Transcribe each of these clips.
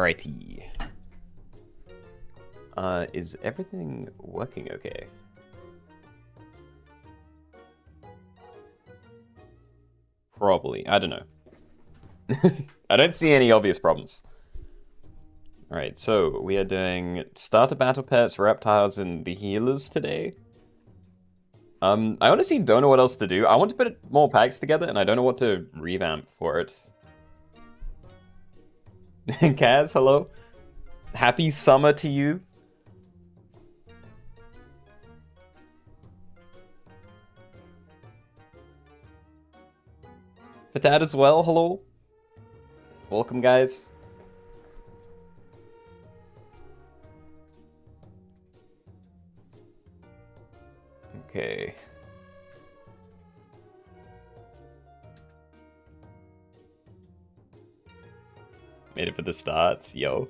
Alrighty. Is everything working okay? Probably. I don't know. I don't see any obvious problems. Alright, so we are doing starter battle pets, reptiles, and the healers today. I honestly don't know what else to do. I want to put more packs together, and I don't know what to revamp for it. Kaz, hello. Happy summer to you. Patat as well, hello. Welcome, guys. Okay. Made it for the starts, yo.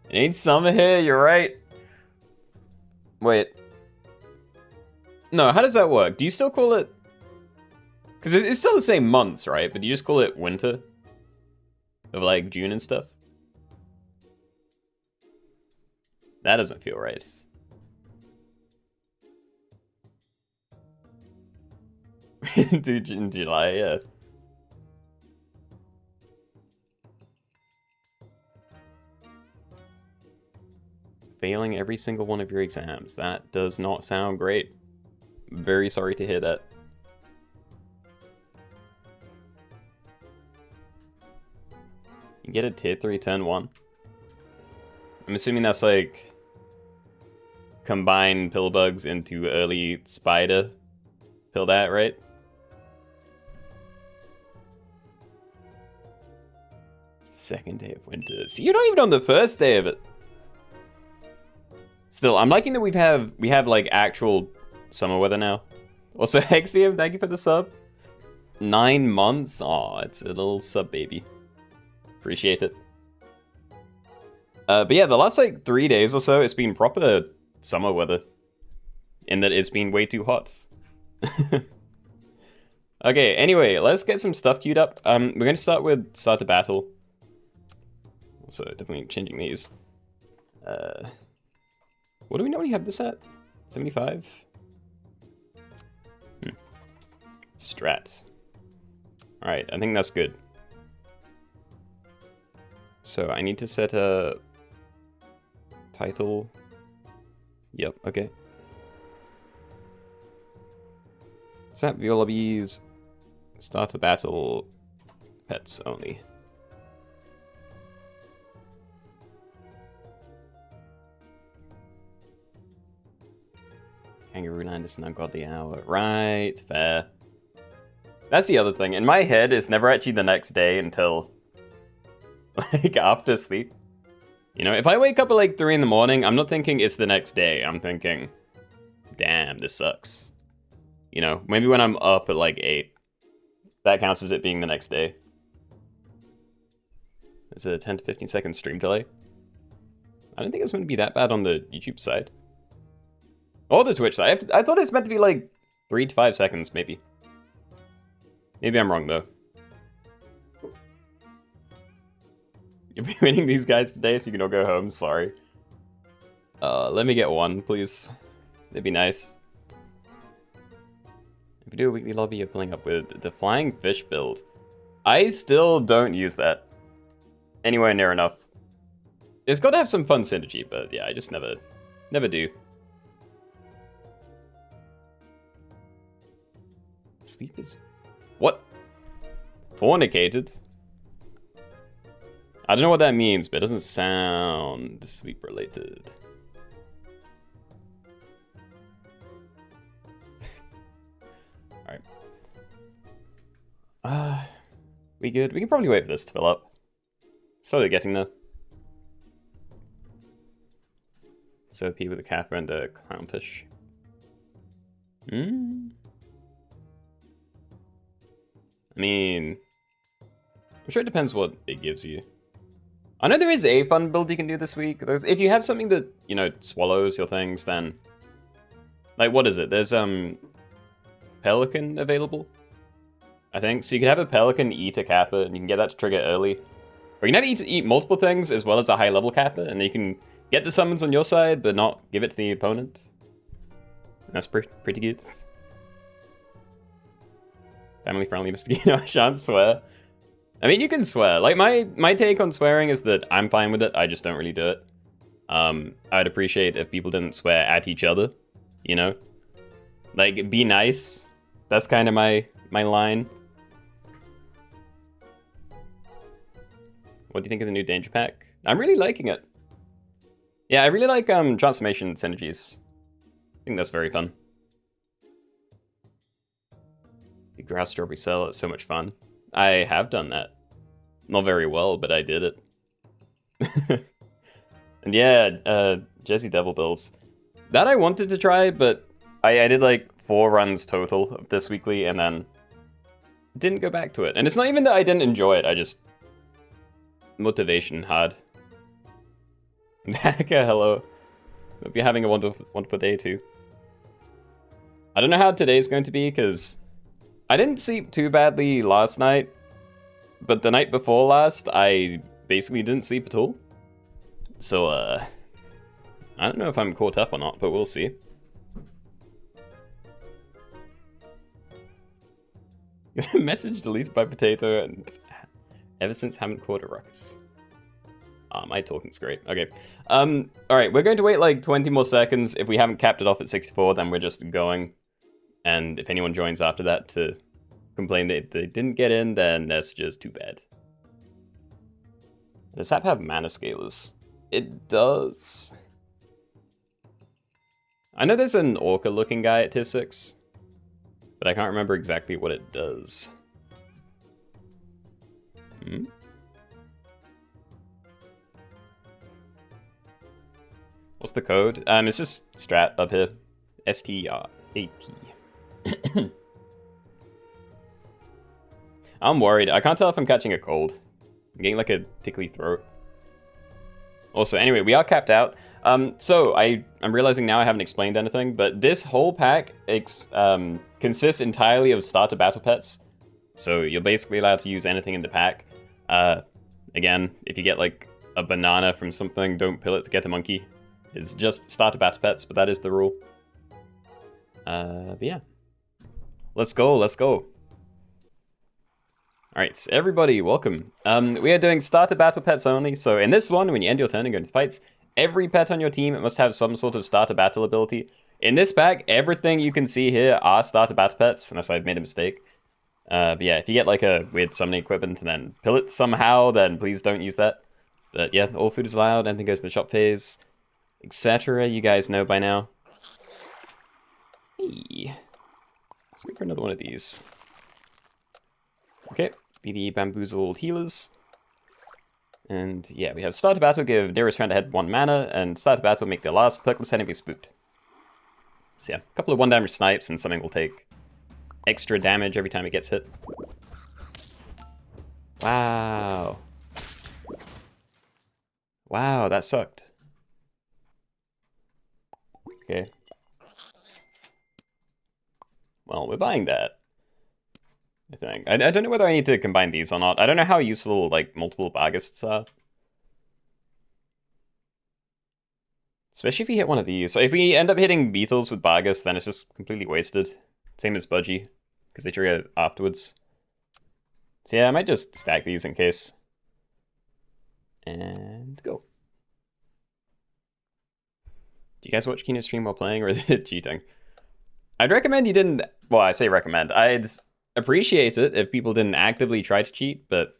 It ain't summer here, you're right. Wait. No, how does that work? Do you still call it... Because it's still the same months, right? But do you just call it winter? Of like June and stuff? That doesn't feel right. Dude, in July, yeah. Failing every single one of your exams. That does not sound great. Very sorry to hear that. You get a tier 3 turn 1. I'm assuming that's like combine pill bugs into early spider. Pill that, right? It's the second day of winter. See, you're not even on the first day of it. Still, I'm liking that we have like actual summer weather now. Also, Hexium, thank you for the sub. 9 months? Aw, it's a little sub baby. Appreciate it. But yeah, the last like 3 days or so, it's been proper summer weather. In that it's been way too hot. Okay, anyway, let's get some stuff queued up. We're going to start with Start the Battle. Also, definitely changing these. What do we normally have this at? 75? Strats. Alright, I think that's good. So I need to set a title. Yep, okay. Set Lobbies, start a battle, pets only. Kangaroo Land is an ungodly hour. Right, fair. That's the other thing. In my head, it's never actually the next day until like after sleep. You know, if I wake up at like 3 in the morning, I'm not thinking it's the next day. I'm thinking, damn, this sucks. You know, maybe when I'm up at like 8, that counts as it being the next day. There's a 10 to 15 second stream delay. I don't think it's going to be that bad on the YouTube side. Or the Twitch side. I thought it's meant to be like 3 to 5 seconds, maybe. Maybe I'm wrong, though. You'll be winning these guys today, so you can all go home. Sorry. Let me get one, please. That'd be nice. If you do a weekly lobby, you're pulling up with the Flying Fish build. I still don't use that anywhere near enough. It's got to have some fun synergy, but yeah, I just never do. Sleep is... What? Fornicated? I don't know what that means, but it doesn't sound sleep related. Alright. We good? We can probably wait for this to fill up. Slowly getting there. So P with a kappa and a clownfish. I mean, I'm sure it depends what it gives you. I know there is a fun build you can do this week. If you have something that, you know, swallows your things, then... Like, what is it? There's, Pelican available, I think. So you could have a Pelican eat a Kappa, and you can get that to trigger early. Or you can have eat multiple things as well as a high level kappa, and you can get the summons on your side, but not give it to the opponent. That's pretty good. Family friendly, Mr. Keenoe, I shan't swear. I mean, you can swear. Like, my take on swearing is that I'm fine with it, I just don't really do it. I'd appreciate if people didn't swear at each other, you know? Like, be nice. That's kind of my line. What do you think of the new Danger Pack? I'm really liking it. Yeah, I really like transformation synergies. I think that's very fun. The grass strawberry cell is so much fun. I have done that. Not very well, but I did it. And yeah, Jesse Devil Bills. That I wanted to try, but I did like 4 runs total of this weekly and then didn't go back to it. And it's not even that I didn't enjoy it, I just... motivation hard. Daka, hello. Hope you're having a wonderful day too. I don't know how today's going to be, because I didn't sleep too badly last night, but the night before last, I basically didn't sleep at all. So, I don't know if I'm caught up or not, but we'll see. Message deleted by Potato, and ever since haven't caught a ruckus. My talking's great. Okay. Alright, we're going to wait like 20 more seconds. If we haven't capped it off at 64, then we're just going. And if anyone joins after that to complain that they didn't get in, then that's just too bad. Does that have mana scalers? It does. I know there's an Orca looking guy at tier 6, but I can't remember exactly what it does. What's the code? It's just strat up here. STRAT. I'm worried. I can't tell if I'm catching a cold. I'm getting like a tickly throat. Also, anyway, we are capped out. So I'm realizing now I haven't explained anything, but this whole pack consists entirely of starter battle pets. So you're basically allowed to use anything in the pack. Again, if you get like a banana from something, don't pill it to get a monkey. It's just starter battle pets, but that is the rule. But yeah. Let's go, let's go. Alright, so everybody, welcome. We are doing starter battle pets only, so in this one, when you end your turn and go into fights, every pet on your team must have some sort of starter battle ability. In this pack, everything you can see here are starter battle pets, unless I've made a mistake. But yeah, if you get like a weird summoning equipment and then pill it somehow, then please don't use that. But yeah, all food is allowed, anything goes in the shop phase, etc. You guys know by now. Hey. Let's go for another one of these. Okay, be the bamboozled healers. And yeah, we have starter battle, give nearest friend ahead 1 mana, and starter battle make the last perkless enemy spooked. So yeah, a couple of 1 damage snipes, and something will take extra damage every time it gets hit. Wow. Wow, that sucked. Okay. Well, we're buying that. I think. I don't know whether I need to combine these or not. I don't know how useful, like, multiple Barghists are. Especially if you hit one of these. So if we end up hitting Beetles with Barghist, then it's just completely wasted. Same as Budgie, because they trigger afterwards. So yeah, I might just stack these in case. And go. Do you guys watch Keenoe stream while playing, or is it cheating? I'd recommend you didn't... Well, I say recommend. I'd appreciate it if people didn't actively try to cheat, but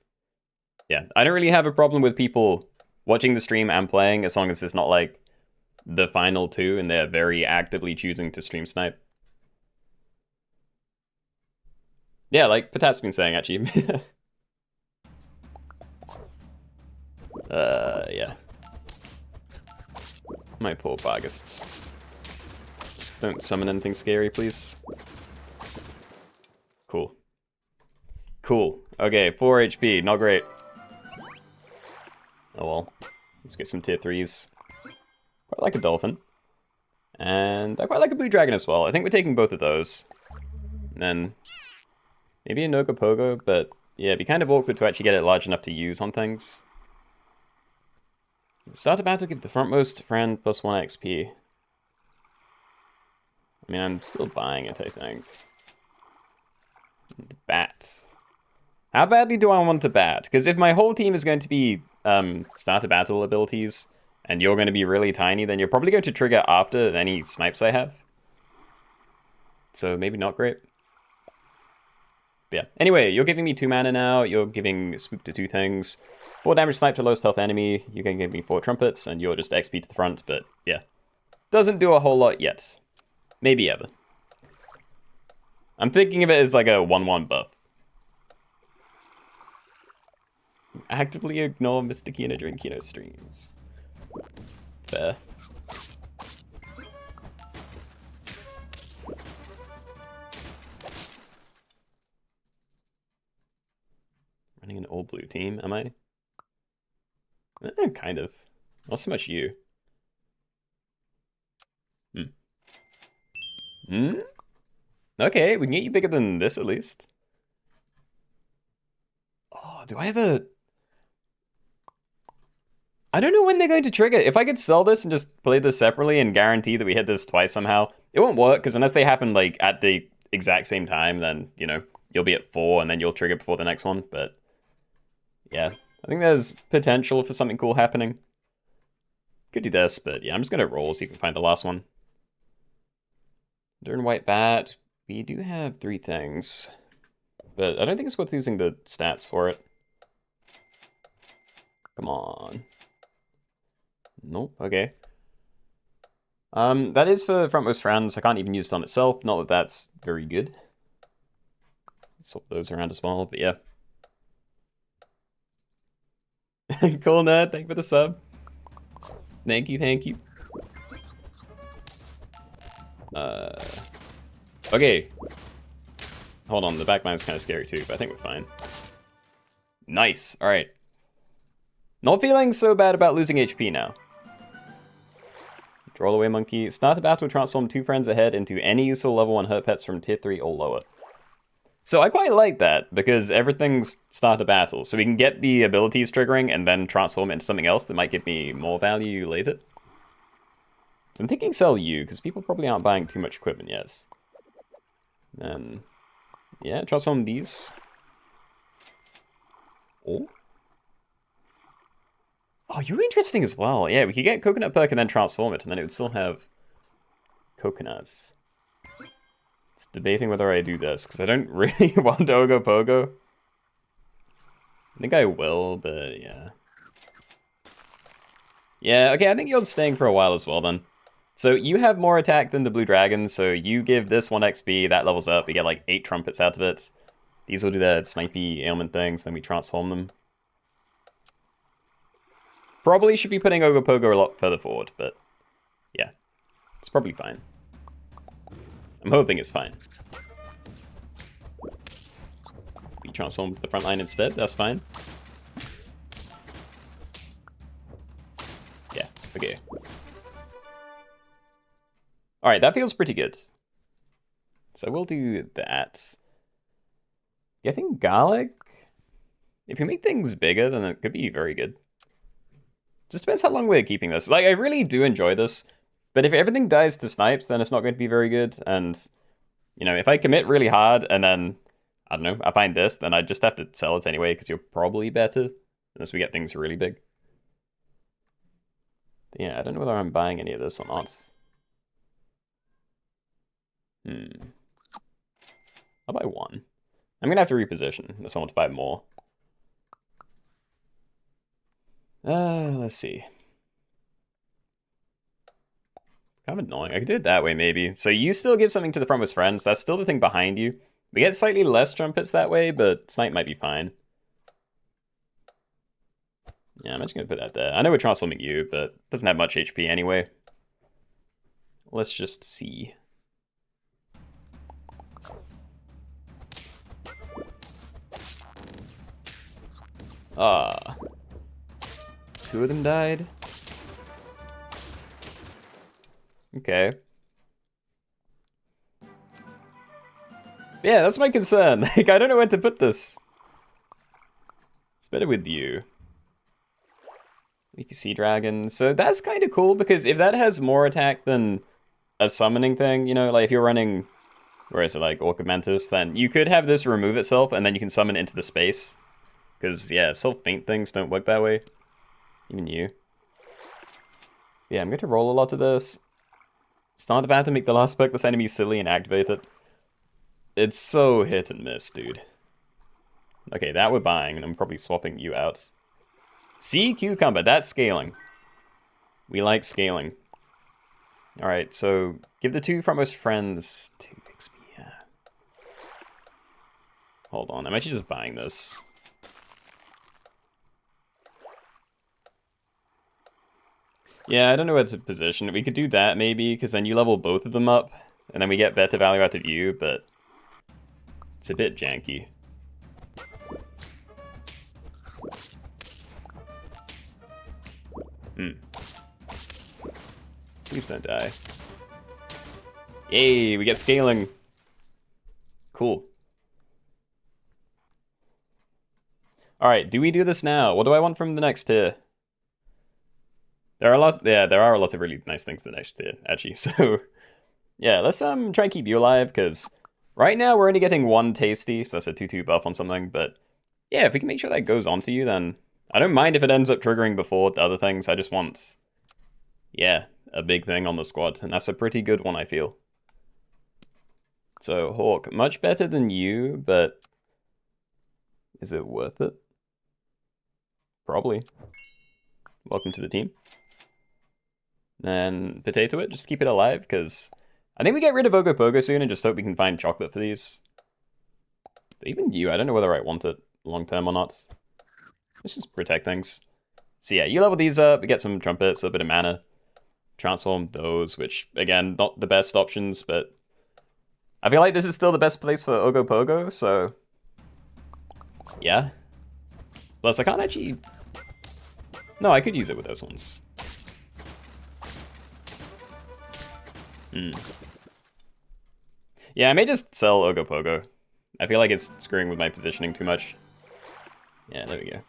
yeah, I don't really have a problem with people watching the stream and playing as long as it's not like the final 2 and they're very actively choosing to stream snipe. Yeah, like Patat's been saying, actually. Yeah. My poor Barghists. Just don't summon anything scary, please. Cool. Cool. Okay, 4 HP, not great. Oh well. Let's get some tier 3s. Quite like a dolphin. And I quite like a blue dragon as well. I think we're taking both of those. And then maybe a Nogopogo, but yeah, it'd be kind of awkward to actually get it large enough to use on things. Start a battle, give the frontmost friend +1 XP. I mean, I'm still buying it, I think. And bats. How badly do I want to bat? Because if my whole team is going to be start a battle abilities, and you're going to be really tiny, then you're probably going to trigger after any snipes I have. So maybe not great. But yeah. Anyway, you're giving me 2 mana now. You're giving swoop to 2 things. 4 damage snipe to lowest health enemy. You're going to give me 4 trumpets, and you're just XP to the front. But yeah, doesn't do a whole lot yet. Maybe ever. I'm thinking of it as like a 1/1 buff. Actively ignore Mr. Keenoe during Keenoe streams. Fair. Running an all-blue team, am I? Kind of. Not so much you. Okay, we can get you bigger than this at least. Oh, do I have a... I don't know when they're going to trigger. If I could sell this and just play this separately and guarantee that we hit this twice somehow, it won't work, because unless they happen like at the exact same time, then, you know, you'll be at 4 and then you'll trigger before the next one. But yeah, I think there's potential for something cool happening. Could do this, but yeah, I'm just going to roll so you can find the last one. During White Bat, we do have 3 things, but I don't think it's worth using the stats for it. Come on. Nope, okay. That is for frontmost friends. I can't even use it on itself. Not that that's very good. Swap those around as well, but yeah. Cool, nerd. Thank you for the sub. Thank you, thank you. Okay. Hold on, the backline's kind of scary too, but I think we're fine. Nice, alright. Not feeling so bad about losing HP now. Draw away monkey. Start a battle, transform 2 friends ahead into any useful level 1 hurt pets from tier 3 or lower. So I quite like that, because everything's start a battle. So we can get the abilities triggering and then transform it into something else that might give me more value later. So I'm thinking sell you, because people probably aren't buying too much equipment yet. Then, yeah, transform these. Oh, you're interesting as well. Yeah, we could get coconut perk and then transform it, and then it would still have coconuts. It's debating whether I do this, because I don't really want Ogopogo. I think I will, but yeah. Yeah, okay, I think you're staying for a while as well then. So you have more attack than the blue dragon, so you give this 1 XP, that levels up, we get like 8 trumpets out of it. These will do their snipey ailment things, then we transform them. Probably should be putting Ogopogo a lot further forward, but yeah, it's probably fine. I'm hoping it's fine. We transform to the front line instead, that's fine. Yeah, okay. Alright, that feels pretty good. So we'll do that. Getting garlic? If you make things bigger, then it could be very good. Just depends how long we're keeping this. Like, I really do enjoy this, but if everything dies to snipes, then it's not going to be very good. And, you know, if I commit really hard and then, I don't know, I find this, then I just have to sell it anyway, because you're probably better, unless we get things really big. But yeah, I don't know whether I'm buying any of this or not. I'll buy 1. I'm gonna have to reposition unless I want to buy more. Let's see. Kind of annoying. I could do it that way, maybe. So you still give something to the frontmost friends. That's still the thing behind you. We get slightly less trumpets that way, but snipe might be fine. Yeah, I'm just gonna put that there. I know we're transforming you, but it doesn't have much HP anyway. Let's just see. Ah. 2 of them died. Okay. Yeah, that's my concern. Like, I don't know where to put this. It's better with you. Leafy Sea Dragon. So that's kind of cool, because if that has more attack than a summoning thing, you know, like if you're running, where is it, like Orca Mantis, then you could have this remove itself, and then you can summon into the space. Because, yeah, self-faint things don't work that way. Even you. Yeah, I'm going to roll a lot of this. Start about to make the last perk this enemy silly and activate it. It's so hit and miss, dude. Okay, that we're buying, and I'm probably swapping you out. Sea Cucumber, that's scaling. We like scaling. Alright, so give the two from us friends 2 XP. Yeah. Hold on, I'm actually just buying this. Yeah, I don't know where to position it. We could do that maybe, because then you level both of them up, and then we get better value out of you, but it's a bit janky. Please don't die. Yay, we get scaling. Cool. Alright, do we do this now? What do I want from the next tier? There are a lot, yeah, there are a lot of really nice things in the next tier, actually. So, yeah, let's try and keep you alive, because right now we're only getting 1 tasty, so that's a 2/2 buff on something, but yeah, if we can make sure that goes onto you, then I don't mind if it ends up triggering before other things. I just want, yeah, a big thing on the squad, and that's a pretty good one, I feel. So, Hawk, much better than you, but is it worth it? Probably. Welcome to the team. And Potato it, just keep it alive, because I think we get rid of Ogopogo soon and just hope we can find chocolate for these. But even you, I don't know whether I want it long term or not. Let's just protect things. So yeah, you level these up, we get some trumpets, a bit of mana. Transform those, which, again, not the best options, but I feel like this is still the best place for Ogopogo, so yeah. Plus, I can't actually... No, I could use it with those ones. Yeah, I may just sell Ogopogo. I feel like it's screwing with my positioning too much. Yeah, there we go.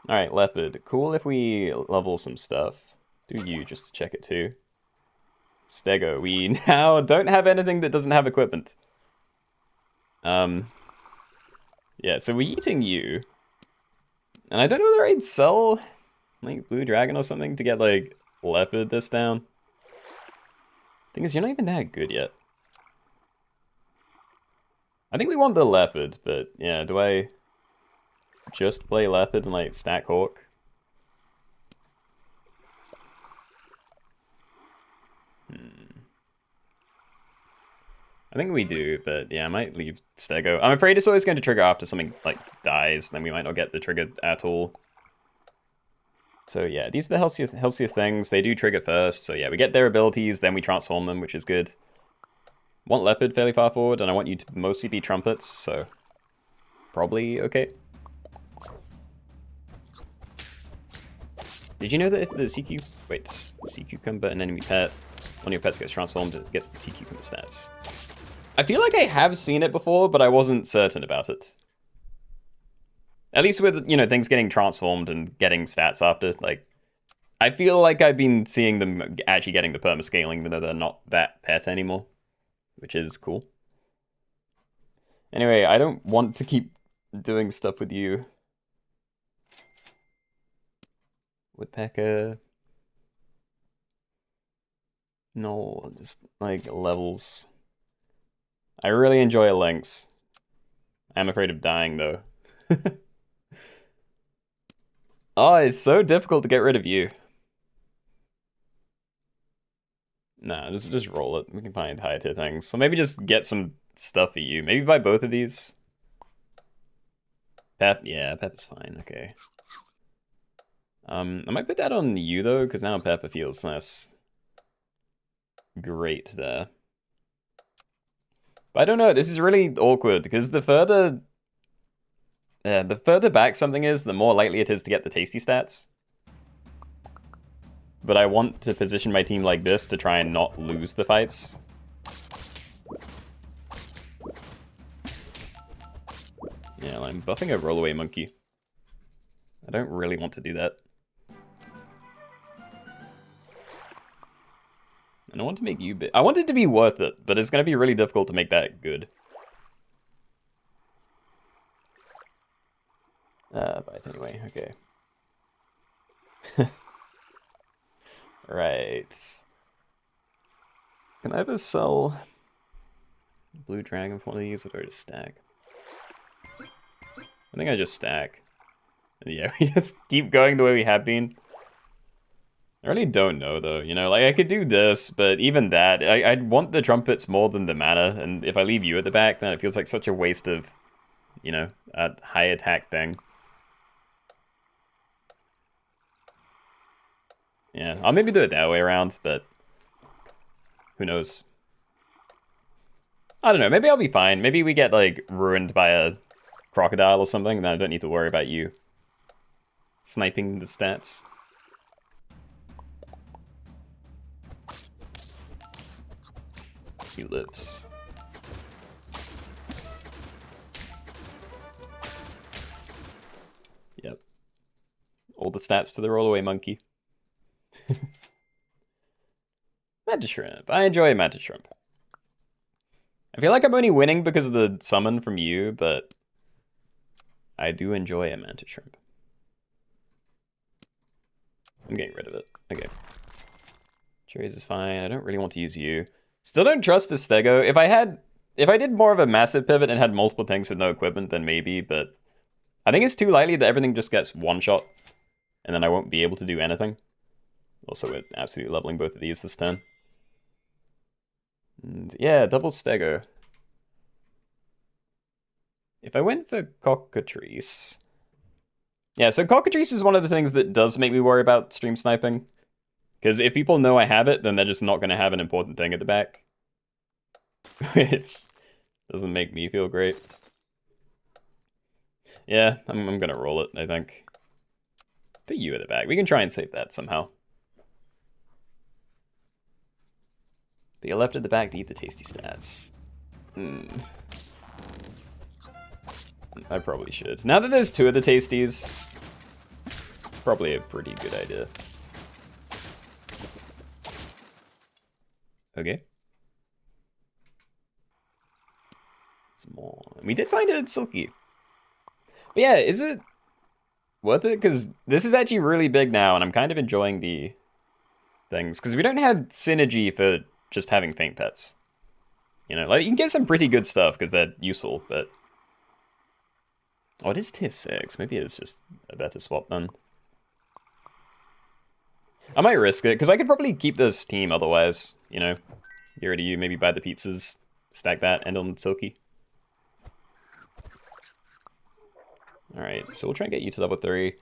Alright, Leopard. Cool if we level some stuff. Do you, just to check it too. Stego. We now don't have anything that doesn't have equipment. Yeah, so we're eating you. And I don't know whether I'd sell, like, Blue Dragon or something to get, like, Leopard this down. Thing is, you're not even that good yet. I think we want the Leopard, but yeah, do I just play Leopard and, like, stack Hawk? I think we do, but yeah, I might leave Stego. I'm afraid it's always going to trigger after something, like, dies, then we might not get the trigger at all. So yeah, these are the healthiest things. They do trigger first, so yeah, we get their abilities, then we transform them, which is good. Want Leopard fairly far forward, and I want you to mostly be Trumpets, so probably okay. Did you know that if the Sea Cucumber, an enemy pet, one of your pets gets transformed, it gets the Sea Cucumber stats? I feel like I have seen it before, but I wasn't certain about it. At least with, you know, things getting transformed and getting stats after, like, I feel like I've been seeing them actually getting the perma-scaling, even though they're not that pet anymore, which is cool. Anyway, I don't want to keep doing stuff with you. Woodpecker. No, just, like, levels. I really enjoy Lynx. I'm afraid of dying, though. Oh, it's so difficult to get rid of you. Nah, just roll it. We can find higher tier things. So maybe just get some stuff for you. Maybe buy both of these. Pep, yeah, Pep is fine, okay. I might put that on you, though, because now Peppa feels less great there. But I don't know, this is really awkward, because the further back something is, the more likely it is to get the tasty stats. But I want to position my team like this to try and not lose the fights. Yeah, I'm buffing a rollaway monkey. I don't really want to do that. don't want to make you big. I want it to be worth it, but it's going to be really difficult to make that good. But anyway, okay. Right. Can I ever sell Blue Dragon for one of these, or do I just stack? I think I just stack. And yeah, we just keep going the way we have been. I really don't know, though, you know? Like, I could do this, but even that, I'd want the trumpets more than the mana, and if I leave you at the back, then it feels like such a waste of, you know, a high attack thing. Yeah, I'll maybe do it that way around, but who knows? I don't know, maybe I'll be fine. Maybe we get, like, ruined by a crocodile or something, and then I don't need to worry about you sniping the stats. He lives. Yep. All the stats to the rollaway monkey. Mantis Shrimp. I enjoy Mantis Shrimp. I feel like I'm only winning because of the summon from you, but I do enjoy a Mantis Shrimp. I'm getting rid of it. Okay. Cherries is fine. I don't really want to use you. Still don't trust the Stego. If I did more of a massive pivot and had multiple things with no equipment, then maybe, but I think it's too likely that everything just gets one shot, and then I won't be able to do anything. Also, we're absolutely leveling both of these this turn. And yeah, double Stego. If I went for Cockatrice... Yeah, so Cockatrice is one of the things that does make me worry about stream sniping. Because if people know I have it, then they're just not going to have an important thing at the back. Which doesn't make me feel great. Yeah, I'm going to roll it, I think. Put you at the back. We can try and save that somehow. But you're left at the back to eat the tasty stats. I probably should. Now that there's two of the tasties, it's probably a pretty good idea. Okay. Some more. We did find a Silky. But yeah, is it worth it? Because this is actually really big now, and I'm kind of enjoying the things. Because we don't have synergy for just having faint pets. You know, like you can get some pretty good stuff because they're useful, but... Oh, it is tier 6. Maybe it's just a better swap then. I might risk it, because I could probably keep this team otherwise, you know. Get rid of you, maybe buy the pizzas, stack that, end on Silky. Alright, so we'll try and get you to level 3.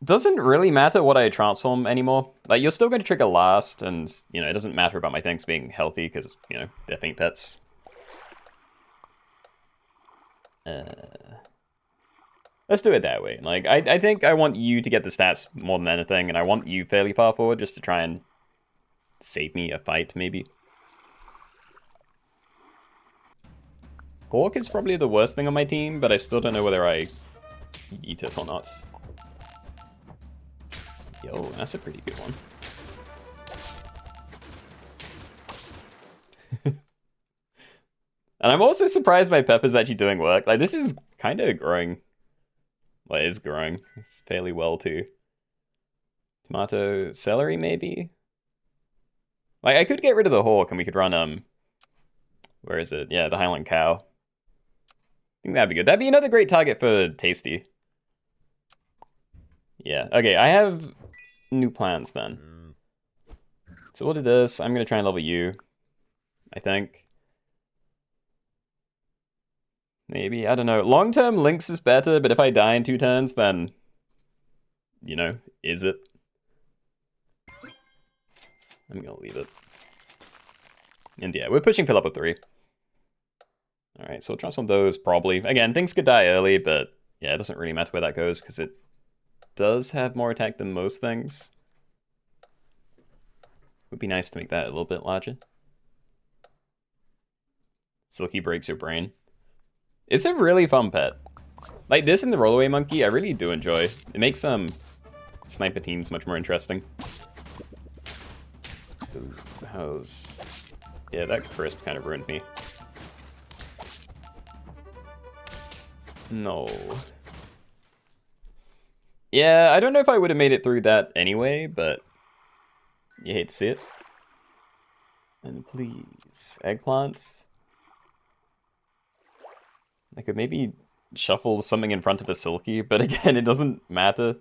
Doesn't really matter what I transform anymore. Like, you're still going to trigger last, and, you know, it doesn't matter about my things being healthy, because, you know, they're faint pets. Let's do it that way. Like, I think I want you to get the stats more than anything, and I want you fairly far forward just to try and save me a fight, maybe. Hawk is probably the worst thing on my team, but I still don't know whether I eat it or not. Yo, that's a pretty good one. And I'm also surprised my pepper's actually doing work. Like, this is kind of growing. Well, it is growing. It's fairly well, too. Tomato, celery, maybe? Like, I could get rid of the hawk and we could run, where is it? Yeah, the Highland Cow. I think that'd be good. That'd be another great target for Tasty. Yeah, okay, I have new plans then. So we'll do this. I'm going to try and level you, I think. Maybe, I don't know. Long-term Lynx is better, but if I die in 2 turns, then, you know, is it? I'm gonna leave it. And yeah, we're pushing for level 3. Alright, so we'll transform those, probably. Again, things could die early, but yeah, it doesn't really matter where that goes, because it does have more attack than most things. Would be nice to make that a little bit larger. Silky breaks your brain. It's a really fun pet. Like this and the rollaway monkey, I really do enjoy. It makes sniper teams much more interesting. Ooh, how's... Yeah, that crisp kind of ruined me. No. Yeah, I don't know if I would have made it through that anyway, but you hate to see it. And please, eggplants. I could maybe shuffle something in front of a silky, but again, it doesn't matter.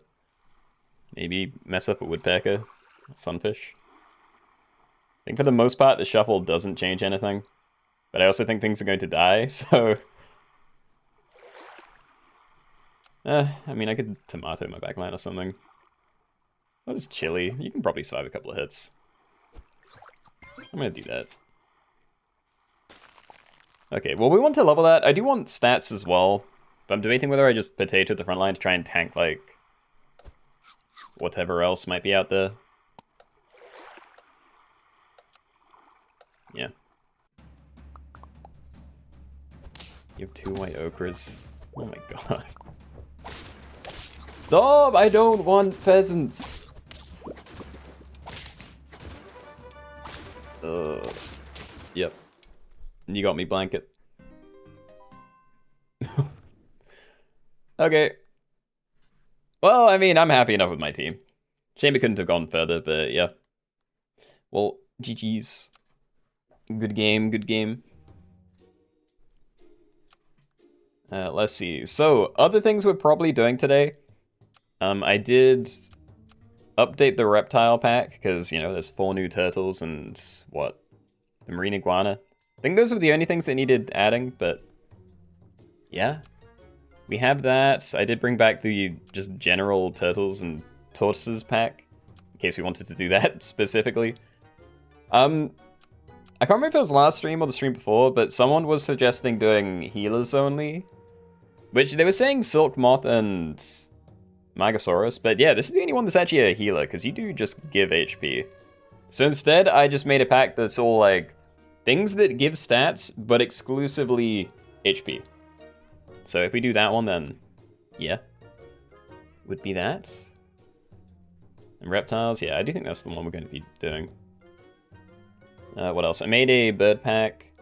Maybe mess up a woodpecker, a sunfish. I think for the most part, the shuffle doesn't change anything. But I also think things are going to die, so... I mean, I could tomato my backline or something. Or just chili. You can probably survive a couple of hits. I'm gonna do that. Okay, well, we want to level that. I do want stats as well. But I'm debating whether I just potato the front line to try and tank, like, whatever else might be out there. Yeah. You have 2 white ochres. Oh my god. Stop! I don't want pheasants! Yep. You got me, blanket. Okay. Well, I mean, I'm happy enough with my team. Shame it couldn't have gone further, but yeah. Well, GG's. Good game, good game. Let's see. So, other things we're probably doing today. I did update the reptile pack, because, you know, there's 4 new turtles and, what? The marine iguana. I think those were the only things that needed adding, but yeah. We have that. I did bring back the just general turtles and tortoises pack, in case we wanted to do that specifically. I can't remember if it was last stream or the stream before, but someone was suggesting doing healers only, which they were saying Silk Moth and Magosaurus, but yeah, this is the only one that's actually a healer, because you do just give HP. So instead, I just made a pack that's all, like, things that give stats, but exclusively HP. So if we do that one, then, yeah. Would be that. And reptiles, yeah, I do think that's the one we're going to be doing. What else? I made a bird pack.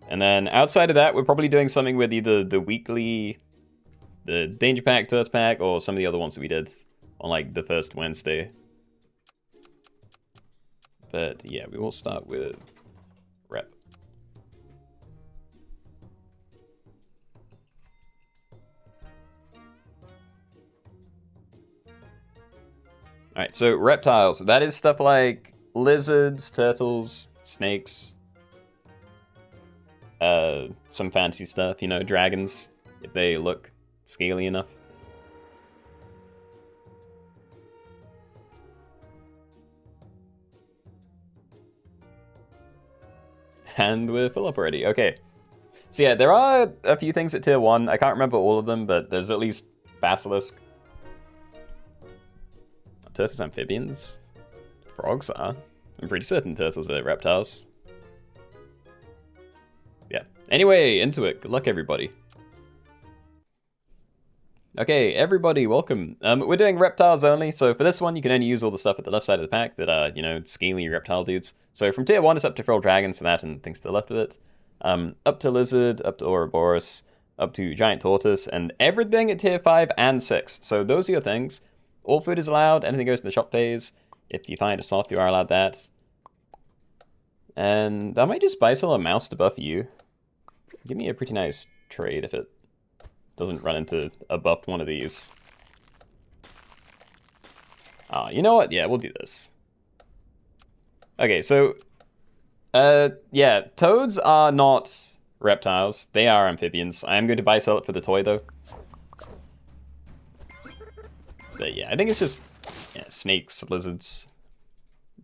And then outside of that, we're probably doing something with either the weekly... the Danger Pack, Turtle Pack, or some of the other ones that we did on, like, the first Wednesday. But, yeah, we will start with rep. Alright, so reptiles. That is stuff like lizards, turtles, snakes. Some fancy stuff, you know, dragons, if they look scaly enough. And we're full up already, okay. So yeah, there are a few things at tier 1. I can't remember all of them, but there's at least Basilisk. Turtles amphibians? Frogs are. I'm pretty certain turtles are reptiles. Yeah. Anyway, into it. Good luck, everybody. Okay, everybody, welcome. We're doing reptiles only, so for this one, you can only use all the stuff at the left side of the pack that are, you know, scaly reptile dudes. So from tier 1, it's up to Feral Dragon, so that and things to the left of it. Up to Lizard, up to Ouroboros, up to Giant Tortoise, and everything at tier 5 and 6. So those are your things. All food is allowed, anything goes in the shop phase. If you find a sloth, you are allowed that. And I might just buy sell a mouse to buff you. Give me a pretty nice trade if it doesn't run into a buffed one of these. You know what? Yeah, we'll do this. Okay, so... yeah, toads are not reptiles. They are amphibians. I am going to buy sell it for the toy, though. But yeah, I think it's just snakes, lizards,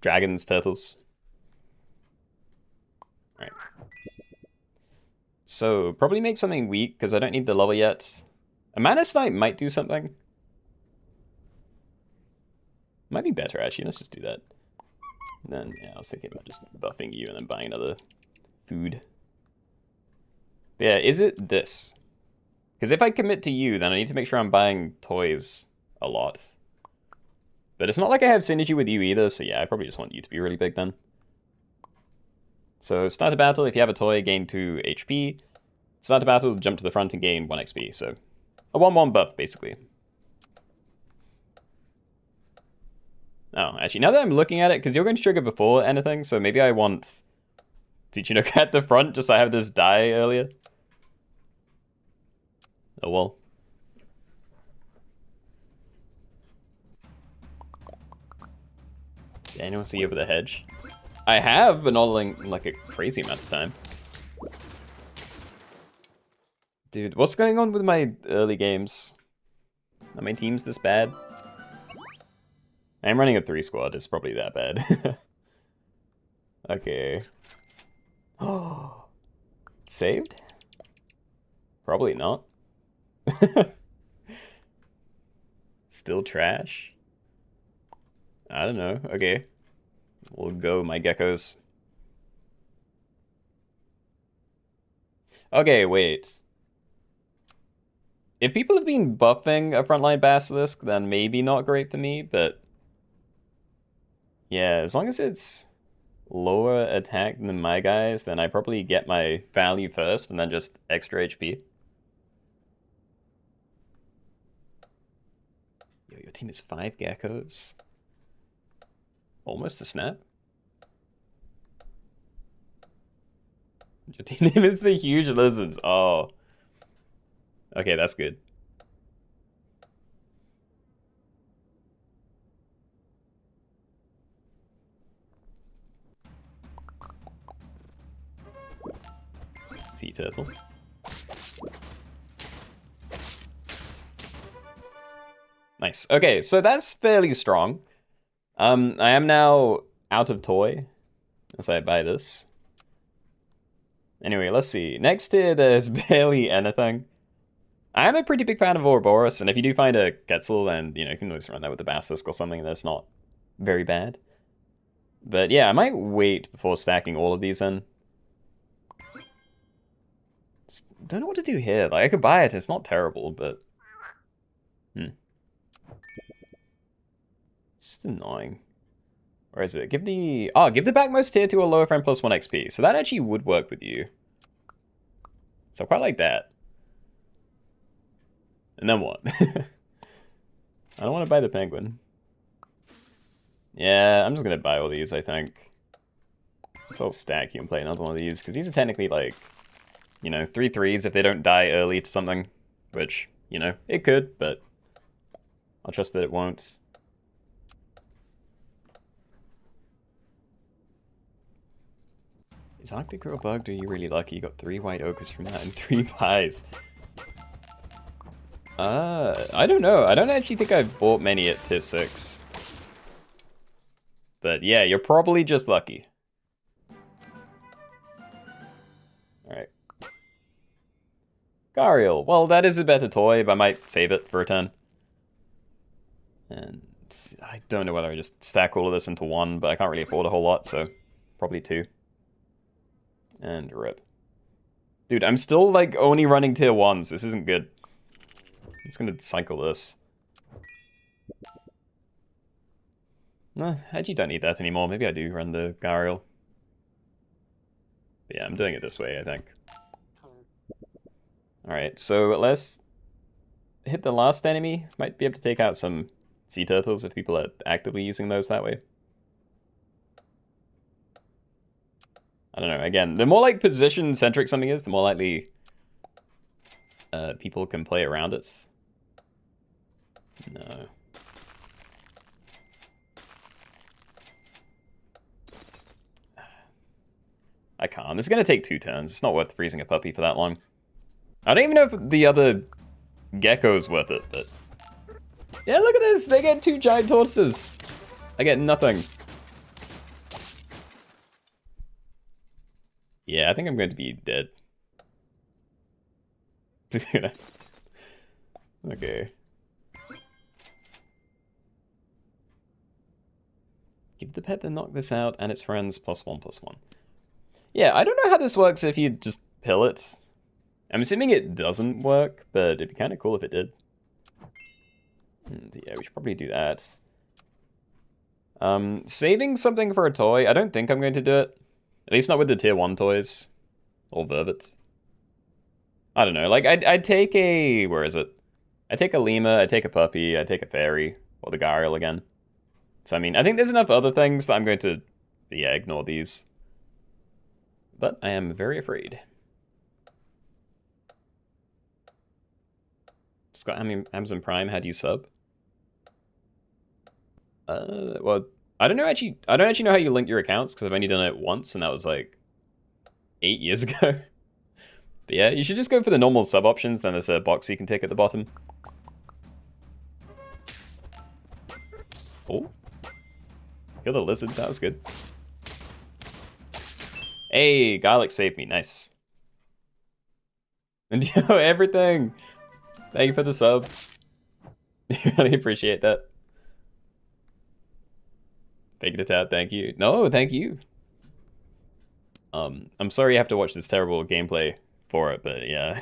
dragons, turtles. Alright. So, probably make something weak, because I don't need the level yet. A Mana Snipe might do something. Might be better, actually. Let's just do that. And then, yeah, I was thinking about just buffing you and then buying another food. But yeah, is it this? Because if I commit to you, then I need to make sure I'm buying toys a lot. But it's not like I have synergy with you either, so yeah, I probably just want you to be really big then. So start a battle, if you have a toy, gain 2 HP. Start a battle, jump to the front and gain 1 XP. So a 1-1 buff, basically. Oh, actually, now that I'm looking at it, because you're going to trigger before anything, so maybe I want Tsuchinoka at the front, just so I have this die earlier. Oh well. Did anyone see over the hedge? I have, but not like a crazy amount of time. Dude, what's going on with my early games? Are my teams this bad? I'm running a 3 squad, it's probably that bad. Okay. Oh, saved? Probably not. Still trash? I don't know. Okay. We'll go, my geckos. Okay, wait. If people have been buffing a frontline basilisk, then maybe not great for me, but yeah, as long as it's lower attack than my guys, then I probably get my value first and then just extra HP. Yo, your team is 5 geckos. Almost a snap. Your team name is the huge lizards. Oh. Okay, that's good. Sea turtle. Nice. Okay, so that's fairly strong. I am now out of toy as I buy this. Anyway, let's see. Next tier, there's barely anything. I am a pretty big fan of Ouroboros, and if you do find a Quetzal, then, you know, you can always run that with the Basilisk or something that's not very bad. But yeah, I might wait before stacking all of these in. Just don't know what to do here. Like, I could buy it, it's not terrible, but... Just annoying. Where is it? Give the... Oh, give the backmost tier to a lower friend plus 1 XP. So that actually would work with you. So I quite like that. And then what? I don't want to buy the penguin. Yeah, I'm just going to buy all these, I think. So I'll stack you and play another one of these. Because these are technically like, you know, 3/3s if they don't die early to something. Which, you know, it could, but I'll trust that it won't. Is Arctic Girl bugged or are you really lucky? You got 3 white ochres from that and 3 pies. I don't know. I don't actually think I've bought many at tier 6. But yeah, you're probably just lucky. Alright. Gariel. Well, that is a better toy, but I might save it for a turn. And I don't know whether I just stack all of this into 1, but I can't really afford a whole lot, so probably 2. And rip. Dude, I'm still like only running tier 1s. This isn't good. I'm just gonna cycle this. No, I actually don't need that anymore. Maybe I do run the Gariel. But yeah, I'm doing it this way, I think. Alright, so let's hit the last enemy. Might be able to take out some sea turtles if people are actively using those that way. I don't know, again, the more like position-centric something is, the more likely people can play around it. No. I can't. This is going to take 2 turns. It's not worth freezing a puppy for that long. I don't even know if the other gecko's worth it, but... Yeah, look at this! They get 2 giant tortoises! I get nothing. Yeah, I think I'm going to be dead. Okay. Give the pet that knocked this out and its friends +1/+1. Yeah, I don't know how this works if you just pill it. I'm assuming it doesn't work, but it'd be kind of cool if it did. And yeah, we should probably do that. Saving something for a toy, I don't think I'm going to do it. At least not with the tier 1 toys. Or Vervet. I don't know. Like, I'd take a... Where is it? I'd take a lemur, I'd take a puppy, I'd take a fairy. Or the Gyral again. So, I mean, I think there's enough other things that I'm going to... Yeah, ignore these. But I am very afraid. Scott, I mean, Amazon Prime, how do you sub? Well, I don't know actually. I don't actually know how you link your accounts because I've only done it once, and that was like 8 years ago. But yeah, you should just go for the normal sub options. Then there's a box you can tick at the bottom. Oh, kill the lizard. That was good. Hey, Garlic saved me. Nice. And yo, everything. Thank you for the sub. Really appreciate that. Fake it a tab, thank you. No, thank you. I'm sorry you have to watch this terrible gameplay for it, but yeah.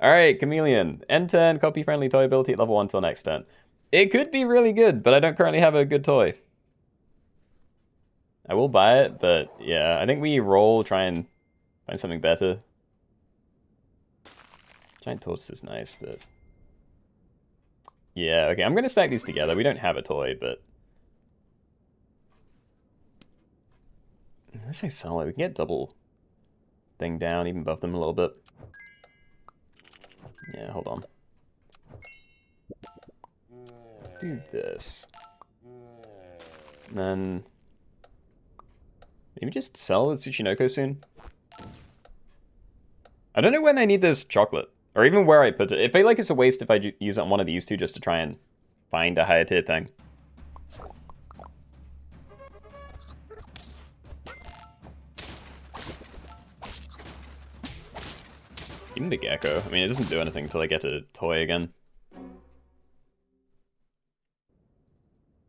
Alright, Chameleon. N10, copy-friendly toy ability at level 1 till next turn. It could be really good, but I don't currently have a good toy. I will buy it, but yeah, I think we roll, try and find something better. Giant tortoise is nice, but... Yeah, okay, I'm gonna stack these together. We don't have a toy, but... This is solid. We can get double thing down, even buff them a little bit. Yeah, hold on. Let's do this. And then... Maybe just sell the Tsuchinoko soon? I don't know when I need this chocolate. Or even where I put it. I feel like it's a waste if I use it on one of these two just to try and find a higher tier thing. Even the gecko. I mean, it doesn't do anything until I get a toy again.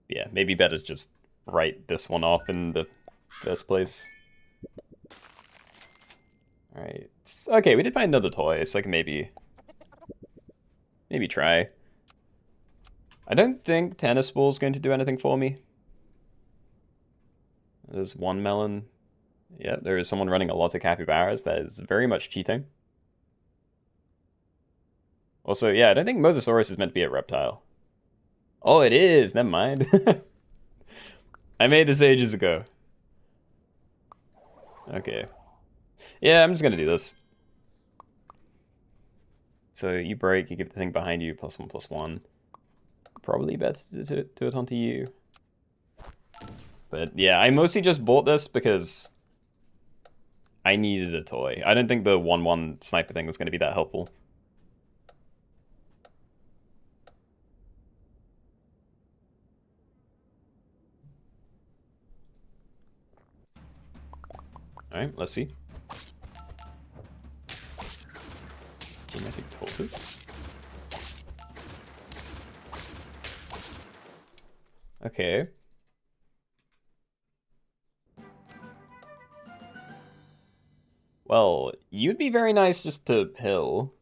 Yeah, maybe better to just write this one off in the first place. Alright. Okay, we did find another toy, so I can maybe try. I don't think tennis ball's going to do anything for me. There's one melon. Yeah, there is someone running a lot of capybaras. That is very much cheating. Also, yeah, I don't think Mosasaurus is meant to be a reptile. Oh, it is! Never mind. I made this ages ago. Okay. Yeah, I'm just gonna do this. So you break, you give the thing behind you, +1/+1. Probably better to do it onto you. But yeah, I mostly just bought this because I needed a toy. I don't think the 1/1 sniper thing was going to be that helpful. Alright, let's see. Genetic tortoise. Okay. Well, you'd be very nice just to pill.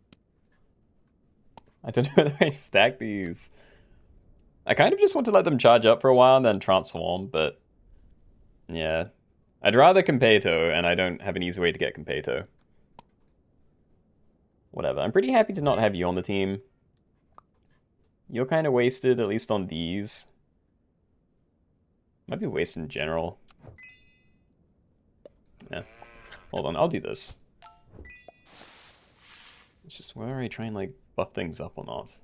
I don't know whether I stack these. I kind of just want to let them charge up for a while and then transform, but... Yeah. I'd rather Competo, and I don't have an easy way to get Competo. Whatever. I'm pretty happy to not have you on the team. You're kind of wasted, at least on these. Might be wasted in general. Yeah. Hold on, I'll do this. It's just whether I try and, like, buff things up or not.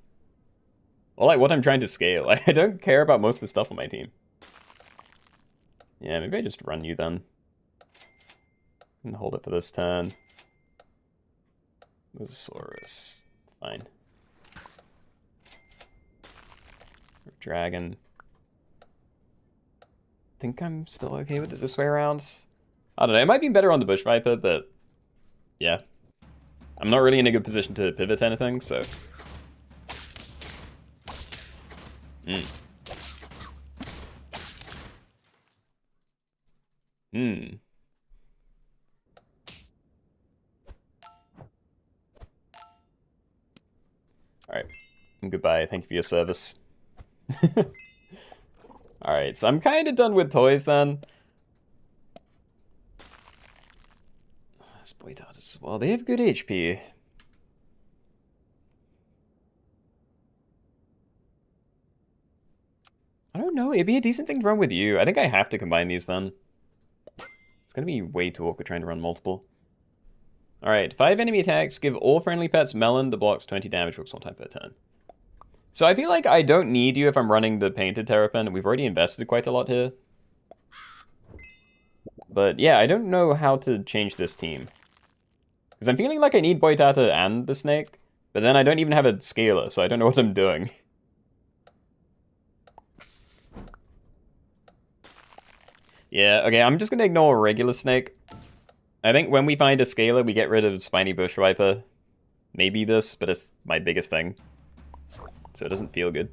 Or, like, what I'm trying to scale. I don't care about most of the stuff on my team. Yeah, maybe I just run you then. And hold it for this turn. Mosasaurus. Fine. Dragon. I think I'm still okay with it this way around. I don't know, it might be better on the Bush Viper, but yeah. I'm not really in a good position to pivot anything, so... Alright. Goodbye, thank you for your service. Alright, so I'm kind of done with toys then. as well. They have good HP. I don't know. It'd be a decent thing to run with you. I think I have to combine these then. It's going to be way too awkward trying to run multiple. Alright, 5 enemy attacks. Give all friendly pets melon that blocks 20 damage, works 1 time per turn. So I feel like I don't need you if I'm running the painted Terrapin. We've already invested quite a lot here. But yeah, I don't know how to change this team. Because I'm feeling like I need Boitata and the Snake. But then I don't even have a Scaler, so I don't know what I'm doing. Yeah, okay, I'm just gonna ignore a regular Snake. I think when we find a Scaler, we get rid of Spiny Bush Viper. Maybe this, but it's my biggest thing. So it doesn't feel good.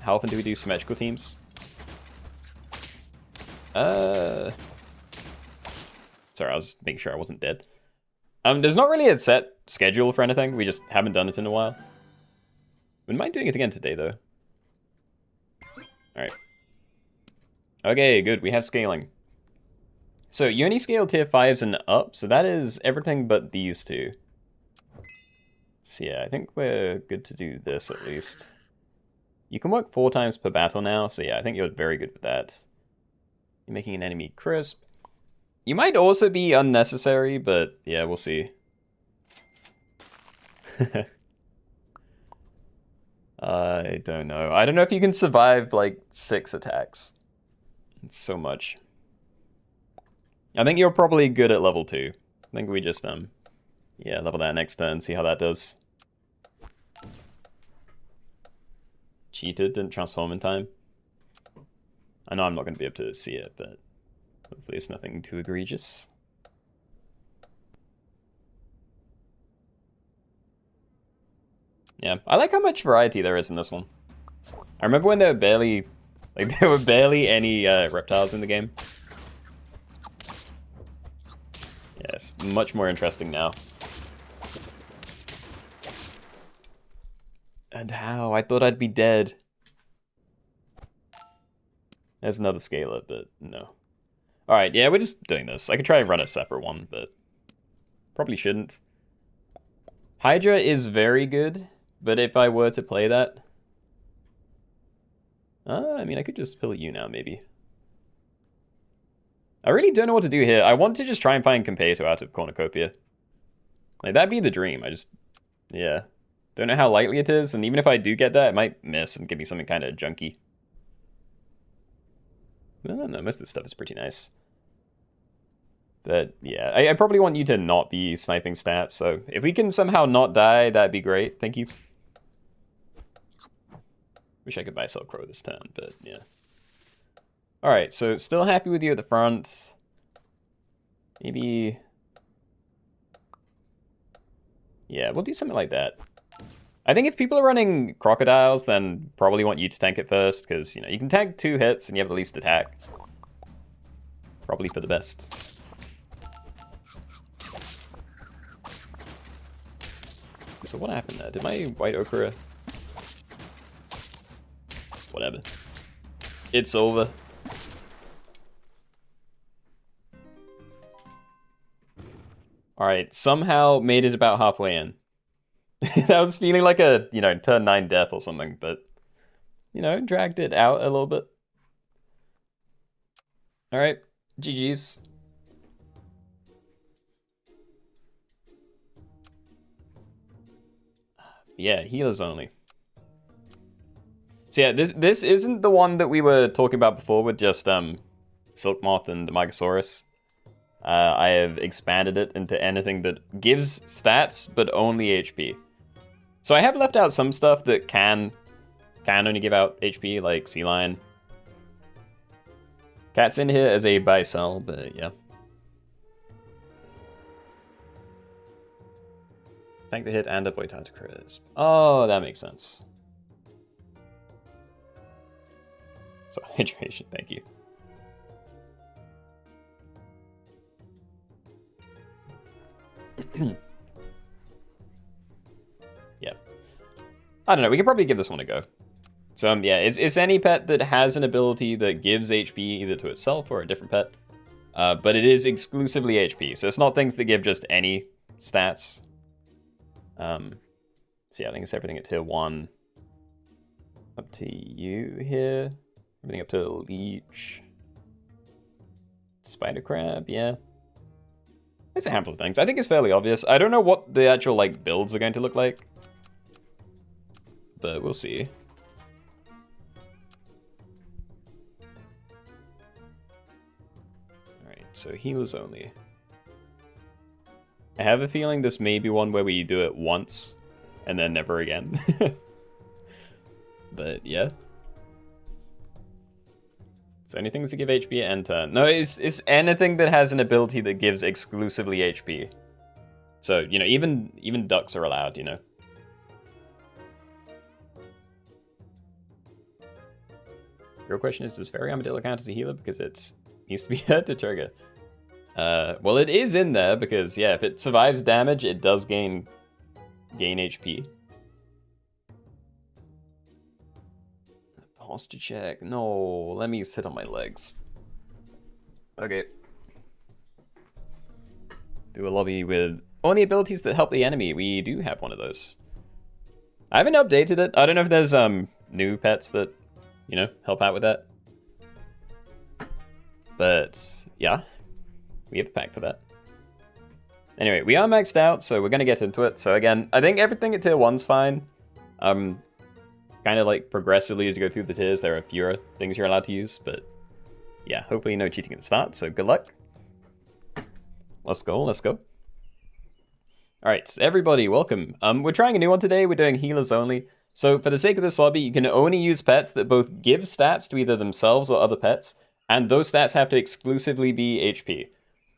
How often do we do symmetrical teams? Sorry, I was making sure I wasn't dead. There's not really a set schedule for anything. We just haven't done it in a while. Wouldn't mind doing it again today, though. Alright. Okay, good. We have scaling. So you only scale tier 5s and up, so that is everything but these two. So yeah, I think we're good to do this at least. You can work 4 times per battle now, so yeah, I think you're very good with that. You're making an enemy crisp. You might also be unnecessary, but yeah, we'll see. I don't know. I don't know if you can survive like 6 attacks. It's so much. I think you're probably good at level 2. I think we just yeah, level that next turn, see how that does. Cheated, didn't transform in time. I know I'm not going to be able to see it, but hopefully it's nothing too egregious. Yeah, I like how much variety there is in this one. I remember when there were barely any reptiles in the game. Yes, much more interesting now. And how? I thought I'd be dead. There's another scaler, but no. Alright, yeah, we're just doing this. I could try and run a separate one, but probably shouldn't. Hydra is very good, but if I were to play that... I mean, I could just pill you now, maybe. I really don't know what to do here. I want to just try and find Competo out of Cornucopia. Like, that'd be the dream. I just... yeah. Don't know how likely it is, and even if I do get that, it might miss and give me something kind of junky. I don't know, most of this stuff is pretty nice. But yeah, I probably want you to not be sniping stats, so if we can somehow not die, that'd be great. Thank you. Wish I could buy Silk Crow this turn, but yeah. Alright, so still happy with you at the front. Maybe... yeah, we'll do something like that. I think if people are running crocodiles, then probably want you to tank it first, because, you know, you can tank 2 hits and you have the least attack. Probably for the best. So what happened there? Did my white ochre... whatever. It's over. Alright, somehow made it about halfway in. That was feeling like a, you know, turn 9 death or something, but, you know, dragged it out a little bit. Alright, GG's. Yeah, healers only. So yeah, this isn't the one that we were talking about before with just Silk Moth and the Megasaurus. I have expanded it into anything that gives stats, but only HP. So I have left out some stuff that can only give out HP, like Sea Lion. Cat's in here as a buy-sell, but yeah. Tank the hit and a Boitata crisp. Oh, that makes sense. So hydration, thank you. Yeah. I don't know, we could probably give this one a go. So yeah, it's any pet that has an ability that gives HP either to itself or a different pet. But it is exclusively HP, so it's not things that give just any stats. So yeah, I think it's everything at tier 1. Up to you here. Everything up to Leech. Spider Crab, yeah. There's a handful of things. I think it's fairly obvious. I don't know what the actual like builds are going to look like, but we'll see. Alright, so healers only. I have a feeling this may be one where we do it once and then never again. But yeah. So anything to give HP and turn. No, it's anything that has an ability that gives exclusively HP. So, you know, even ducks are allowed, you know. Your question is, does Fairy Armadillo count as a healer? Because it needs to be hurt to trigger. Well, it is in there because, yeah, if it survives damage, it does gain HP. Posture check. No, let me sit on my legs. Okay. Do a lobby with only abilities that help the enemy. We do have one of those. I haven't updated it. I don't know if there's new pets that, you know, help out with that. But yeah, we have a pack for that. Anyway, we are maxed out, so we're gonna get into it. So again, I think everything at tier 1's fine. Kind of like progressively as you go through the tiers, there are fewer things you're allowed to use, but yeah, hopefully no cheating at the start, so good luck. Let's go, let's go. Alright, everybody, welcome. We're trying a new one today, we're doing healers only. So for the sake of this lobby, you can only use pets that both give stats to either themselves or other pets, and those stats have to exclusively be HP.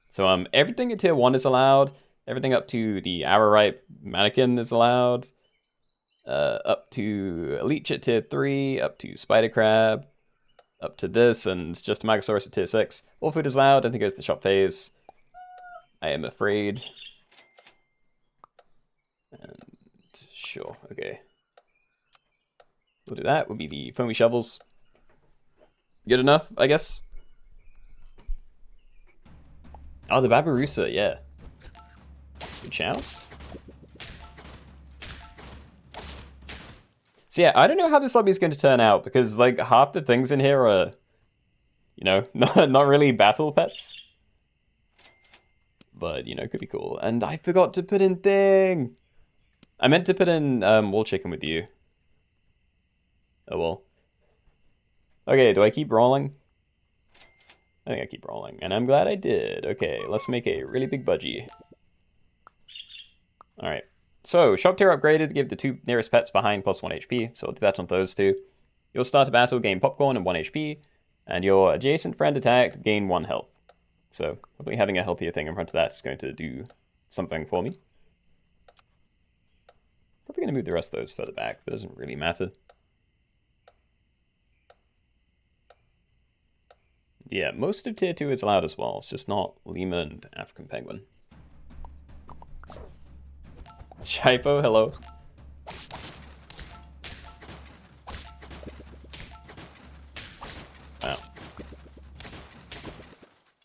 So everything at tier 1 is allowed, everything up to the Arrowripe mannequin is allowed. Up to Leech at tier 3, up to Spider Crab, up to this, and just a Magosaurus at tier 6. All food is allowed, I think it goes to shop phase. I am afraid. And sure, okay. We'll do that, will be the foamy shovels. Good enough, I guess. Oh, the Babirusa, yeah. Good chance. So yeah, I don't know how this lobby is going to turn out, because like half the things in here are, you know, not really battle pets. But, you know, could be cool. And I forgot to put in thing! I meant to put in wall chicken with you. Oh well. Okay, do I keep rolling? I think I keep rolling, and I'm glad I did. Okay, let's make a really big budgie. Alright. So, shop tier upgraded to give the 2 nearest pets behind plus 1 HP, so I'll do that on those 2. You'll start a battle, gain popcorn and 1 HP, and your adjacent friend attacked, gain 1 health. So, hopefully having a healthier thing in front of that is going to do something for me. Probably going to move the rest of those further back, but it doesn't really matter. Yeah, most of tier 2 is allowed as well, it's just not Lemur and African Penguin. Shaipo, hello. Wow.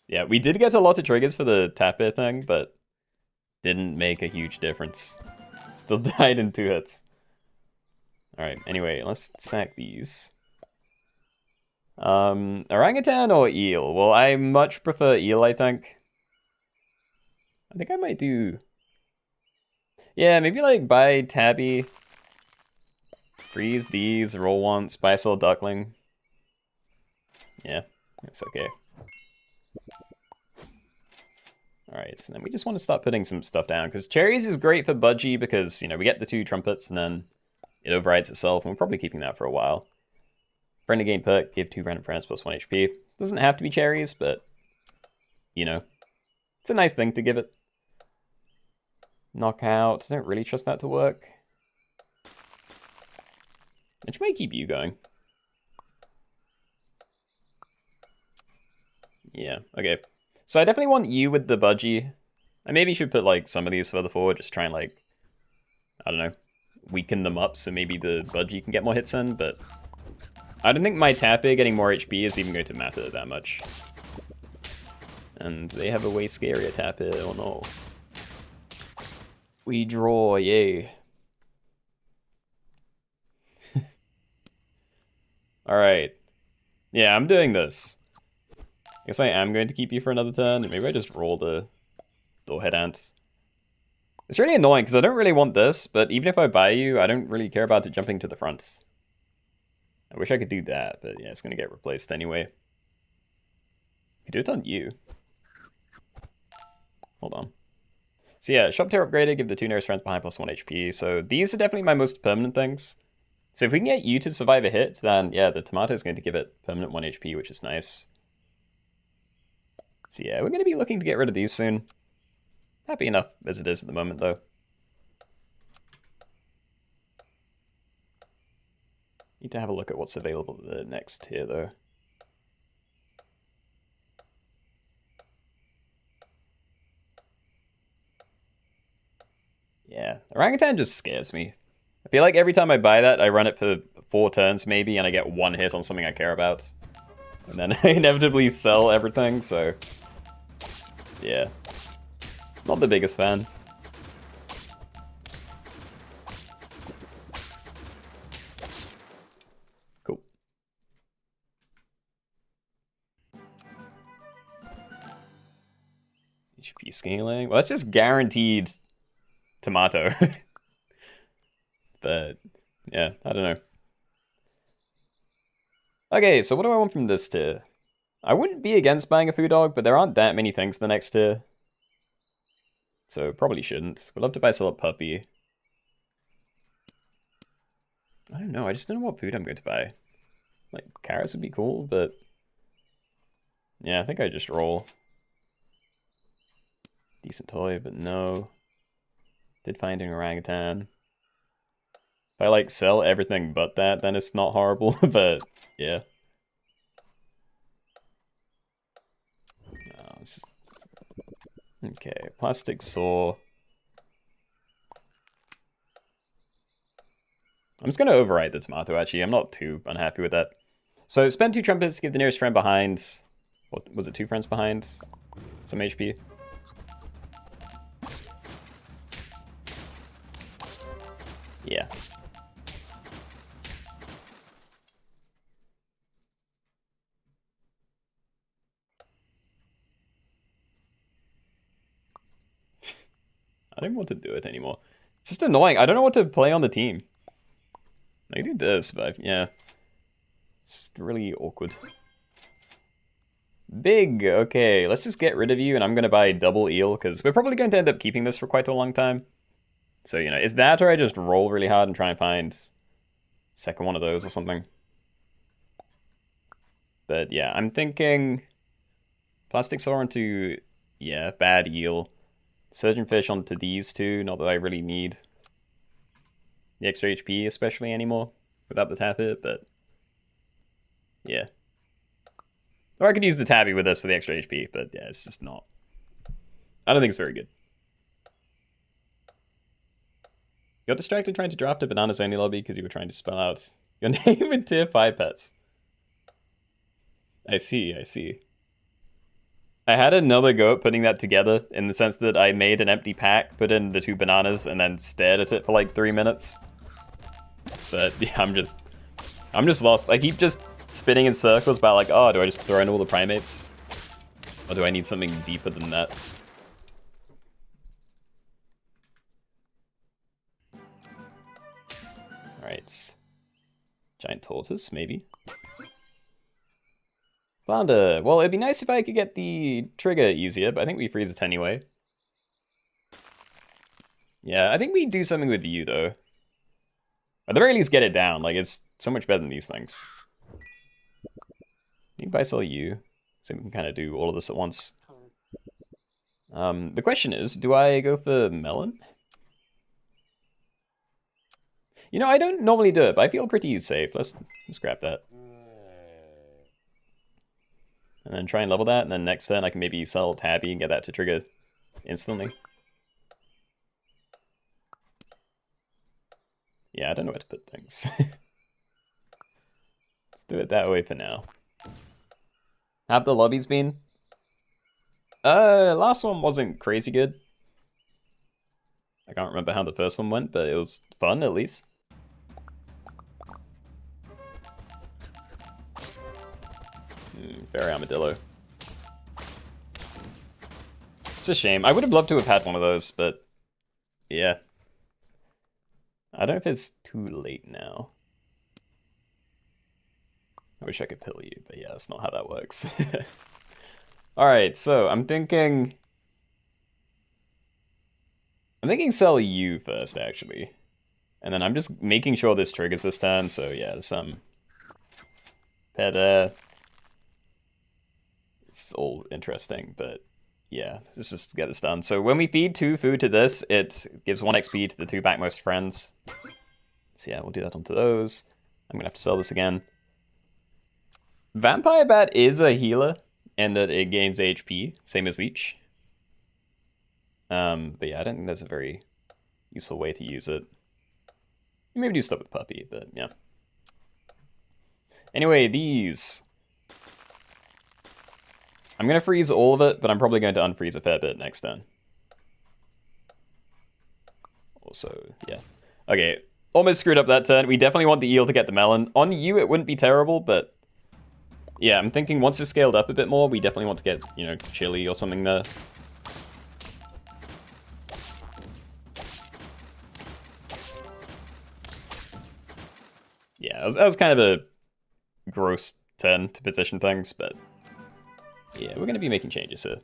Yeah, we did get a lot of triggers for the tapir thing, but didn't make a huge difference. Still died in 2 hits. Alright, anyway, let's stack these. Orangutan or eel? Well, I much prefer eel, I think. I think I might do... Yeah, maybe like buy Tabby, freeze these, roll once, buy sell duckling. Yeah, it's okay. Alright, so then we just want to start putting some stuff down, because cherries is great for budgie because, you know, we get the 2 trumpets and then it overrides itself, and we're probably keeping that for a while. Friendly game perk, give 2 random friends plus 1 HP. Doesn't have to be cherries, but, you know, it's a nice thing to give it. Knockout, I don't really trust that to work. Which may keep you going. Yeah, okay. So I definitely want you with the budgie. I maybe should put like some of these further forward, just try and like, I don't know, weaken them up so maybe the budgie can get more hits in, but I don't think my tapir getting more HP is even going to matter that much. And they have a way scarier tapir, or no. We draw, yay. Alright. Yeah, I'm doing this. I guess I am going to keep you for another turn. Maybe I just roll the Doorhead Ants. It's really annoying because I don't really want this, but even if I buy you, I don't really care about it jumping to the front. I wish I could do that, but yeah, it's going to get replaced anyway. I could do it on you. Hold on. So yeah, Shop Tier upgraded, give the 2 nearest friends behind +1 HP. So these are definitely my most permanent things. So if we can get you to survive a hit, then yeah, the tomato is going to give it permanent 1 HP, which is nice. So yeah, we're going to be looking to get rid of these soon. Happy enough as it is at the moment, though. Need to have a look at what's available at the next tier, though. Yeah, orangutan just scares me. I feel like every time I buy that, I run it for 4 turns maybe, and I get 1 hit on something I care about. And then I inevitably sell everything, so... yeah. Not the biggest fan. Cool. HP scaling. Well, that's just guaranteed tomato. But, yeah, I don't know. Okay, so what do I want from this tier? I wouldn't be against buying a food dog, but there aren't that many things in the next tier. So probably shouldn't. Would love to buy a puppy. I don't know, I just don't know what food I'm going to buy. Like, carrots would be cool, but... yeah, I think I just roll. Decent toy, but no. Did find an orangutan. If I, like, sell everything but that, then it's not horrible, but, yeah. No, this is... okay, plastic saw. I'm just going to overwrite the tomato, actually. I'm not too unhappy with that. So spend 2 trumpets to give the nearest friend behind... what was it, 2 friends behind? Some HP. Yeah. I don't want to do it anymore. It's just annoying. I don't know what to play on the team. I do this, but yeah. It's just really awkward. Big! Okay, let's just get rid of you, and I'm going to buy double eel, because we're probably going to end up keeping this for quite a long time. So, you know, is that or I just roll really hard and try and find second one of those or something? But yeah, I'm thinking plastic saw onto, yeah, bad eel. Surgeon fish onto these two, not that I really need the extra HP especially anymore without the tapir, but yeah. Or I could use the tabby with this for the extra HP, but yeah, it's just not. I don't think it's very good. Got distracted trying to draft a bananas only lobby because you were trying to spell out your name in tier 5 pets. I see, I see. I had another go at putting that together in the sense that I made an empty pack, put in the 2 bananas, and then stared at it for like 3 minutes. But yeah, I'm just lost. I keep just spinning in circles about like, oh, do I just throw in all the primates? Or do I need something deeper than that? Alright. Giant tortoise, maybe. Flounder. Well, it'd be nice if I could get the trigger easier, but I think we freeze it anyway. Yeah, I think we do something with you, though. At the very least, get it down. Like, it's so much better than these things. I think if I sell you, so we can kind of do all of this at once. The question is, do I go for melon? You know, I don't normally do it, but I feel pretty safe. Let's grab that. And then try and level that, and then next turn I can maybe sell Tabby and get that to trigger instantly. Yeah, I don't know where to put things. Let's do it that way for now. Have the lobbies been? Last one wasn't crazy good. I can't remember how the first one went, but it was fun at least. Very armadillo. It's a shame. I would have loved to have had one of those, but yeah. I don't know if it's too late now. I wish I could pill you, but yeah, that's not how that works. Alright, so I'm thinking sell you first, actually. And then I'm just making sure this triggers this turn, so yeah, there's some pair there. It's all interesting, but yeah, let's just get this done. So when we feed 2 food to this, it gives 1 XP to the 2 backmost friends. So yeah, we'll do that onto those. I'm gonna have to sell this again. Vampire Bat is a healer, and that it gains HP, same as Leech. But yeah, I don't think that's a very useful way to use it. Maybe do stuff with Puppy, but yeah. Anyway, these. I'm going to freeze all of it, but I'm probably going to unfreeze a fair bit next turn. Also, yeah. Okay, almost screwed up that turn. We definitely want the eel to get the melon. On you, it wouldn't be terrible, but yeah, I'm thinking once it's scaled up a bit more, we definitely want to get, you know, chili or something there. Yeah, that was kind of a gross turn to position things, but yeah, we're going to be making changes here.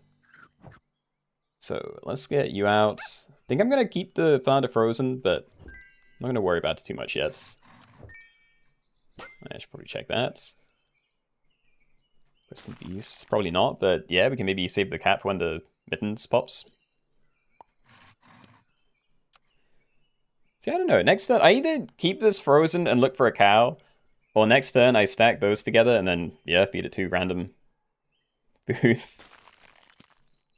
So let's get you out. I think I'm going to keep the Founder frozen, but I'm not going to worry about it too much yet. I should probably check that. Questing Beast, probably not, but yeah, we can maybe save the cat for when the mittens pops. See, I don't know. Next turn, I either keep this frozen and look for a cow, or next turn I stack those together and then, yeah, feed it 2 random foods.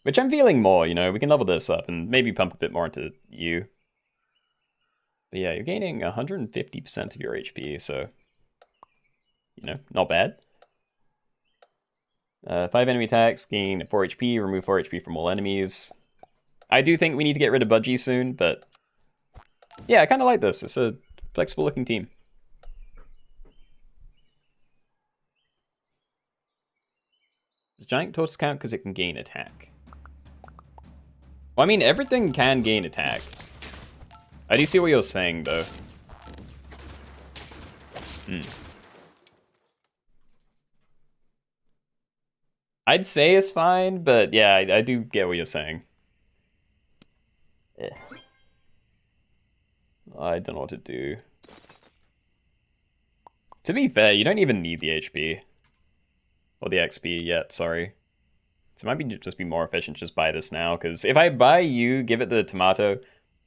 Which I'm feeling more, you know, we can level this up and maybe pump a bit more into you. But yeah, you're gaining 150% of your HP, so, you know, not bad. 5 enemy attacks, gain 4 HP, remove 4 HP from all enemies. I do think we need to get rid of Budgie soon, but yeah, I kind of like this. It's a flexible looking team. Does Giant Tortoise count because it can gain attack? Well, I mean, everything can gain attack. I do see what you're saying, though. I'd say it's fine, but yeah, I do get what you're saying. I don't know what to do. To be fair, you don't even need the HP. Or the XP yet, sorry. So it might be just be more efficient just buy this now, because if I buy you, give it the tomato,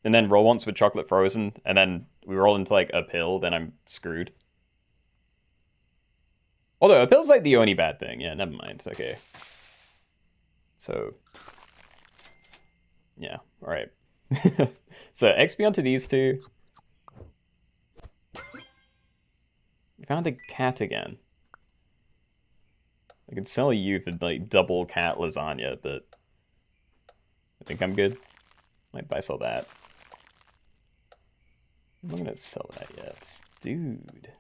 and then roll once with chocolate frozen, and then we roll into like a pill, then I'm screwed. Although a pill's like the only bad thing. Yeah, never mind. Okay. So yeah, all right. So XP onto these 2. We found a cat again. I could sell you for like double cat lasagna, but I think I'm good. Might buy sell that. I'm not gonna sell that yet. Dude.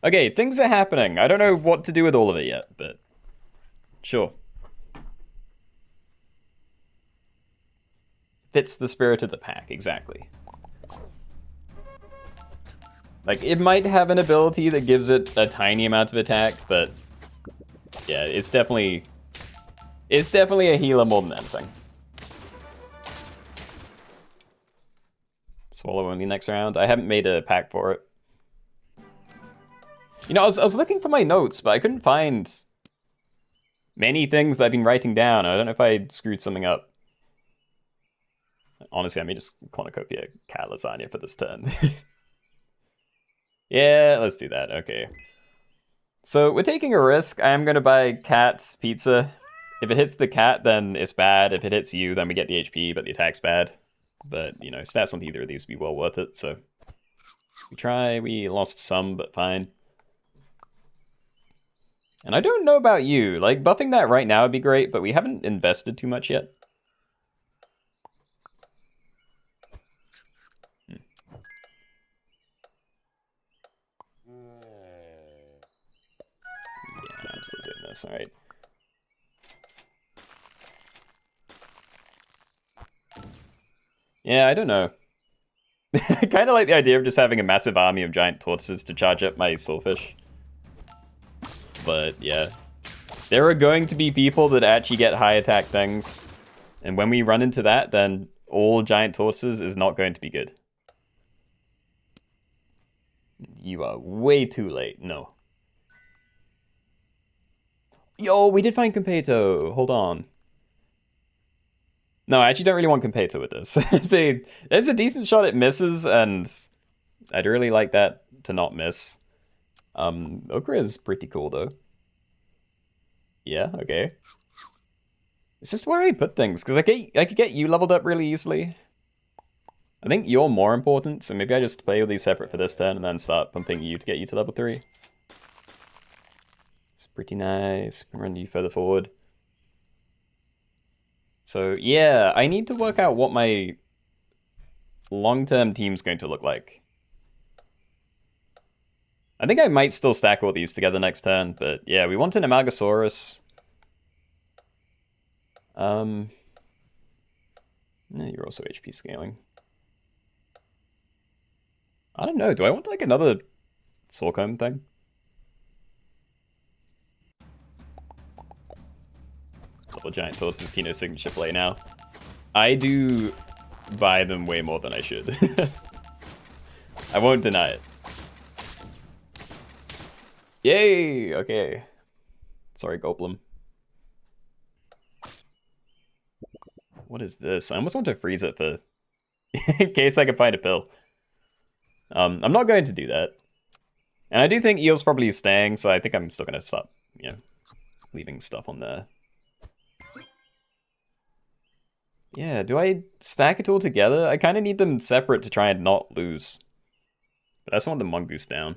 Okay, things are happening. I don't know what to do with all of it yet, but sure. Fits the spirit of the pack, exactly. Like, it might have an ability that gives it a tiny amount of attack, but yeah, it's definitely a healer more than anything. Swallow only next round. I haven't made a pack for it. You know, I was looking for my notes, but I couldn't find many things that I've been writing down. I don't know if I screwed something up. Honestly, I may just cornucopia cat lasagna for this turn. Yeah, let's do that. Okay. So we're taking a risk. I am going to buy cat pizza. If it hits the cat, then it's bad. If it hits you, then we get the HP, but the attack's bad. But, you know, stats on either of these would be well worth it, so we try. We lost some, but fine. And I don't know about you. Like, buffing that right now would be great, but we haven't invested too much yet. Yeah, I'm still doing this, alright. Yeah, I don't know. I kind of like the idea of just having a massive army of giant tortoises to charge up my soulfish. But, yeah. There are going to be people that actually get high attack things. And when we run into that, then all giant tortoises is not going to be good. You are way too late. No. Yo, we did find Competo. Hold on. No, I actually don't really want Competo with this. There's a decent shot it misses, and I'd really like that to not miss. Okra is pretty cool, though. Yeah, okay. It's just where I put things, because I could get you leveled up really easily. I think you're more important, so maybe I just play all these separate for this turn and then start pumping you to get you to level 3. It's pretty nice. Run you further forward. So yeah, I need to work out what my long-term team's going to look like. I think I might still stack all these together next turn, but yeah, we want an Amalgasaurus. No, you're also HP scaling. I don't know, do I want like another Soulcomb thing? Double Giant Tortoise's Keenoe signature play now. I do buy them way more than I should. I won't deny it. Yay! Okay. Sorry, Goblin. What is this? I almost want to freeze it for... in case I can find a pill. I'm not going to do that. And I do think Eel's probably staying, so I think I'm still going to stop, you know, leaving stuff on there. Yeah, do I stack it all together? I kind of need them separate to try and not lose. But I just want the Mongoose down.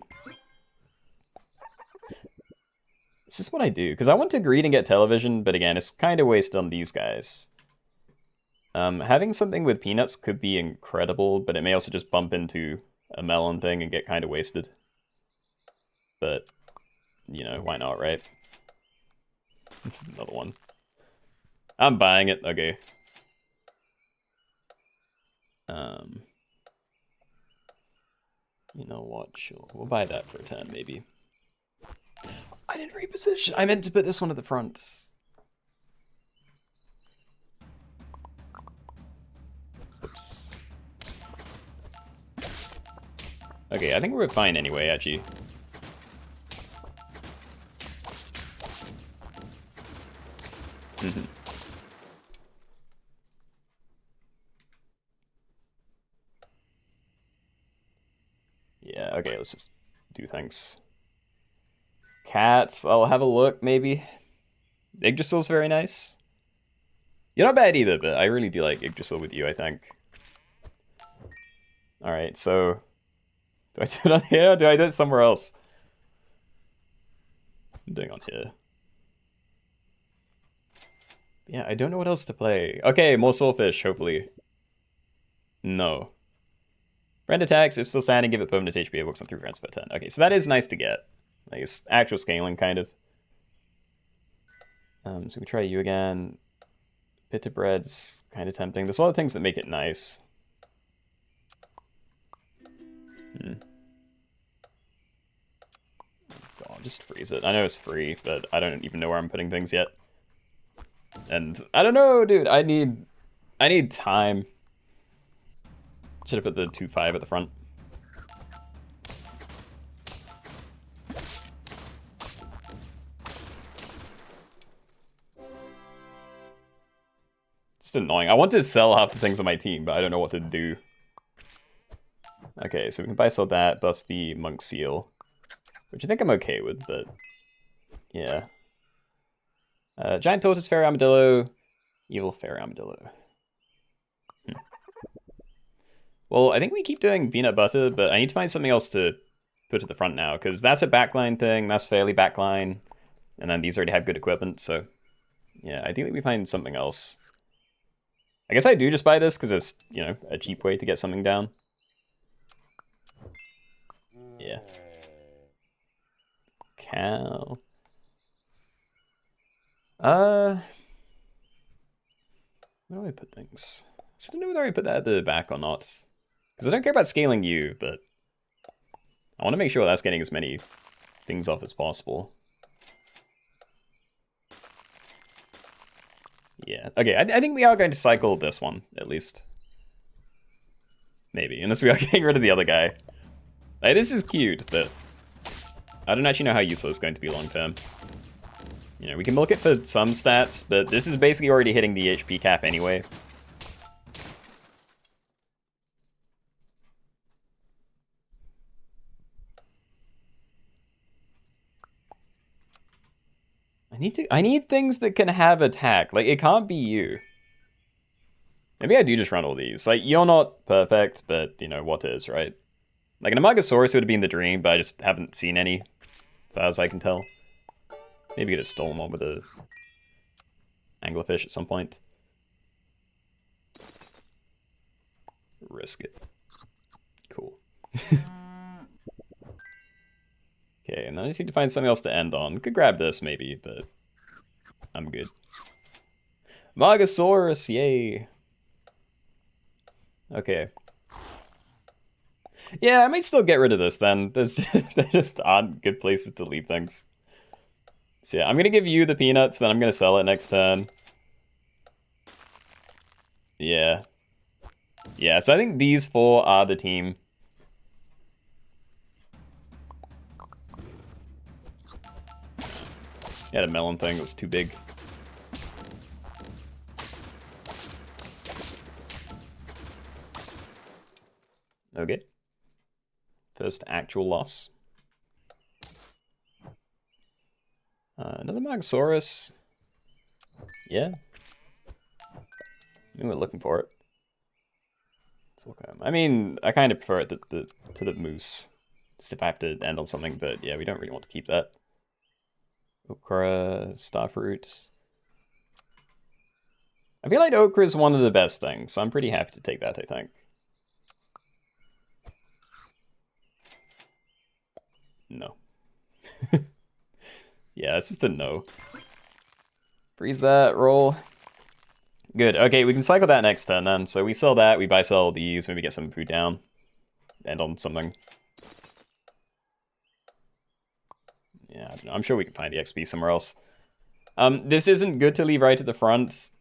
This is what I do, because I want to greed and get television, but again, it's kind of wasted on these guys. Having something with peanuts could be incredible, but it may also just bump into a melon thing and get kind of wasted. But, you know, why not, right? Another one. I'm buying it, okay. You know what, sure. We'll buy that for a 10, maybe. I didn't reposition. I meant to put this one at the front. Oops. Okay, I think we're fine anyway, actually. Yeah, okay, let's just do things. Cats, I'll have a look, maybe. Yggdrasil's very nice. You're not bad either, but I really do like Yggdrasil with you, I think. Alright, so... do I do it on here, or do I do it somewhere else? I'm doing it on here. Yeah, I don't know what else to play. Okay, more Soulfish, hopefully. No. Friend attacks, if still standing, give it permanent HP, it works on 3 friends per turn. Okay, so that is nice to get. Like, it's actual scaling, kind of. So we try you again. Pita bread's kind of tempting. There's a lot of things that make it nice. God, just freeze it. I know it's free, but I don't even know where I'm putting things yet. And I don't know, dude. I need time. Should have put the 2-5 at the front. Just annoying. I want to sell half the things on my team, but I don't know what to do. Okay, so we can buy sell that, buffs the monk seal, which I think I'm okay with, but yeah. Giant tortoise, fairy armadillo, evil fairy armadillo. Well, I think we keep doing peanut butter, but I need to find something else to put to the front now, because that's a backline thing, that's fairly backline. And then these already have good equipment, so yeah, ideally we find something else. I guess I do just buy this because it's, you know, a cheap way to get something down. Yeah. Cow. Where do I put things? So I don't know whether I put that at the back or not. Because I don't care about scaling you, but I want to make sure that's getting as many things off as possible. Yeah, okay, I think we are going to cycle this one, at least. Maybe, unless we are getting rid of the other guy. Like, this is cute, but I don't actually know how useful it's going to be long term. You know, we can milk it for some stats, but this is basically already hitting the HP cap anyway. I need things that can have attack. Like, it can't be you. Maybe I do just run all these. Like, you're not perfect, but, you know, what is, right? Like, an Amargasaurus would have been the dream, but I just haven't seen any, as far as I can tell. Maybe get a stolen one with a anglerfish at some point. Risk it. Cool. Okay, and then I just need to find something else to end on. Could grab this, maybe, but I'm good. Amargasaurus, yay! Okay. Yeah, I might still get rid of this then. There just aren't good places to leave things. So yeah, I'm gonna give you the peanuts, then I'm gonna sell it next turn. Yeah. Yeah, so I think these four are the team. Yeah, the melon thing was too big. Okay. First actual loss. Another Magsaurus. Yeah. We were looking for it. I mean, I kind of prefer it to the moose. Just if I have to end on something, but yeah, we don't really want to keep that. Okra, starfruit. I feel like okra is one of the best things, so I'm pretty happy to take that, I think. No. Yeah, it's just a no. Freeze that, roll. Good, okay, we can cycle that next turn then. So we sell that, we buy sell these, maybe get some food down. End on something. Yeah, I don't know. I'm sure we can find the XP somewhere else. This isn't good to leave right at the front,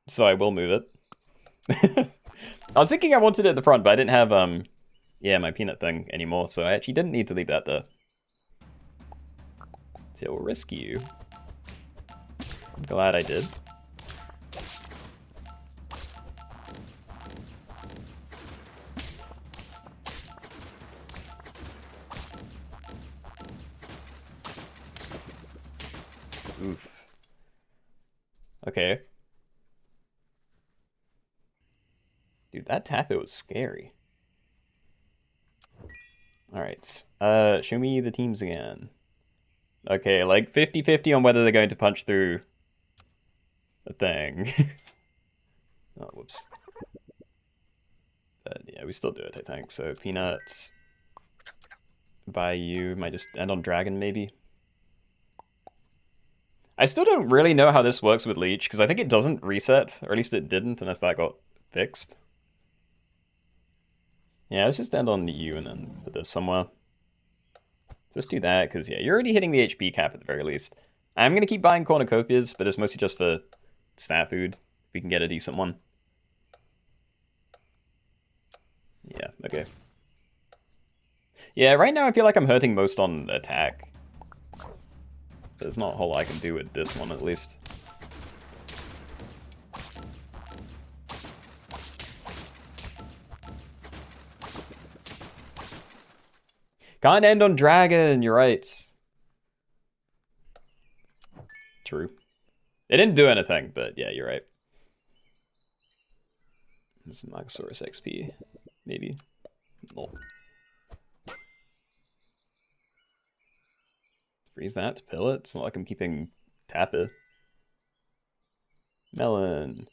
so I will move it. I was thinking I wanted it at the front, but I didn't have, yeah, my peanut thing anymore, so I actually didn't need to leave that there. So we'll risk you. I'm glad I did. Oof. Okay. Dude, that tap it was scary. Alright. Show me the teams again. Okay, like 50-50 on whether they're going to punch through a thing. Oh, whoops. But yeah, we still do it, I think. So peanuts. By you. Might just end on dragon, maybe. I still don't really know how this works with Leech, because I think it doesn't reset, or at least it didn't, unless that got fixed. Yeah, let's just end on you and then put this somewhere. Just do that, because yeah, you're already hitting the HP cap at the very least. I'm going to keep buying cornucopias, but it's mostly just for stat food, if we can get a decent one. Yeah, okay. Yeah, right now I feel like I'm hurting most on attack. There's not a whole lot I can do with this one, at least. Can't end on dragon, you're right. True. It didn't do anything, but yeah, you're right. This is Magsaurus XP, maybe. No. Raise that to pill it. It's not like I'm keeping Tapper. Melon.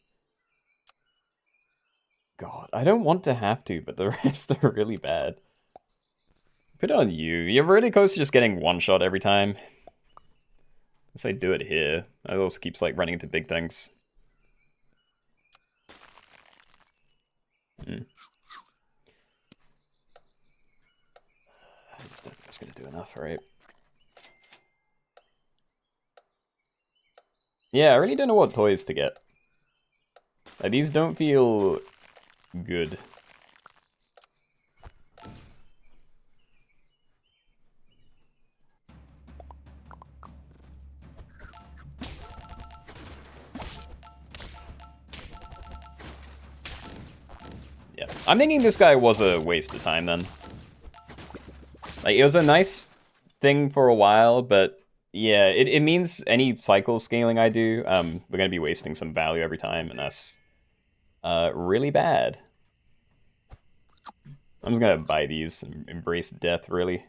God, I don't want to have to, but the rest are really bad. Put it on you. You're really close to just getting one shot every time. Unless I do it here. That also keeps like running into big things. I just don't think that's gonna do enough, right? Yeah, I really don't know what toys to get. Like, these don't feel good. Yeah, I'm thinking this guy was a waste of time then. Like, it was a nice thing for a while, but yeah, it means any cycle scaling I do, we're gonna be wasting some value every time, and that's really bad. I'm just gonna buy these and embrace death, really.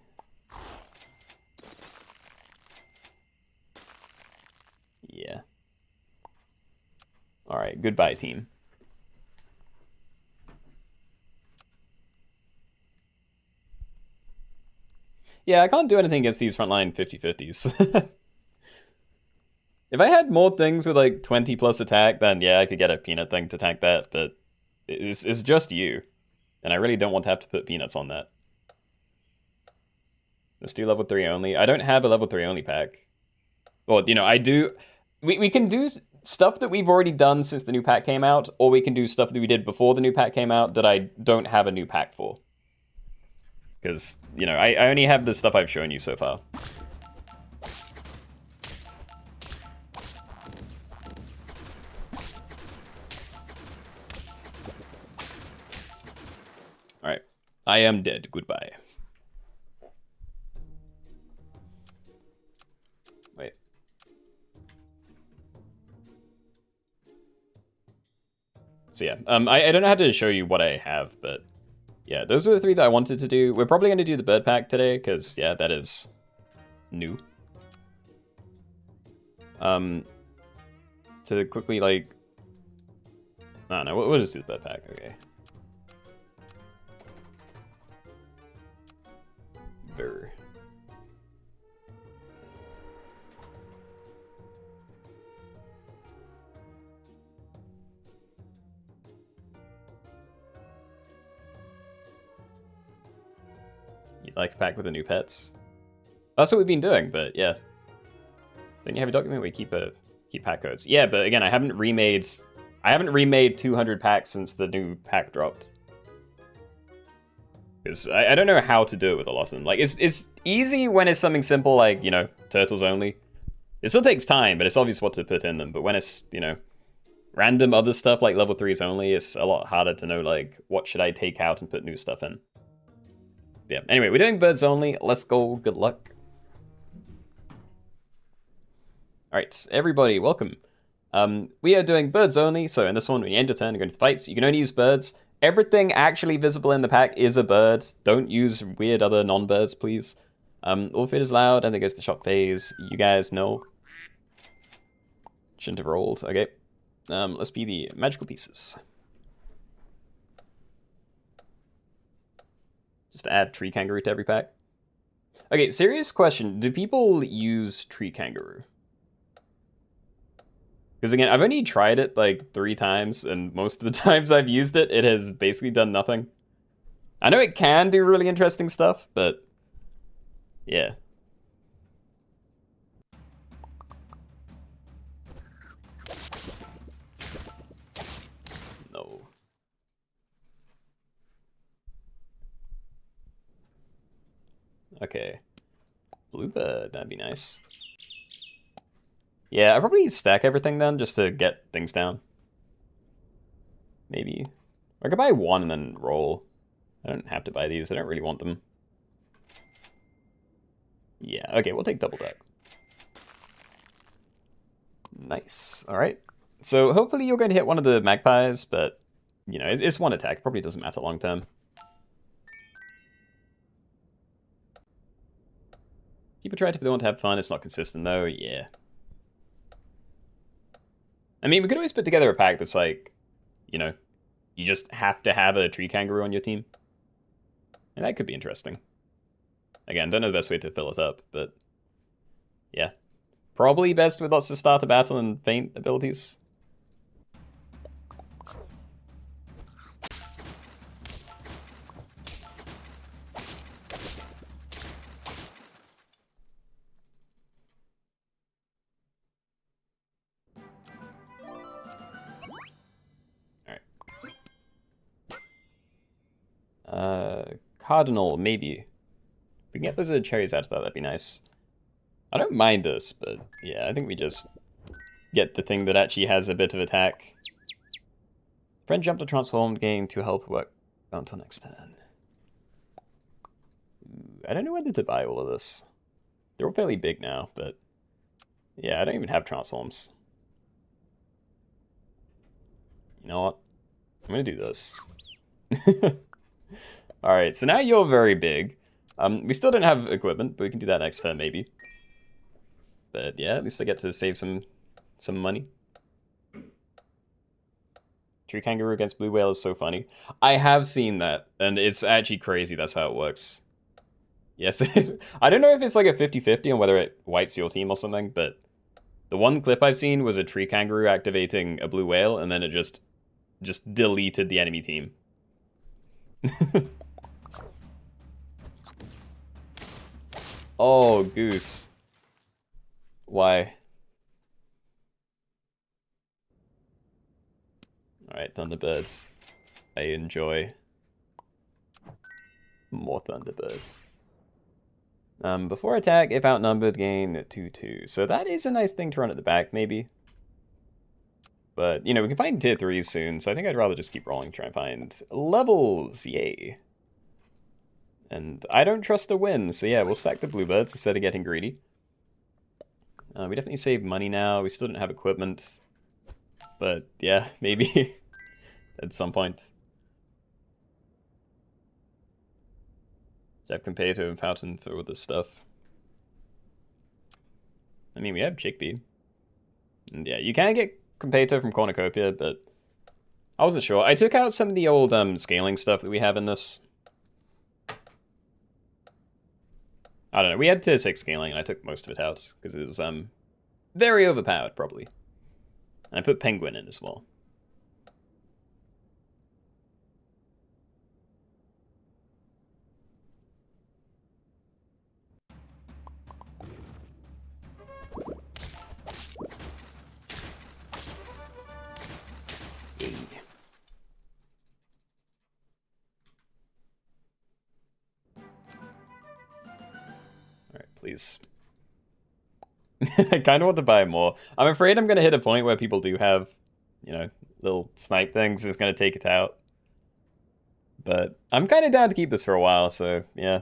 Yeah. Alright, goodbye, team. Yeah, I can't do anything against these frontline 50-50s. If I had more things with like 20 plus attack, then yeah, I could get a peanut thing to tank that, but it's just you. And I really don't want to have to put peanuts on that. Let's do level 3 only. I don't have a level 3 only pack. Well, you know, I do. We can do stuff that we've already done since the new pack came out, or we can do stuff that we did before the new pack came out that I don't have a new pack for. Because, you know, I only have the stuff I've shown you so far. Alright. I am dead. Goodbye. Wait. So yeah, I don't know how to show you what I have, but yeah, those are the 3 that I wanted to do. We're probably going to do the bird pack today, because yeah, that is new. To quickly, like... I don't know, we'll just do the bird pack, okay. Brr. You'd like a pack with the new pets? That's what we've been doing, but yeah. Don't you have a document where you keep pack codes? Yeah, but again, I haven't remade 200 packs since the new pack dropped. Because I don't know how to do it with a lot of them. Like, it's easy when it's something simple like, you know, turtles only. It still takes time, but it's obvious what to put in them. But when it's, you know, random other stuff like level 3s only, it's a lot harder to know, like, what should I take out and put new stuff in. Yeah, anyway, we're doing birds only. Let's go. Good luck. Alright, everybody, welcome. We are doing birds only, so in this one, when you end your turn and go into fights, you can only use birds. Everything actually visible in the pack is a bird. Don't use weird other non-birds, please. All fit is loud, and then goes to shock phase. You guys know. Shouldn't have rolled. Okay. Let's be the magical pieces. Just add tree kangaroo to every pack. Okay, serious question. Do people use tree kangaroo? Because again, I've only tried it like 3 times, and most of the times I've used it, it has basically done nothing. I know it can do really interesting stuff, but yeah. No. Okay. Bluebird, that'd be nice. Yeah, I'll probably stack everything then, just to get things down. Maybe. I could buy 1 and then roll. I don't have to buy these, I don't really want them. Yeah, okay, we'll take double deck. Nice, alright. So hopefully you're going to hit one of the magpies, but, you know, it's 1 attack, probably doesn't matter long term. Keep it tried if they want to have fun. It's not consistent, though. Yeah. I mean, we could always put together a pack that's like, you know, you just have to have a tree kangaroo on your team. And that could be interesting. Again, don't know the best way to fill it up, but yeah. Probably best with lots of starter battle and feint abilities. Cardinal, maybe. If we can get those cherries out of that, that'd be nice. I don't mind this, but yeah, I think we just get the thing that actually has a bit of attack. Friend jumped to transformed, gain 2 health, work until next turn. I don't know whether to buy all of this. They're all fairly big now, but yeah, I don't even have transforms. You know what? I'm gonna do this. Alright, so now you're very big. We still don't have equipment, but we can do that next turn, maybe. But yeah, at least I get to save some money. Tree kangaroo against blue whale is so funny. I have seen that, and it's actually crazy that's how it works. Yes, I don't know if it's like a 50-50 on whether it wipes your team or something, but the one clip I've seen was a tree kangaroo activating a blue whale, and then it just deleted the enemy team. Oh, goose. Why? Alright, Thunderbirds. I enjoy more Thunderbirds. Before attack, if outnumbered, gain 2/2. So that is a nice thing to run at the back, maybe. But, you know, we can find tier 3s soon, so I think I'd rather just keep rolling, try and find levels, yay. And I don't trust a win, so yeah, we'll stack the bluebirds instead of getting greedy. We definitely save money now, we still don't have equipment. But yeah, maybe at some point. Have Competitive and Fountain for all this stuff. I mean, we have Chickpea. And yeah, you can get Competitive from Cornucopia, but I wasn't sure. I took out some of the old scaling stuff that we have in this. I don't know, we had tier 6 scaling and I took most of it out because it was very overpowered, probably. And I put Penguin in as well. Yay. Alright, please. I kind of want to buy more. I'm afraid I'm going to hit a point where people do have, you know, little snipe things, and it's going to take it out. But I'm kind of down to keep this for a while, so yeah.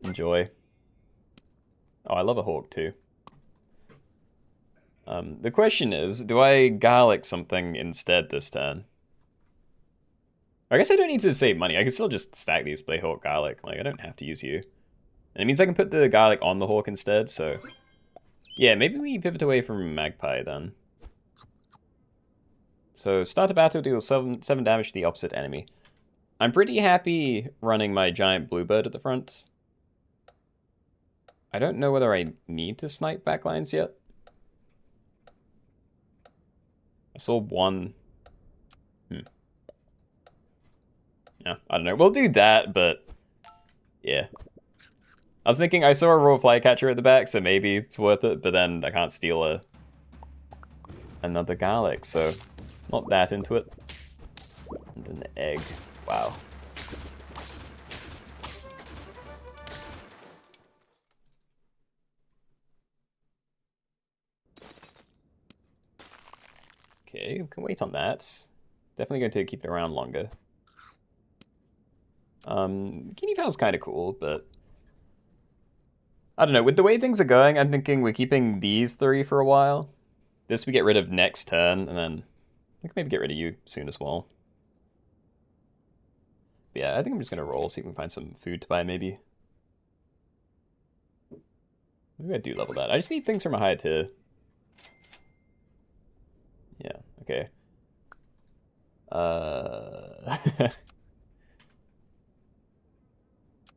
Enjoy. Oh, I love a hawk too. The question is, do I garlic something instead this turn? I guess I don't need to save money. I can still just stack these, play hawk garlic. Like, I don't have to use you. And it means I can put the garlic on the hawk instead, so... Yeah, maybe we pivot away from magpie then. So, start a battle, deal 7 damage to the opposite enemy. I'm pretty happy running my giant bluebird at the front. I don't know whether I need to snipe backlines yet. I saw one. Yeah, I don't know. We'll do that, but yeah. I was thinking I saw a raw flycatcher at the back, so maybe it's worth it, but then I can't steal another garlic, so not that into it. And an egg. Wow. Okay, we can wait on that. Definitely going to keep it around longer. Guinea fowl's kind of cool, but I don't know. With the way things are going, I'm thinking we're keeping these 3 for a while. This we get rid of next turn, and then we can maybe get rid of you soon as well. But yeah, I think I'm just going to roll, see if we can find some food to buy, maybe. Maybe I do level that. I just need things from a higher tier. Yeah, okay.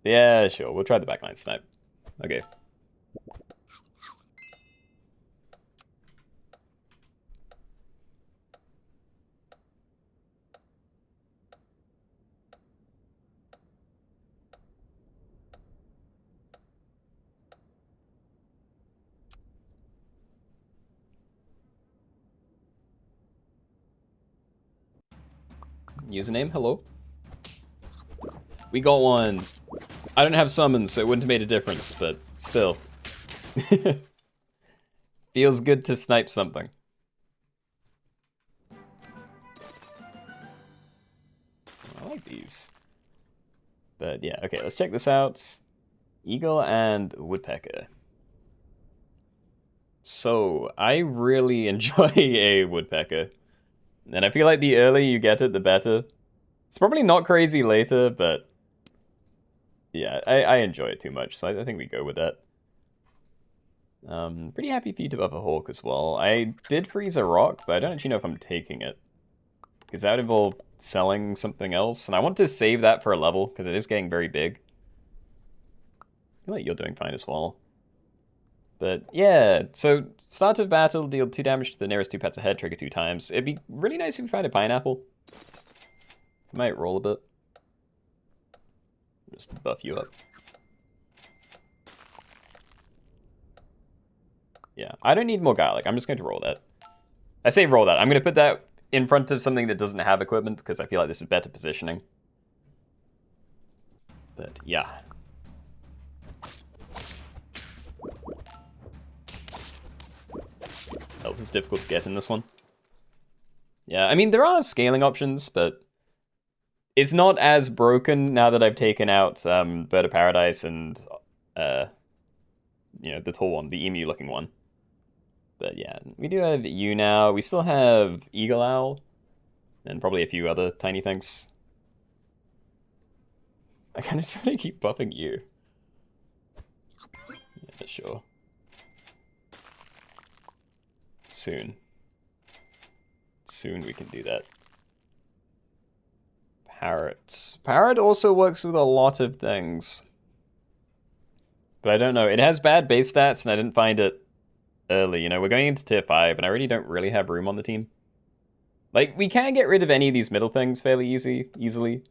Yeah, sure. We'll try the backline snipe. Okay. Username, hello? We got one. I don't have summons, so it wouldn't have made a difference, but still. Feels good to snipe something. I like these. But yeah, okay, let's check this out. Eagle and woodpecker. So, I really enjoy a woodpecker. And I feel like the earlier you get it, the better. It's probably not crazy later, but yeah, I enjoy it too much, so I think we go with that. Pretty happy for you to buff a hawk as well. I did freeze a rock, but I don't actually know if I'm taking it. Because that would involve selling something else, and I want to save that for a level, because it is getting very big. I feel like you're doing fine as well. But yeah, so start of battle, deal 2 damage to the nearest 2 pets ahead, trigger 2 times. It'd be really nice if we find a pineapple. So I might roll a bit. Just buff you up. Yeah, I don't need more garlic. I'm just going to roll that. I say roll that. I'm going to put that in front of something that doesn't have equipment, because I feel like this is better positioning. But yeah. Health is difficult to get in this one. Yeah, I mean, there are scaling options, but it's not as broken now that I've taken out Bird of Paradise and, you know, the tall one, the emu-looking one. But yeah, we do have you now. We still have Eagle Owl, and probably a few other tiny things. I kind of just want to keep buffing you. Yeah, sure. Soon. Soon we can do that. Parrot. Parrot also works with a lot of things. But I don't know. It has bad base stats, and I didn't find it early. You know, we're going into tier 5, and I really don't really have room on the team. Like, we can get rid of any of these middle things fairly easily.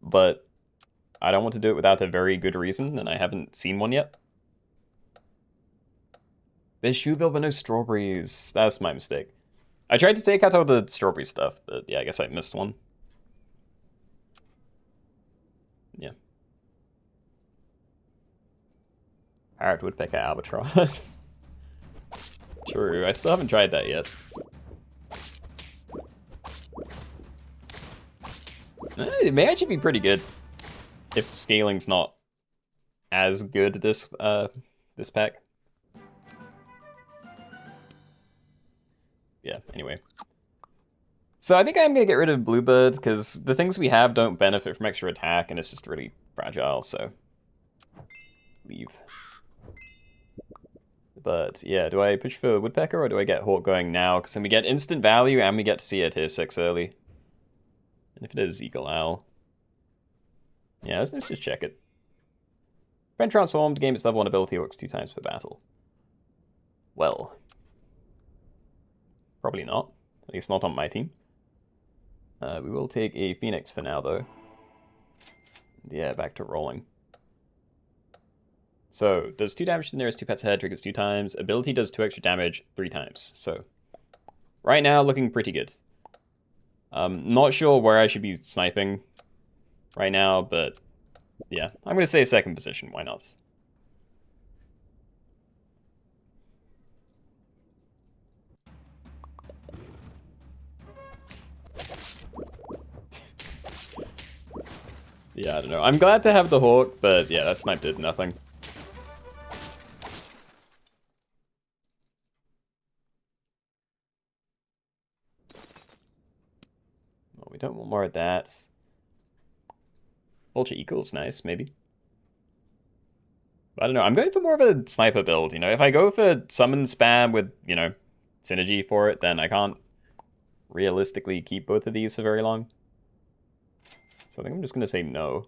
But I don't want to do it without a very good reason, and I haven't seen one yet. There's shoebill, but no strawberries. That's my mistake. I tried to take out all the strawberry stuff, but yeah, I guess I missed one. Yeah. Parrot, woodpecker, albatross. True, I still haven't tried that yet. It may actually be pretty good if scaling's not as good this this pack. Yeah, anyway. So I think I'm gonna get rid of Bluebird, because the things we have don't benefit from extra attack, and it's just really fragile, so leave. But yeah, do I push for Woodpecker, or do I get Hawk going now? Because then we get instant value, and we get to see it tier 6 early. And if it is Eagle Owl. Yeah, let's just check it. When transformed, game its level 1 ability works 2 times per battle. Well. Probably not. At least not on my team. We will take a Phoenix for now, though. Yeah, back to rolling. So, does 2 damage to the nearest 2 pets ahead, triggers 2 times. Ability does 2 extra damage 3 times. So, right now, looking pretty good. Not sure where I should be sniping right now, but yeah, I'm going to say second position. Why not? Yeah, I don't know. I'm glad to have the Hawk, but yeah, that snipe did nothing. Well, we don't want more of that. Vulture equals nice, maybe. I don't know. I'm going for more of a sniper build, you know? If I go for summon spam with, you know, synergy for it, then I can't realistically keep both of these for very long. So I think I'm just going to say no.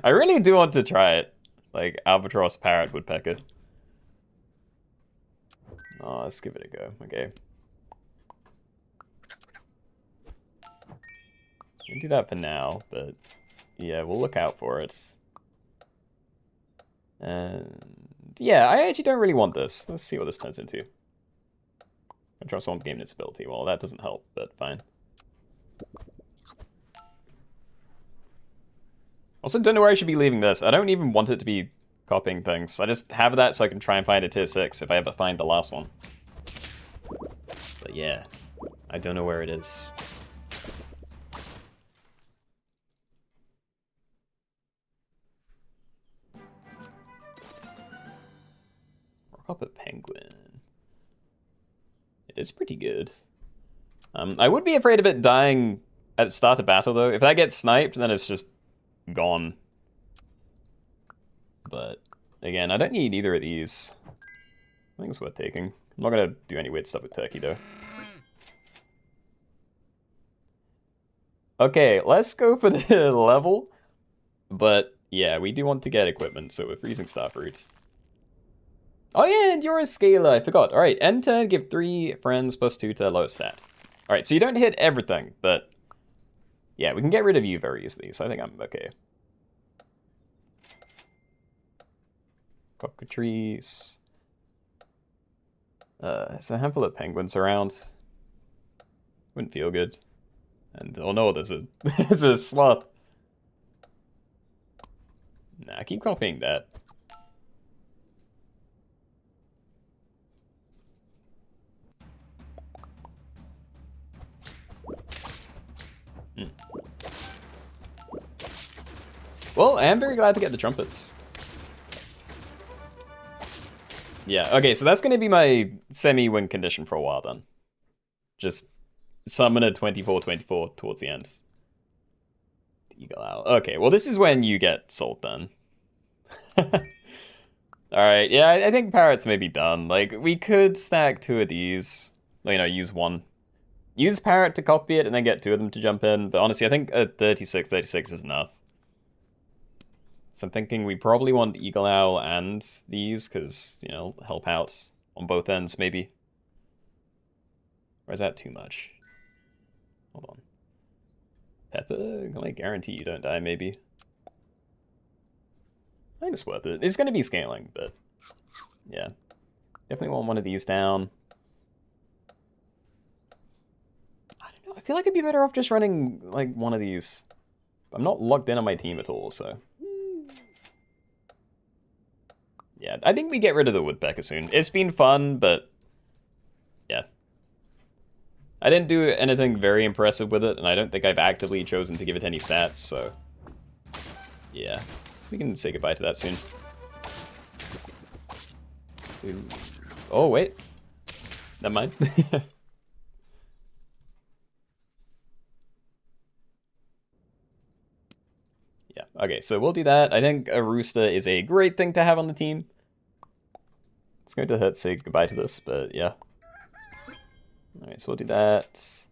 I really do want to try it. Like, Albatross, Parrot, Woodpecker. Oh, let's give it a go. Okay. I'll do that for now, but yeah, we'll look out for it. And yeah, I actually don't really want this. Let's see what this turns into. I transform game ability. Well, that doesn't help, but fine. Also, don't know where I should be leaving this. I don't even want it to be copying things. I just have that so I can try and find a tier 6 if I ever find the last one. But yeah, I don't know where it is. Rock up a penguin. It is pretty good. I would be afraid of it dying at the start of battle, though. If that gets sniped, then it's just gone. But again, I don't need either of these. I think it's worth taking. I'm not gonna do any weird stuff with Turkey, though. Okay, let's go for the level. But yeah, we do want to get equipment, so we're freezing starfruit. Oh yeah, and you're a scaler, I forgot. Alright, end turn, give 3 friends +2 to their lowest stat. Alright, so you don't hit everything, but yeah, we can get rid of you very easily, so I think I'm okay. Cockatrice. There's a handful of penguins around. Wouldn't feel good. And oh no, there's a there's a sloth. Nah, keep copying that. Well, I am very glad to get the trumpets. Yeah, okay, so that's going to be my semi-win condition for a while then. Just summon a 24/24 towards the end. Eagle Owl. Okay, well this is when you get sold then. Alright, yeah, I think parrots may be done. Like, we could stack 2 of these. You know, use 1. Use parrot to copy it and then get 2 of them to jump in. But honestly, I think a 36 is enough. So I'm thinking we probably want Eagle Owl and these, because, you know, help out on both ends, maybe. Or is that too much? Hold on. Pepper? Can I guarantee you don't die, maybe? I think it's worth it. It's going to be scaling, but yeah. Definitely want one of these down. I don't know. I feel like I'd be better off just running, like, one of these. I'm not locked in on my team at all, so... Yeah, I think we get rid of the woodpecker soon. It's been fun, but yeah. I didn't do anything very impressive with it, and I don't think I've actively chosen to give it any stats, so yeah. We can say goodbye to that soon. Ooh. Oh, wait. Never mind. Yeah, okay, so we'll do that. I think a rooster is a great thing to have on the team. It's going to hurt to say goodbye to this, but yeah. Alright, so we'll do that.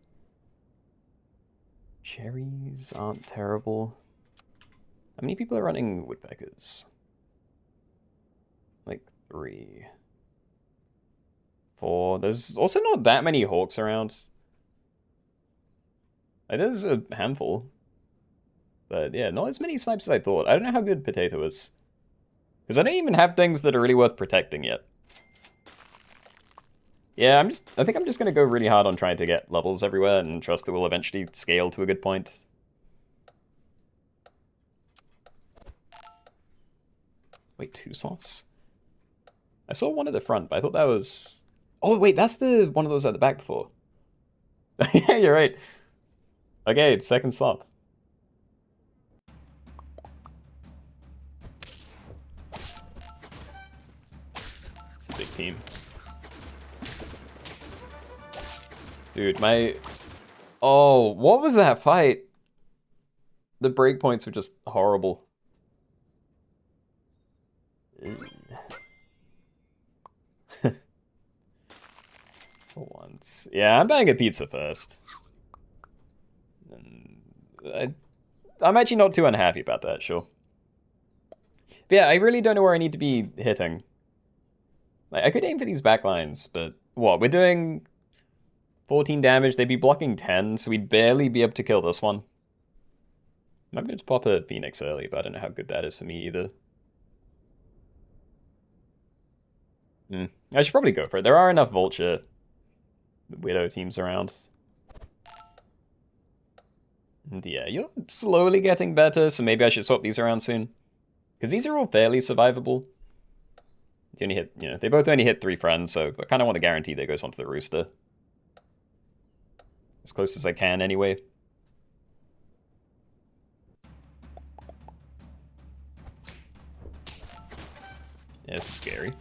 Cherries aren't terrible. How many people are running woodpeckers? Like 3. 4. There's also not that many hawks around. Like, there's a handful. But yeah, not as many snipes as I thought. I don't know how good Potato is. Because I don't even have things that are really worth protecting yet. Yeah, I think I'm just going to go really hard on trying to get levels everywhere and trust that we'll eventually scale to a good point. Wait, 2 slots? I saw one at the front, but I thought that was... Oh, wait, that's the one of those at the back before. Yeah, you're right. Okay, it's 2nd slot. It's a big team. Dude, my Oh, what was that fight? The breakpoints were just horrible. For once. Yeah, I'm buying a pizza first. I'm actually not too unhappy about that, sure. But yeah, I really don't know where I need to be hitting. Like, I could aim for these backlines, but what? We're doing 14 damage. They'd be blocking 10, so we'd barely be able to kill this one. Might be able to pop a Phoenix early, but I don't know how good that is for me either. I should probably go for it. There are enough Vulture Widow teams around. And yeah, you're slowly getting better, so maybe I should swap these around soon. Because these are all fairly survivable. You only hit, you know, they both only hit 3 friends, so I kind of want to guarantee that goes onto the Rooster. As close as I can, anyway. Yeah, this is scary.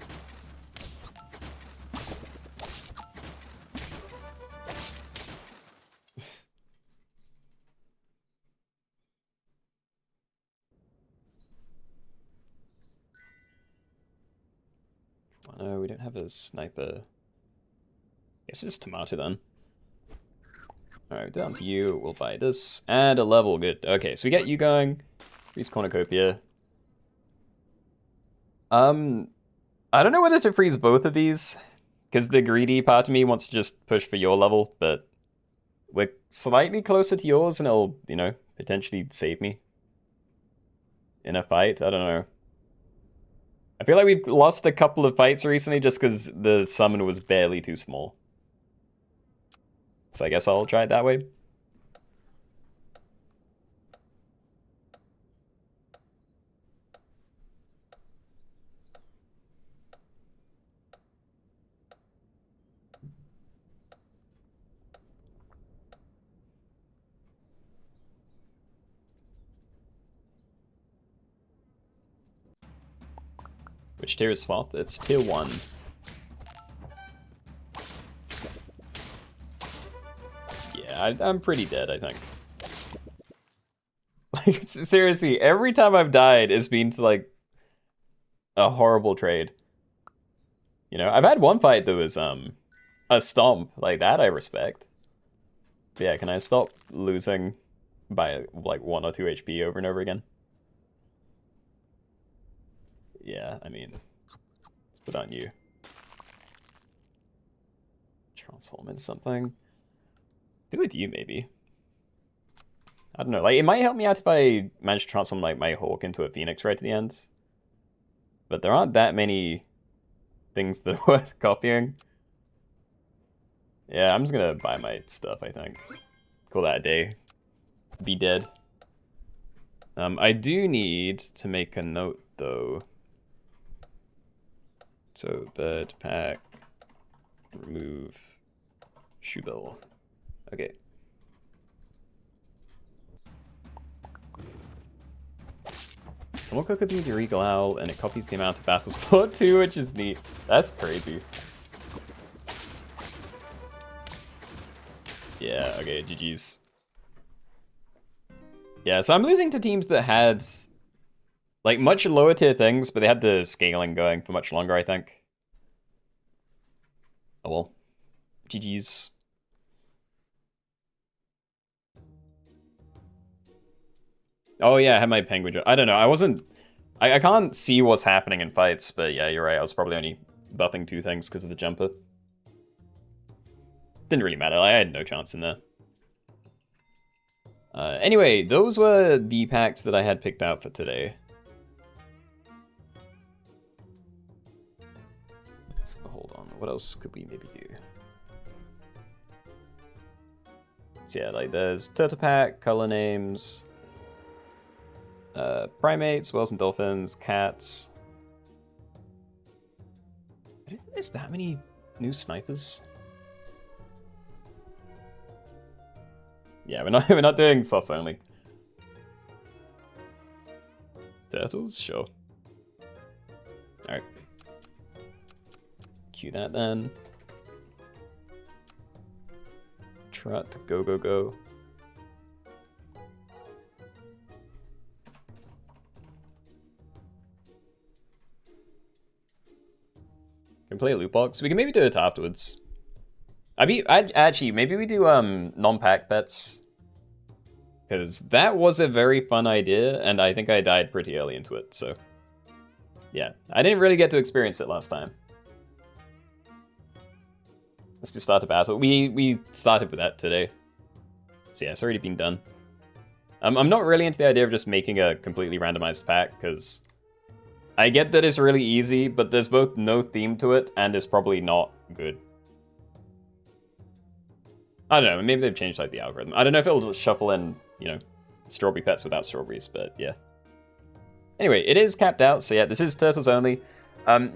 Oh, no, we don't have a sniper. Guess it's Tomato then. Alright, down to you. We'll buy this. And a level, good. Okay, so we get you going. Freeze Cornucopia. I don't know whether to freeze both of these, because the greedy part of me wants to just push for your level, but we're slightly closer to yours and it'll, you know, potentially save me in a fight. I don't know. I feel like we've lost a couple of fights recently just because the summon was barely too small. So I guess I'll try it that way. Which tier is Sloth? It's tier 1. Yeah, I'm pretty dead, I think. Like, seriously, every time I've died, it's been to, like, a horrible trade. You know, I've had one fight that was, a stomp. Like, that I respect. But yeah, can I stop losing by, like, 1 or 2 HP over and over again? Yeah, I mean, let's put on you. Transform into something. Do it with you, maybe. I don't know. Like, it might help me out if I manage to transform, like, my Hawk into a Phoenix right at the end. But there aren't that many things that are worth copying. Yeah, I'm just gonna buy my stuff, I think. Call that a day. Be dead. I do need to make a note, though. So, bird pack, remove, shoe bill. Okay. Someone could be the Regal Owl, and it copies the amount of battles fought too, which is neat. That's crazy. Yeah, okay, GG's. Yeah, so I'm losing to teams that had, like, much lower tier things, but they had the scaling going for much longer, I think. Oh well. GG's. Oh yeah, I had my penguin. I don't know, I wasn't... I can't see what's happening in fights, but yeah, you're right, I was probably only buffing 2 things because of the jumper. Didn't really matter, I had no chance in there. Anyway, those were the packs that I had picked out for today. So hold on, what else could we maybe do? So yeah, like there's Turtle Pack, color names, primates, whales and dolphins, cats. I don't think there's that many new snipers. Yeah, we're not doing slots only. Turtles, sure. All right. Cue that then. Trut, go, go, go. Can play a loot box. We can maybe do it afterwards. Actually, maybe we do non-pack bets. Because that was a very fun idea, and I think I died pretty early into it, so... Yeah, I didn't really get to experience it last time. Let's just start a battle. We started with that today. So yeah, it's already been done. I'm not really into the idea of just making a completely randomized pack, because... I get that it's really easy, but there's both no theme to it, and it's probably not good. I don't know, maybe they've changed like the algorithm. I don't know if it'll just shuffle in, you know, strawberry pets without strawberries, but yeah. Anyway, it is capped out, so yeah, this is turtles only.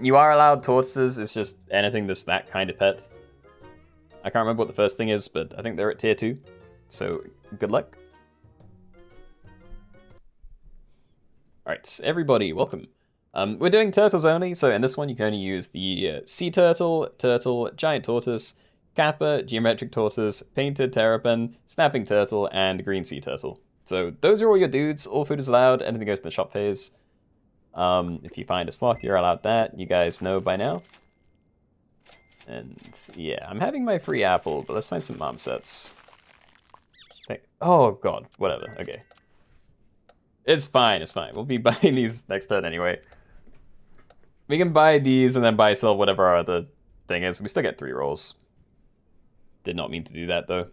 You are allowed tortoises, it's just anything that's that kind of pet. I can't remember what the first thing is, but I think they're at tier 2. So, good luck. Alright, everybody, welcome. We're doing turtles only, so in this one you can only use the sea turtle, turtle, giant tortoise, kappa, geometric tortoise, painted terrapin, snapping turtle, and green sea turtle. So those are all your dudes. All food is allowed. Anything goes in the shop phase. If you find a sloth, you're allowed that. You guys know by now. And yeah, I'm having my free apple, but let's find some mom sets. Oh god, whatever. Okay, it's fine. It's fine. We'll be buying these next turn anyway. We can buy these and then buy sell whatever our other thing is. We still get 3 rolls. Did not mean to do that though.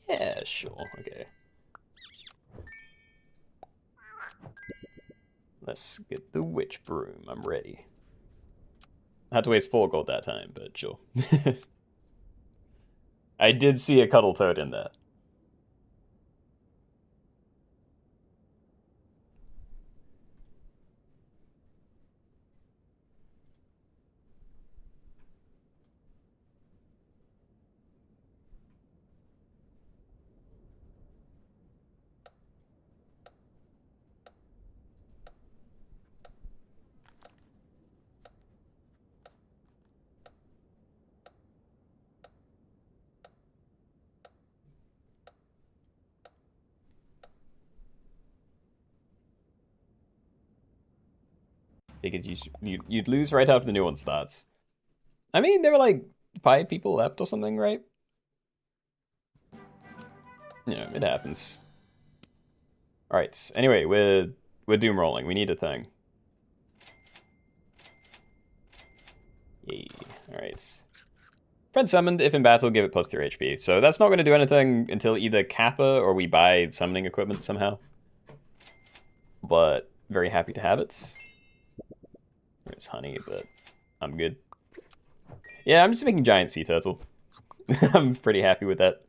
Yeah, sure. Okay. Let's get the witch broom. I'm ready. I had to waste 4 gold that time, but sure. I did see a cuddle toad in there. Figured you'd lose right after the new one starts. I mean, there were like 5 people left or something, right? Yeah, it happens. Alright, anyway, we're doom rolling. We need a thing. Yay. Alright. Friend summoned, if in battle, give it plus 3 HP. So that's not going to do anything until either Kappa or we buy summoning equipment somehow. But very happy to have it. There's honey, but I'm good. Yeah, I'm just making giant sea turtle. I'm pretty happy with that.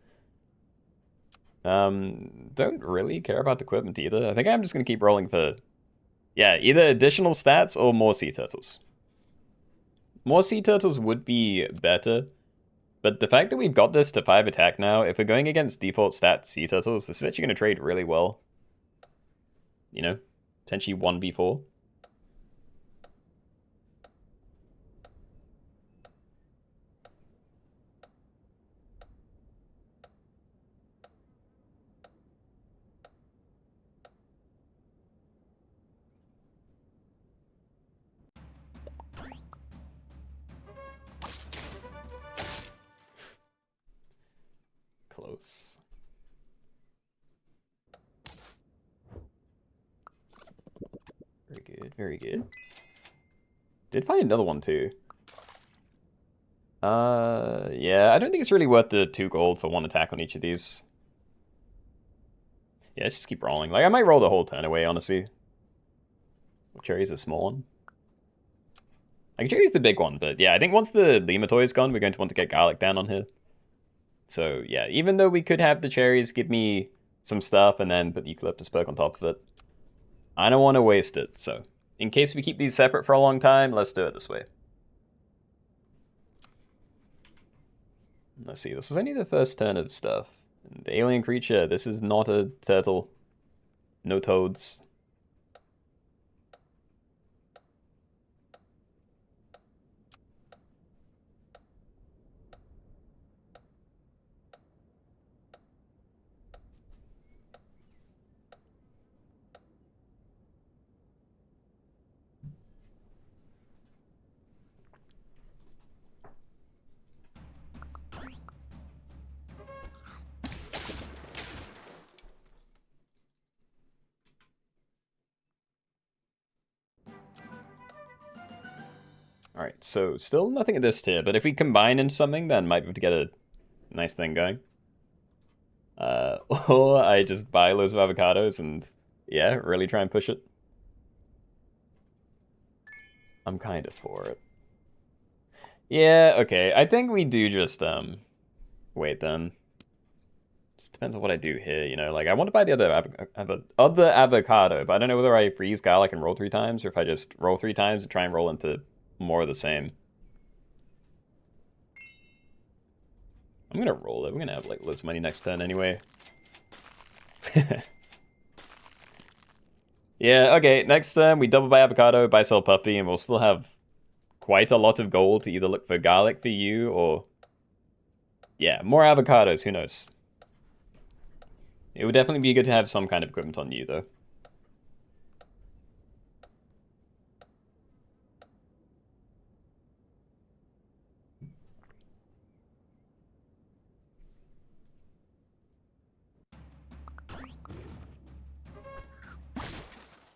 Don't really care about equipment either. I think I'm just going to keep rolling for... Yeah, either additional stats or more sea turtles. More sea turtles would be better. But the fact that we've got this to 5 attack now, if we're going against default stat sea turtles, this is actually going to trade really well. You know, potentially 1v4. Close. Very good, very good. Did find another one too. Yeah, I don't think it's really worth the 2 gold for 1 attack on each of these. Yeah, let's just keep rolling. Like, I might roll the whole turn away, honestly. Cherry's a small one. Like, Cherry's the big one, but yeah, I think once the Lima toy is gone, we're going to want to get Garlic down on here. So, yeah, even though we could have the cherries give me some stuff and then put the Eucalyptus perk on top of it, I don't want to waste it, so... In case we keep these separate for a long time, let's do it this way. Let's see, this is only the first turn of stuff. And the alien creature, this is not a turtle. No toads. Alright, so still nothing at this tier, but if we combine into something, then might be able to get a nice thing going. Or I just buy loads of avocados and, yeah, really try and push it. I'm kind of for it. Yeah, okay, I think we do just, wait then. Just depends on what I do here, you know? Like, I want to buy the other avocado, but I don't know whether I freeze garlic and roll 3 times, or if I just roll 3 times and try and roll into more of the same. I'm gonna roll it. We're gonna have, like, loads of money next turn anyway. Yeah, okay, next turn we double buy avocado, buy sell puppy, and we'll still have quite a lot of gold to either look for garlic for you, or... yeah, more avocados, who knows. It would definitely be good to have some kind of equipment on you, though.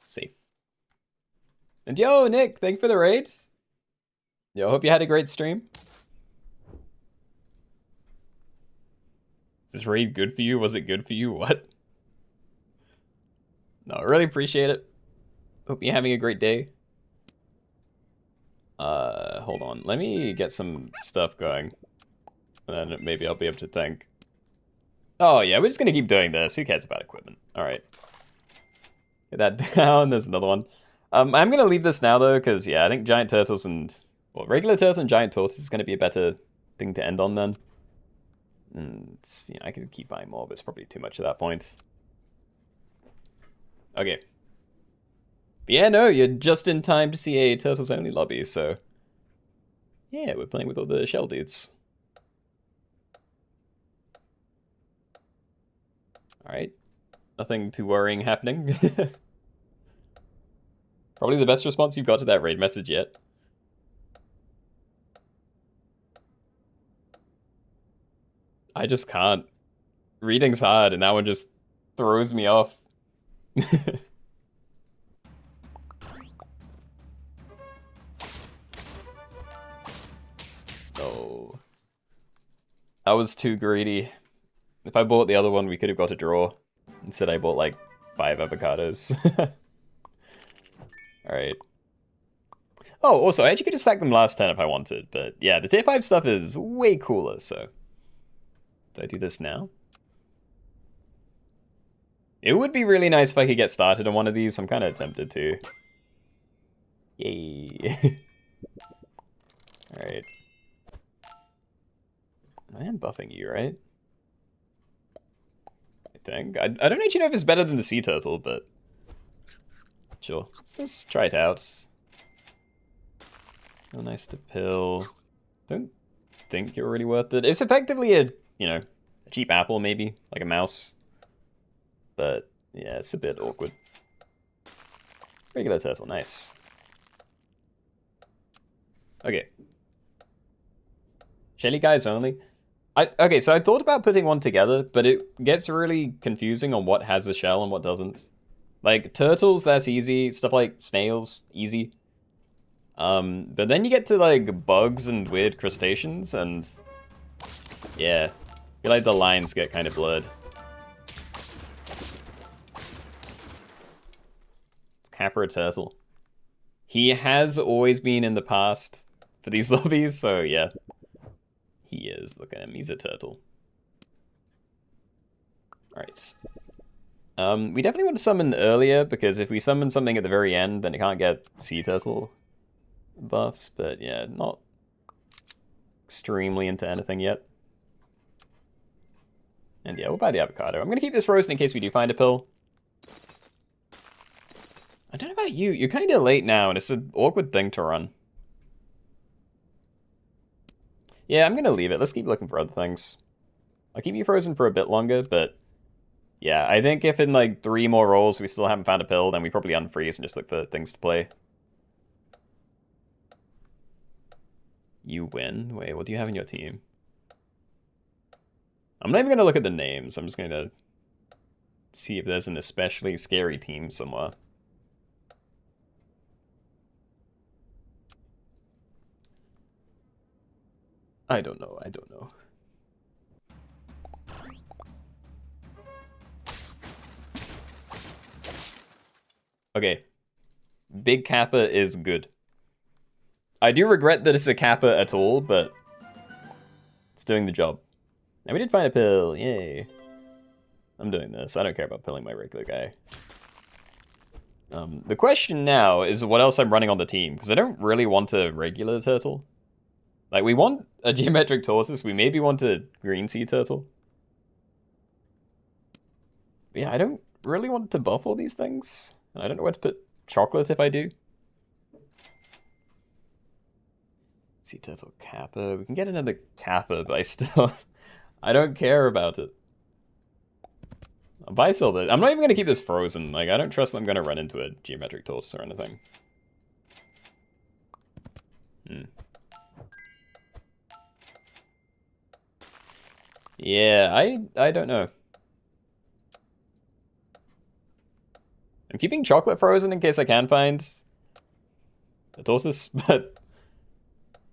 Safe. And yo, Nick, thank you for the raids. Yo, hope you had a great stream. Is this raid good for you? Was it good for you? What? No, I really appreciate it. Hope you're having a great day. Hold on. Let me get some stuff going. And then maybe I'll be able to think. Oh, yeah, we're just gonna keep doing this. Who cares about equipment? Alright. Get that down. There's another one. I'm gonna leave this now, though, because, yeah, I think giant turtles and... well, regular turtles and giant tortoise is gonna be a better thing to end on, then. And, you know, I could keep buying more, but it's probably too much at that point. Okay. But yeah, no, you're just in time to see a Turtles Only lobby, so... yeah, we're playing with all the shell dudes. Alright. Nothing too worrying happening. Probably the best response you've got to that raid message yet. I just can't. Reading's hard, and that one just throws me off. Oh. I was too greedy. If I bought the other one, we could have got a draw. Instead, I bought like 5 avocados. Alright. Oh, also, I actually could have stacked them last turn if I wanted, but yeah, the tier 5 stuff is way cooler, so... do I do this now? It would be really nice if I could get started on one of these. I'm kind of tempted to. Yay. Alright. I am buffing you, right? I think. I don't actually know if it's better than the sea turtle, but... sure. Let's try it out. Real nice to pill. Don't think you're really worth it. It's effectively a, you know, a cheap apple maybe, like a mouse. But, yeah, it's a bit awkward. Regular turtle, nice. Okay. Shelly guys only. Okay, so I thought about putting one together, but it gets really confusing on what has a shell and what doesn't. Like, turtles, that's easy. Stuff like snails, easy. But then you get to, like, bugs and weird crustaceans, and... yeah. I feel like the lines get kind of blurred. It's Capra Turtle. He has always been in the past for these lobbies, so yeah. He is. Look at him. He's a turtle. Alright. We definitely want to summon earlier, because if we summon something at the very end, then it can't get sea turtle buffs, but yeah, not extremely into anything yet. And yeah, we'll buy the avocado. I'm going to keep this frozen in case we do find a pill. I don't know about you. You're kind of late now, and it's an awkward thing to run. Yeah, I'm gonna leave it. Let's keep looking for other things. I'll keep you frozen for a bit longer, but yeah, I think if in like 3 more rolls we still haven't found a pill, then we probably unfreeze and just look for things to play. You win? Wait, what do you have in your team? I'm not even gonna look at the names. I'm just gonna see if there's an especially scary team somewhere. I don't know. Okay. Big Kappa is good. I do regret that it's a Kappa at all, but it's doing the job. And we did find a pill. Yay. I'm doing this. I don't care about pilling my regular guy. The question now is what else I'm running on the team, because I don't really want a regular turtle. Like, we want a geometric tortoise. We maybe want a green sea turtle. But yeah, I don't really want to buff all these things. And I don't know where to put chocolate if I do. Sea turtle Kappa. We can get another Kappa, but I still... I don't care about it. I'll buy silver. I'm not even going to keep this frozen. Like, I don't trust that I'm going to run into a geometric tortoise or anything. Yeah, I don't know. I'm keeping chocolate frozen in case I can find a tortoise, but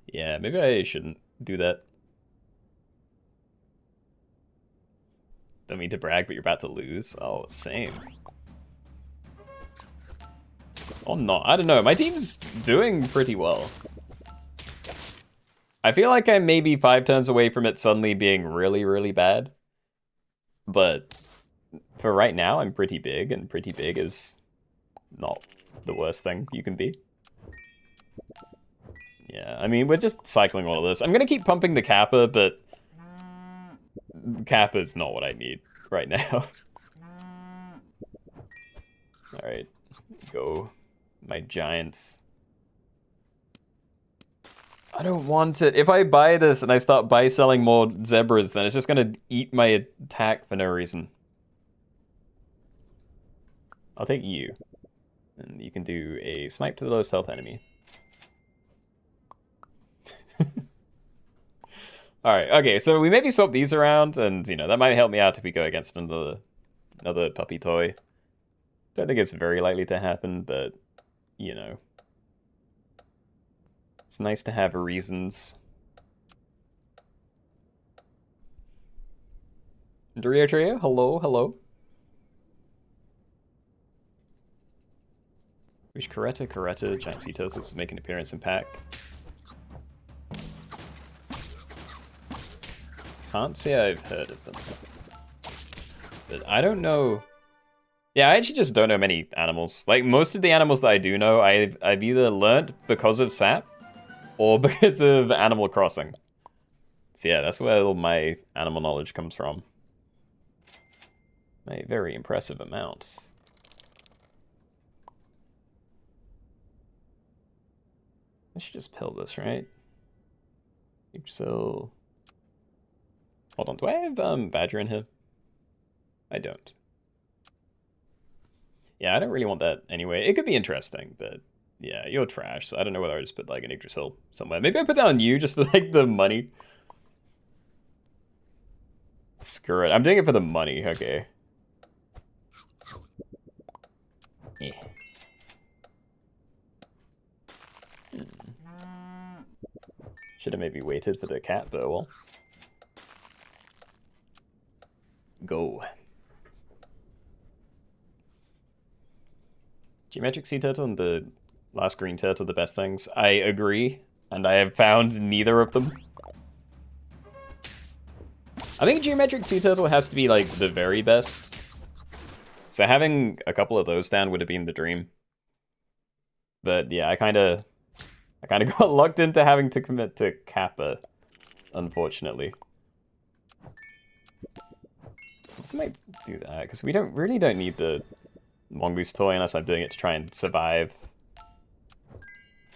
yeah, maybe I shouldn't do that. Don't mean to brag, but you're about to lose. Oh, same. Or not. I don't know. My team's doing pretty well. I feel like I'm maybe 5 turns away from it suddenly being really, really bad. But for right now, I'm pretty big, and pretty big is not the worst thing you can be. Yeah, I mean, we're just cycling all of this. I'm going to keep pumping the Kappa, but Kappa's not what I need right now. Alright, go. My giants. I don't want it. If I buy this and I start buy-selling more zebras, then it's just going to eat my attack for no reason. I'll take you. And you can do a snipe to the lowest health enemy. Alright, okay, so we maybe swap these around, and, you know, that might help me out if we go against another puppy toy. Don't think it's very likely to happen, but, you know. It's nice to have reasons. Dario Trio, hello, hello. Wish Coretta, Giant Sea Turtles make an appearance in pack. Can't say I've heard of them. But I don't know. Yeah, I actually just don't know many animals. Like, most of the animals that I do know, I've either learnt because of SAP or because of Animal Crossing. So yeah, that's where all my animal knowledge comes from. A very impressive amount. I should just pill this, right? So... Hold on, do I have Badger in here? I don't. Yeah, I don't really want that anyway. It could be interesting, but yeah, you're trash, so I don't know whether I just put like an Yggdrasil somewhere. Maybe I put that on you just for like the money. Screw it. I'm doing it for the money, okay. Yeah. Should have maybe waited for the cat, but well. Go. Geometric Sea Turtle and the last green turtle, the best things. I agree, and I have found neither of them. I think Geometric Sea Turtle has to be like the very best. So having a couple of those down would have been the dream. But yeah, I kind of got locked into having to commit to Kappa, unfortunately. Let's might do that, because we really don't need the mongoose toy unless I'm doing it to try and survive.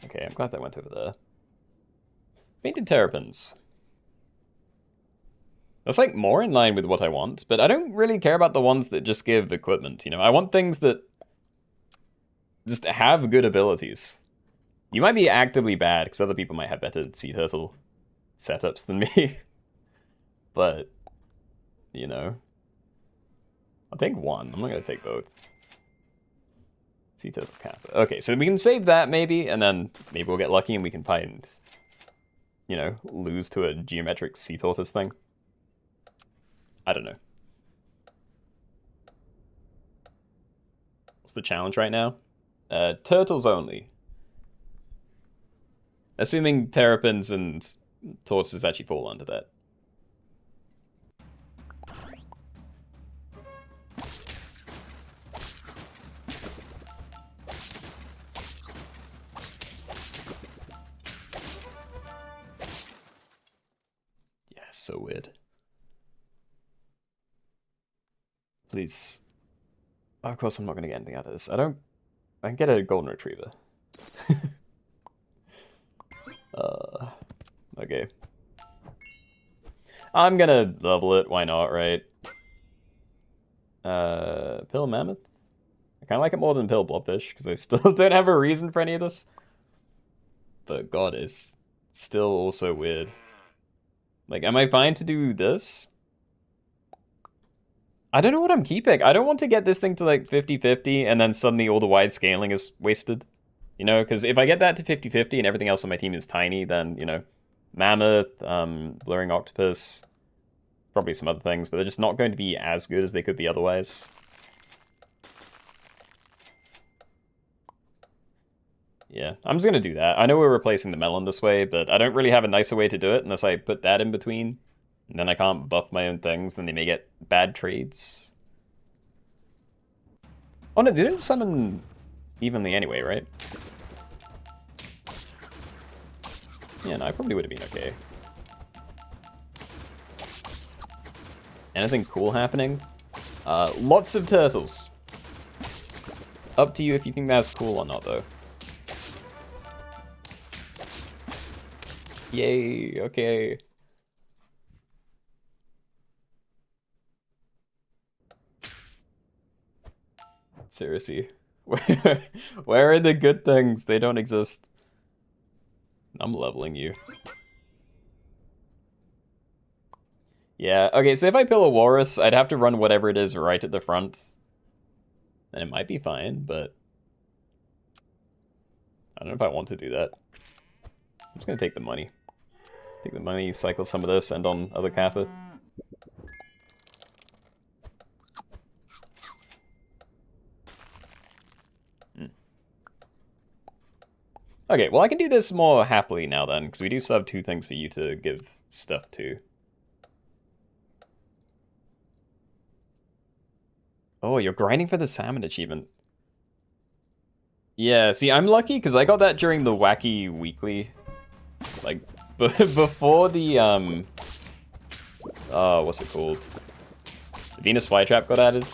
Okay, I'm glad that went over there. Painted terrapins. That's like more in line with what I want, but I don't really care about the ones that just give equipment, you know? I want things that just have good abilities. You might be actively bad, because other people might have better sea turtle setups than me. But, you know. I'll take one. I'm not going to take both. Sea turtle kappa. Okay, so we can save that maybe, and then maybe we'll get lucky and we can find, you know, lose to a geometric sea tortoise thing. I don't know. What's the challenge right now? Turtles only. Assuming terrapins and tortoises actually fall under that. Yeah, so weird. Please. Oh, of course I'm not going to get anything out of this. I can get a golden retriever. Okay. I'm gonna level it, why not, right? Pill mammoth? I kinda like it more than pill blobfish, because I still don't have a reason for any of this. But god, it's still also weird. Like, am I fine to do this? I don't know what I'm keeping. I don't want to get this thing to like 50-50 and then suddenly all the wide scaling is wasted. You know, because if I get that to 50-50 and everything else on my team is tiny, then, you know, mammoth, blurring octopus, probably some other things, but they're just not going to be as good as they could be otherwise. Yeah, I'm just going to do that. I know we're replacing the melon this way, but I don't really have a nicer way to do it unless I put that in between. And then I can't buff my own things, then they may get bad trades. Oh no, they didn't summon evenly anyway, right? Yeah, no, I probably would have been okay. Anything cool happening? Lots of turtles. Up to you if you think that's cool or not, though. Yay, okay. Seriously. Where are the good things? They don't exist. I'm leveling you. Yeah, okay, so if I pill a walrus, I'd have to run whatever it is right at the front. And it might be fine, but I don't know if I want to do that. I'm just gonna take the money. Take the money, cycle some of this, end on other kappa. Okay, well I can do this more happily now then, because we do still have two things for you to give stuff to. Oh, you're grinding for the salmon achievement. Yeah, see, I'm lucky because I got that during the wacky weekly. Like, before the, what's it called? The Venus flytrap got added.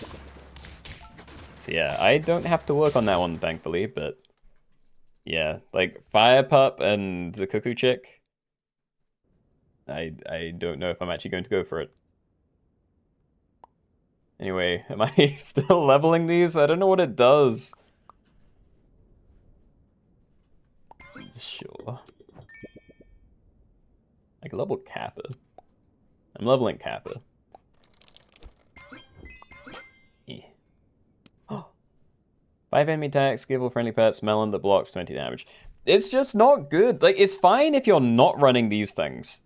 So yeah, I don't have to work on that one, thankfully, but yeah, like Fire Pup and the Cuckoo Chick. I don't know if I'm actually going to go for it. Anyway, am I still leveling these? I don't know what it does. Sure. I can level Kappa. I'm leveling Kappa. Yeah. 5 enemy attacks, give all friendly pets, melon that blocks 20 damage. It's just not good. Like, it's fine if you're not running these things.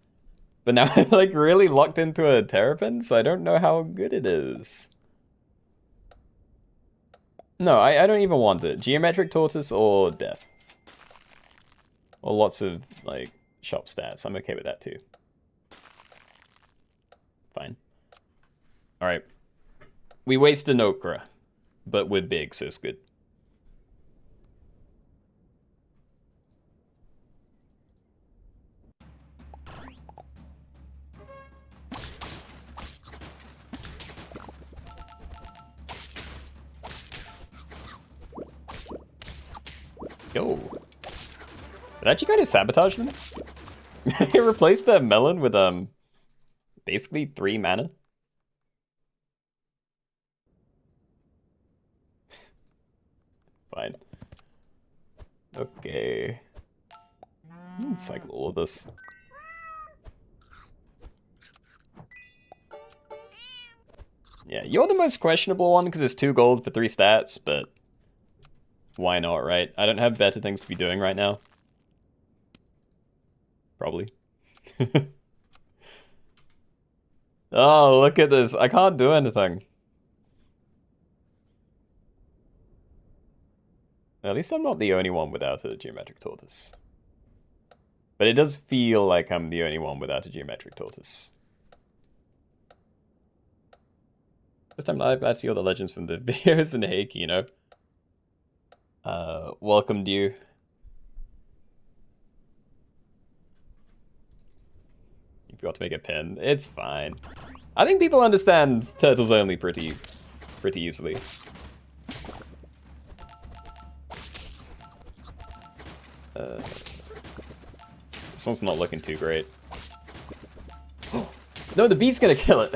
But now I'm like really locked into a terrapin, so I don't know how good it is. No, I don't even want it. Geometric tortoise or death. Or lots of, like, shop stats. I'm okay with that too. Fine. Alright. We waste an okra. But we're big, so it's good. Yo. Did I actually kind of sabotage them? It replaced the melon with basically 3 mana. Fine. Okay. Cycle all of this. Yeah, you're the most questionable one because it's 2 gold for 3 stats, but why not, right? I don't have better things to be doing right now. Probably. Oh, look at this. I can't do anything. At least I'm not the only one without a geometric tortoise. But it does feel like I'm the only one without a geometric tortoise. First time live, glad to see all the legends from the videos, and hey, Keenoe. Welcomed you. You forgot to make a pin. It's fine. I think people understand turtles only pretty easily. This one's not looking too great. No, the bee's gonna kill it.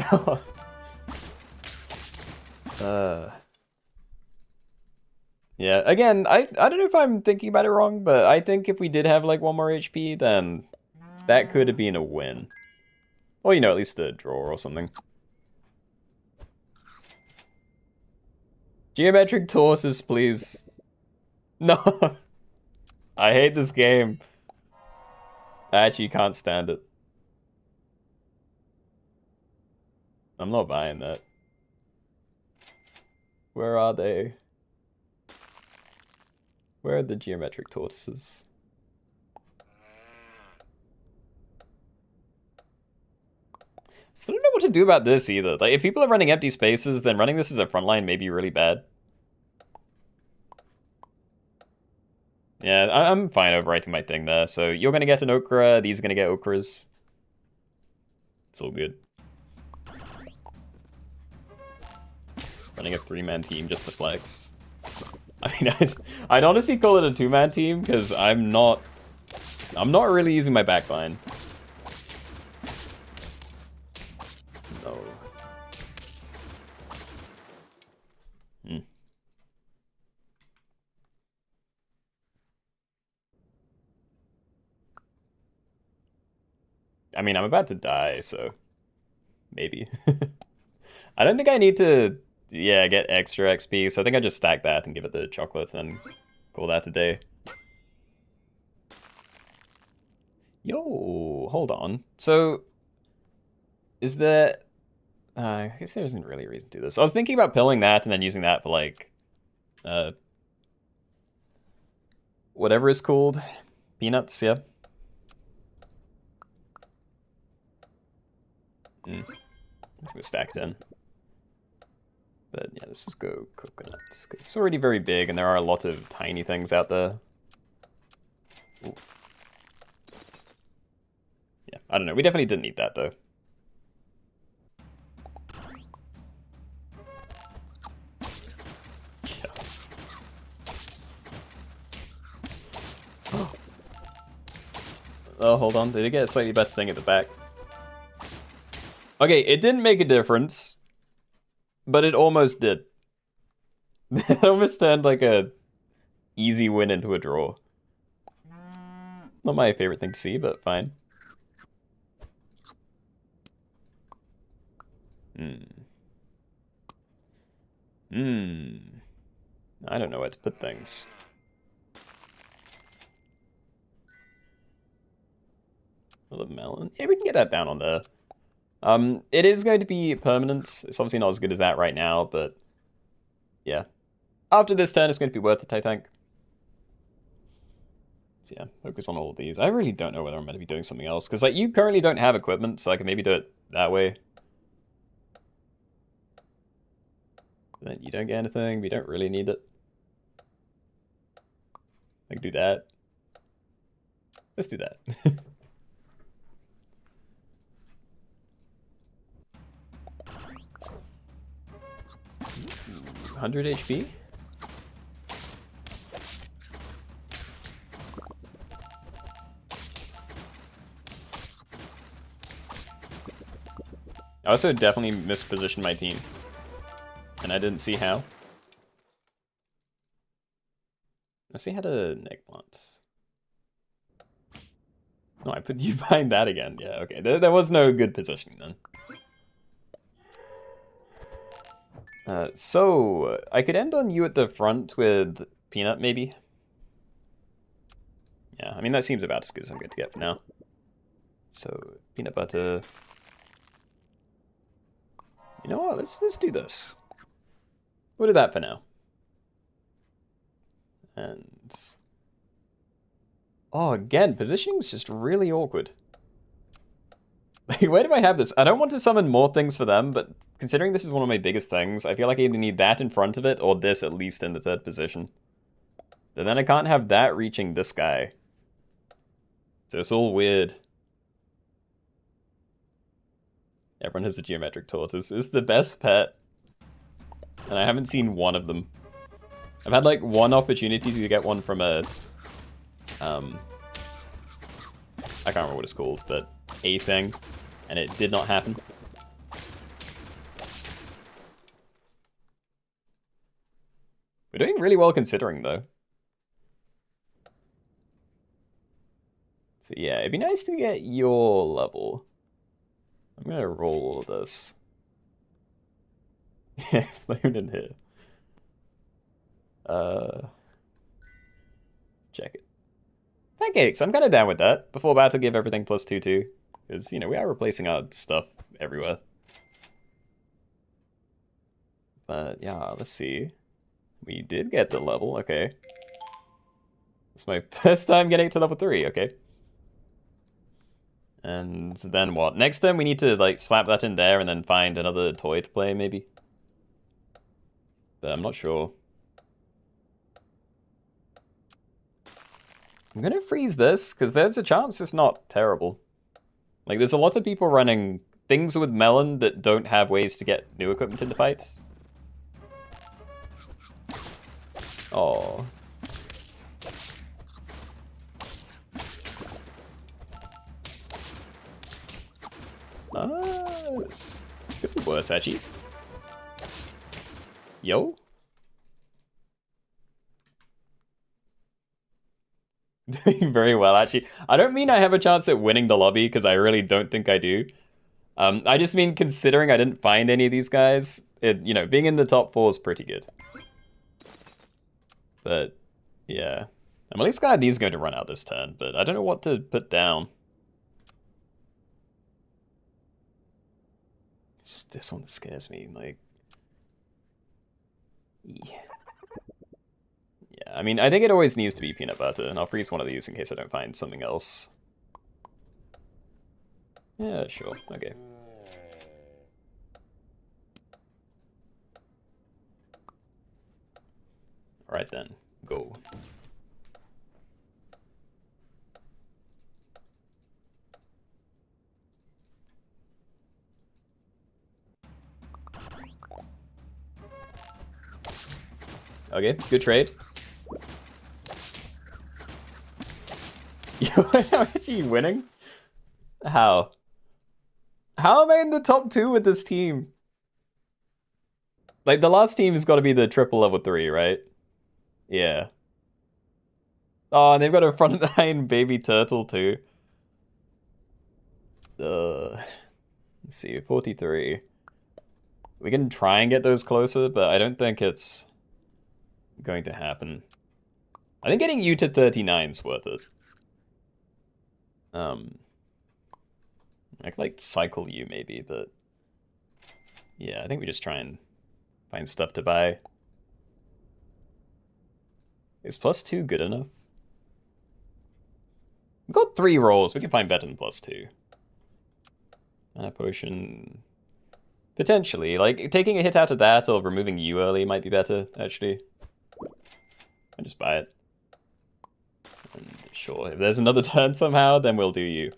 Yeah, again, I don't know if I'm thinking about it wrong, but I think if we did have like 1 more HP, then that could have been a win. Or, you know, at least a draw or something. Geometric tortoise, please. No. I hate this game. I actually can't stand it. I'm not buying that. Where are they? Where are the geometric tortoises? Still don't know what to do about this either. Like, if people are running empty spaces, then running this as a frontline may be really bad. Yeah, I'm fine overwriting my thing there. So you're gonna get an Okra, these are gonna get Okras. It's all good. Running a 3-man team just to flex. I mean, I'd honestly call it a 2-man team because I'm not really using my backline. No. I mean, I'm about to die, so maybe. I don't think I need to, yeah, get extra XP, so I think I just stack that and give it the chocolates and call that a day. Yo, hold on. So, is there... I guess there isn't really a reason to do this. I was thinking about pilling that and then using that for, like, whatever it's called. Peanuts, yeah. I'm just gonna stack it in. But yeah, let's just go coconuts. It's already very big and there are a lot of tiny things out there. Ooh. Yeah, I don't know. We definitely didn't need that though. Oh, hold on. Did it get a slightly better thing at the back? Okay, it didn't make a difference, but it almost did. It almost turned like a easy win into a draw. Not my favorite thing to see, but fine. I don't know where to put things. The melon. Yeah, we can get that down on there. It is going to be permanent. It's obviously not as good as that right now, but yeah. After this turn, it's going to be worth it, I think. So yeah, focus on all of these. I really don't know whether I'm going to be doing something else, because like you currently don't have equipment, so I can maybe do it that way. Then you don't get anything, we don't really need it. I can do that. Let's do that. 100 HP? I also definitely mispositioned my team. And I didn't see how. Unless they had a eggplant. No, I put you behind that again. Yeah, okay. There was no good positioning then. So, I could end on you at the front with Peanut, maybe? Yeah, I mean, that seems about as good as I'm going to get for now. So, peanut butter. You know what? Let's do this. We'll do that for now. And... oh, again, positioning's just really awkward. Like, where do I have this? I don't want to summon more things for them, but considering this is one of my biggest things, I feel like I either need that in front of it or this at least in the third position. But then I can't have that reaching this guy. So it's all weird. Everyone has a geometric tortoise. It's the best pet. And I haven't seen one of them. I've had like one opportunity to get one from a... I can't remember what it's called, but a thing. And it did not happen. We're doing really well considering, though. So yeah, it'd be nice to get your level. I'm gonna roll all of this. Yeah, it's not even in here. Check it. Pancakes, I'm kind of down with that. Before battle, give everything +2 too. Because, you know, we are replacing our stuff everywhere. But yeah, let's see. We did get the level, okay. It's my first time getting it to level 3, okay. And then what? Next time we need to like slap that in there and then find another toy to play, maybe. But I'm not sure. I'm gonna freeze this, because there's a chance it's not terrible. Like, there's a lot of people running things with Melon that don't have ways to get new equipment into fights. Oh. This could be worse, actually. Yo? Doing very well, actually. I don't mean I have a chance at winning the lobby, because I really don't think I do. I just mean considering I didn't find any of these guys, you know, being in the top 4 is pretty good. But, yeah. I'm at least glad these are going to run out this turn, but I don't know what to put down. It's just this one that scares me, like... yeah. Yeah, I mean, I think it always needs to be peanut butter, and I'll freeze one of these in case I don't find something else. Yeah, sure, okay. Alright then, go. Okay, good trade. I'm actually winning? How? How am I in the top 2 with this team? Like, the last team has got to be the triple level 3, right? Yeah. Oh, and they've got a frontline baby turtle, too. Let's see, 43. We can try and get those closer, but I don't think it's going to happen. I think getting you to 39 is worth it. I could, like, cycle you, maybe, but... yeah, I think we just try and find stuff to buy. Is +2 good enough? We've got 3 rolls. We can find better than +2. Mana potion... potentially. Like, taking a hit out of that or removing you early might be better, actually. I just buy it. And sure, if there's another turn somehow, then we'll do you.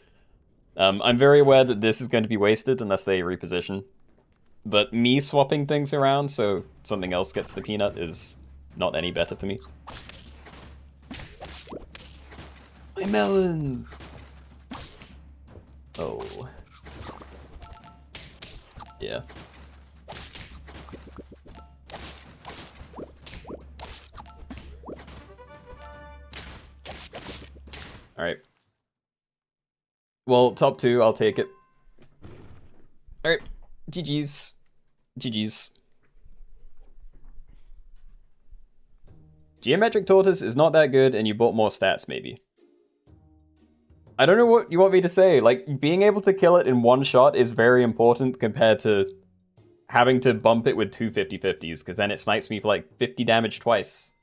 I'm very aware that this is going to be wasted unless they reposition. But me swapping things around so something else gets the peanut is not any better for me. My melon! Oh. Yeah. Alright. Well, top 2, I'll take it. Alright. GG's. GG's. Geometric Tortoise is not that good, and you bought more stats, maybe. I don't know what you want me to say. Like, being able to kill it in one shot is very important compared to having to bump it with two 50/50s, because then it snipes me for like 50 damage twice.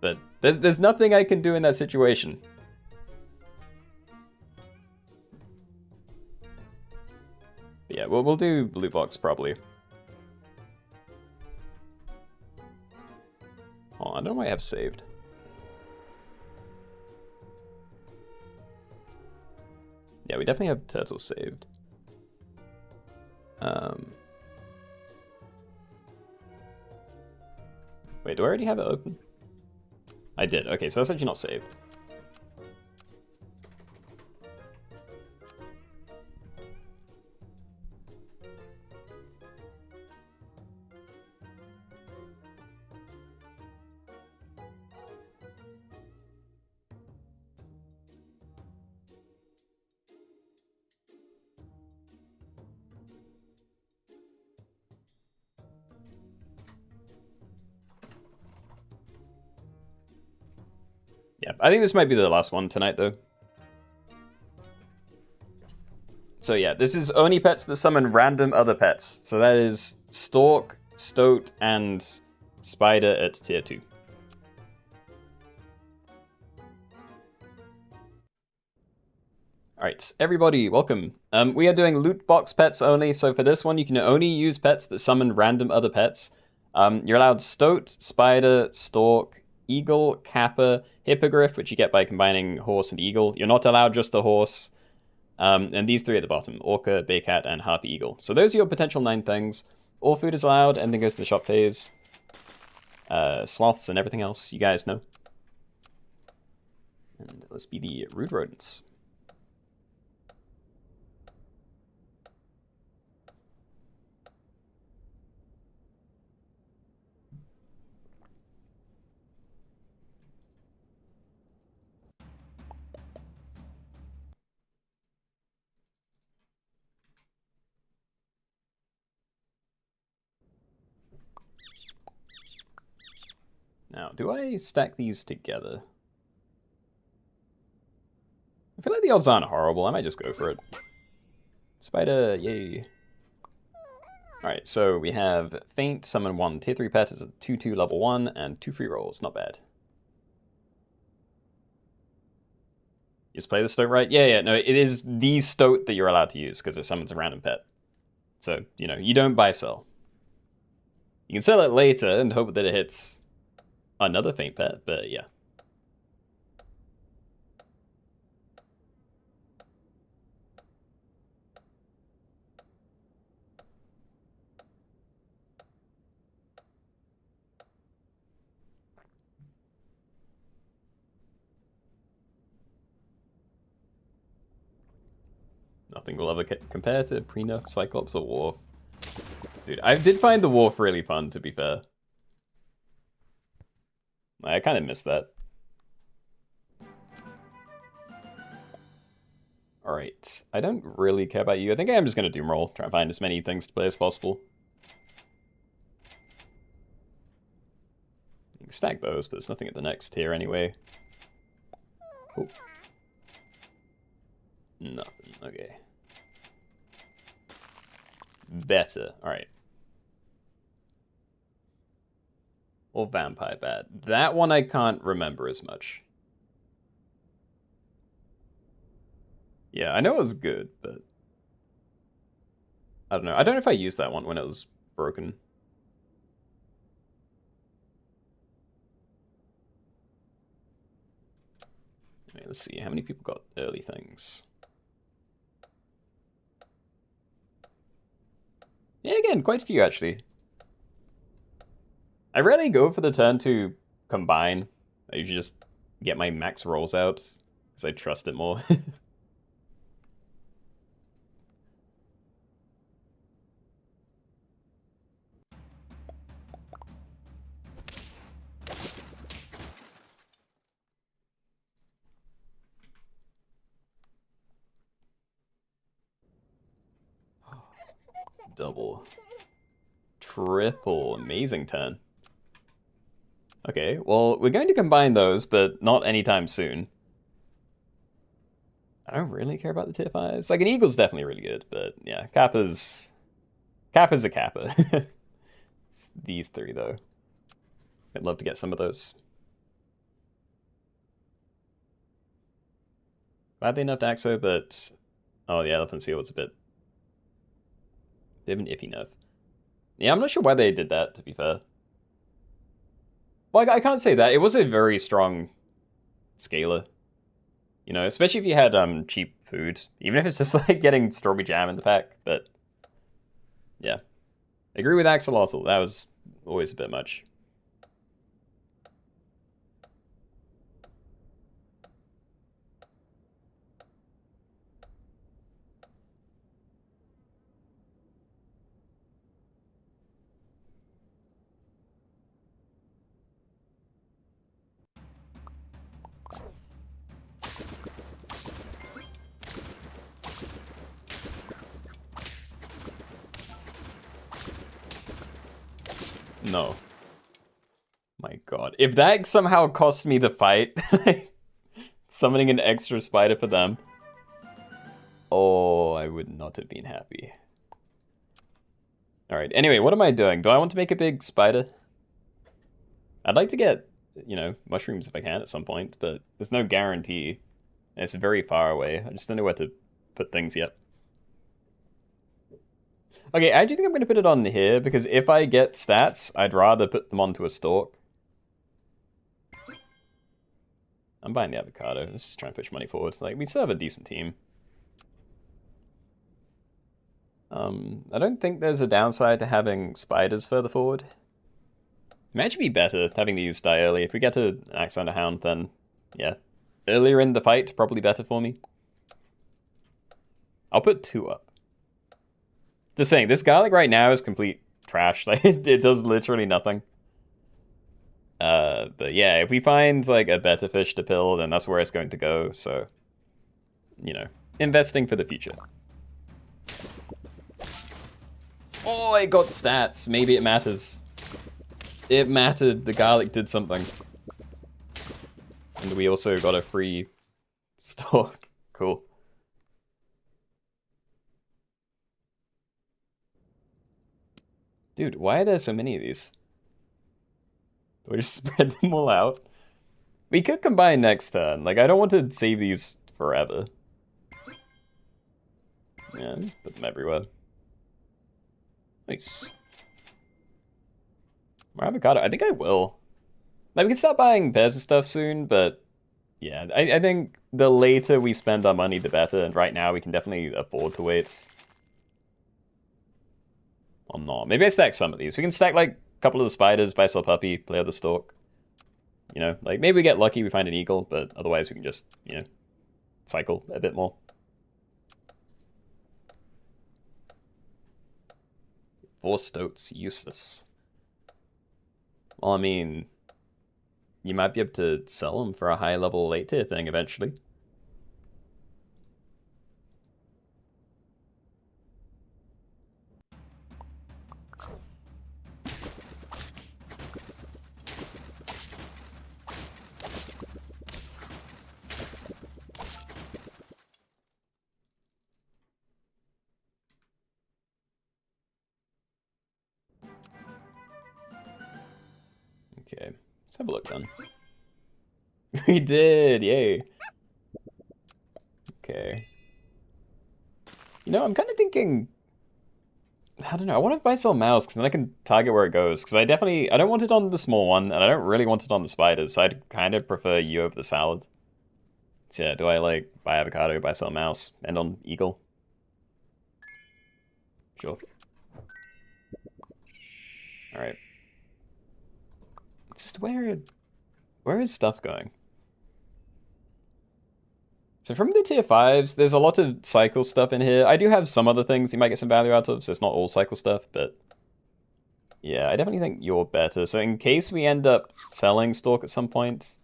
But there's nothing I can do in that situation. But yeah, we'll do loot box probably. Oh, I don't know what I have saved. Yeah, we definitely have turtles saved. Wait, do I already have it open? I did. Okay, so that's actually not saved. Yeah, I think this might be the last one tonight, though. So yeah, this is only pets that summon random other pets. So that is Stork, Stoat, and Spider at tier 2. Alright, everybody, welcome. We are doing loot box pets only, so for this one you can only use pets that summon random other pets. You're allowed Stoat, Spider, Stork, Eagle, Kappa, Hippogriff, which you get by combining horse and eagle. You're not allowed just a horse. And these 3 at the bottom, Orca, Baycat, and Harpy Eagle. So those are your potential 9 things. All food is allowed, and then goes to the shop phase. Sloths and everything else, you guys know. And let's be the rude rodents. Now, do I stack these together? I feel like the odds aren't horrible. I might just go for it. Spider, yay. Alright, so we have Faint, Summon 1, Tier 3 pet is a 2/2 level 1, and 2 free rolls. Not bad. You just play the Stoat right? Yeah, no, it is the Stoat that you're allowed to use, because it summons a random pet. So, you know, you don't buy sell. You can sell it later and hope that it hits another Faint pet, but yeah. Nothing will ever compare to Prenup, Cyclops, or Wharf. Dude, I did find the Wharf really fun, to be fair. I kind of missed that. Alright, I don't really care about you. I think I am just going to doom roll, try and find as many things to play as possible. You can stack those, but there's nothing at the next tier anyway. Oh. Nothing, okay. Better, alright. Or Vampire Bat. That one I can't remember as much. Yeah, I know it was good, but I don't know. I don't know if I used that one when it was broken. Okay, let's see, how many people got early things? Yeah, again, quite a few actually. I rarely go for the turn to combine. I usually just get my max rolls out, because I trust it more. Double. Triple. Amazing turn. Okay, well, we're going to combine those, but not anytime soon. I don't really care about the tier 5s. Like, an Eagle's definitely really good, but yeah, Kappa's a Kappa. It's these three, though. I'd love to get some of those. Glad they nerfed Axo, but... Oh, the Elephant Seal was a bit of an iffy nerf. Yeah, I'm not sure why they did that, to be fair. Well, I can't say that. It was a very strong scaler. You know, especially if you had cheap food. Even if it's just like getting strawberry jam in the pack. But, yeah. I agree with Axolotl. That was always a bit much. No. My god. If that somehow costs me the fight, summoning an extra spider for them, oh, I would not have been happy. Alright, anyway, what am I doing? Do I want to make a big spider? I'd like to get, you know, mushrooms if I can at some point, but there's no guarantee. It's very far away. I just don't know where to put things yet. Okay, I do think I'm going to put it on here, because if I get stats, I'd rather put them onto a stalk. I'm buying the avocado. Just trying to push money forward. Like, we still have a decent team. I don't think there's a downside to having spiders further forward. It might actually be better having these die early. If we get to Axe Under Hound, then, yeah. Earlier in the fight, probably better for me. I'll put 2 up. Just saying, this garlic right now is complete trash. Like, it does literally nothing. But yeah, if we find, like, a better fish to pill, then that's where it's going to go, so... You know, investing for the future. Oh, I got stats. Maybe it matters. It mattered. The garlic did something. And we also got a free stalk. Cool. Dude, why are there so many of these? Do we just spread them all out? We could combine next turn. Like, I don't want to save these forever. Yeah, just put them everywhere. Nice. More avocado. I think I will. Like, we can start buying pairs of stuff soon, but... Yeah, I think the later we spend our money, the better. And right now, we can definitely afford to wait. Or not. Maybe I stack some of these. We can stack, like, a couple of the spiders, buy sell puppy, play other stalk. You know, like, maybe we get lucky, we find an eagle, but otherwise we can just, you know, cycle a bit more. 4 stoats, useless. Well, I mean, you might be able to sell them for a high level late tier thing eventually. Okay, let's have a look then. We did, yay. Okay. You know, I'm kind of thinking... I don't know, I want to buy sell mouse, because then I can target where it goes. Because I don't want it on the small one, and I don't really want it on the spiders, so I'd kind of prefer you over the salad. So yeah, do I, like, buy avocado, buy sell mouse, end on eagle? Sure. Alright. It's just where is stuff going? So from the tier 5s, there's a lot of cycle stuff in here. I do have some other things you might get some value out of, so it's not all cycle stuff, but... Yeah, I definitely think you're better. So in case we end up selling Stalk at some point,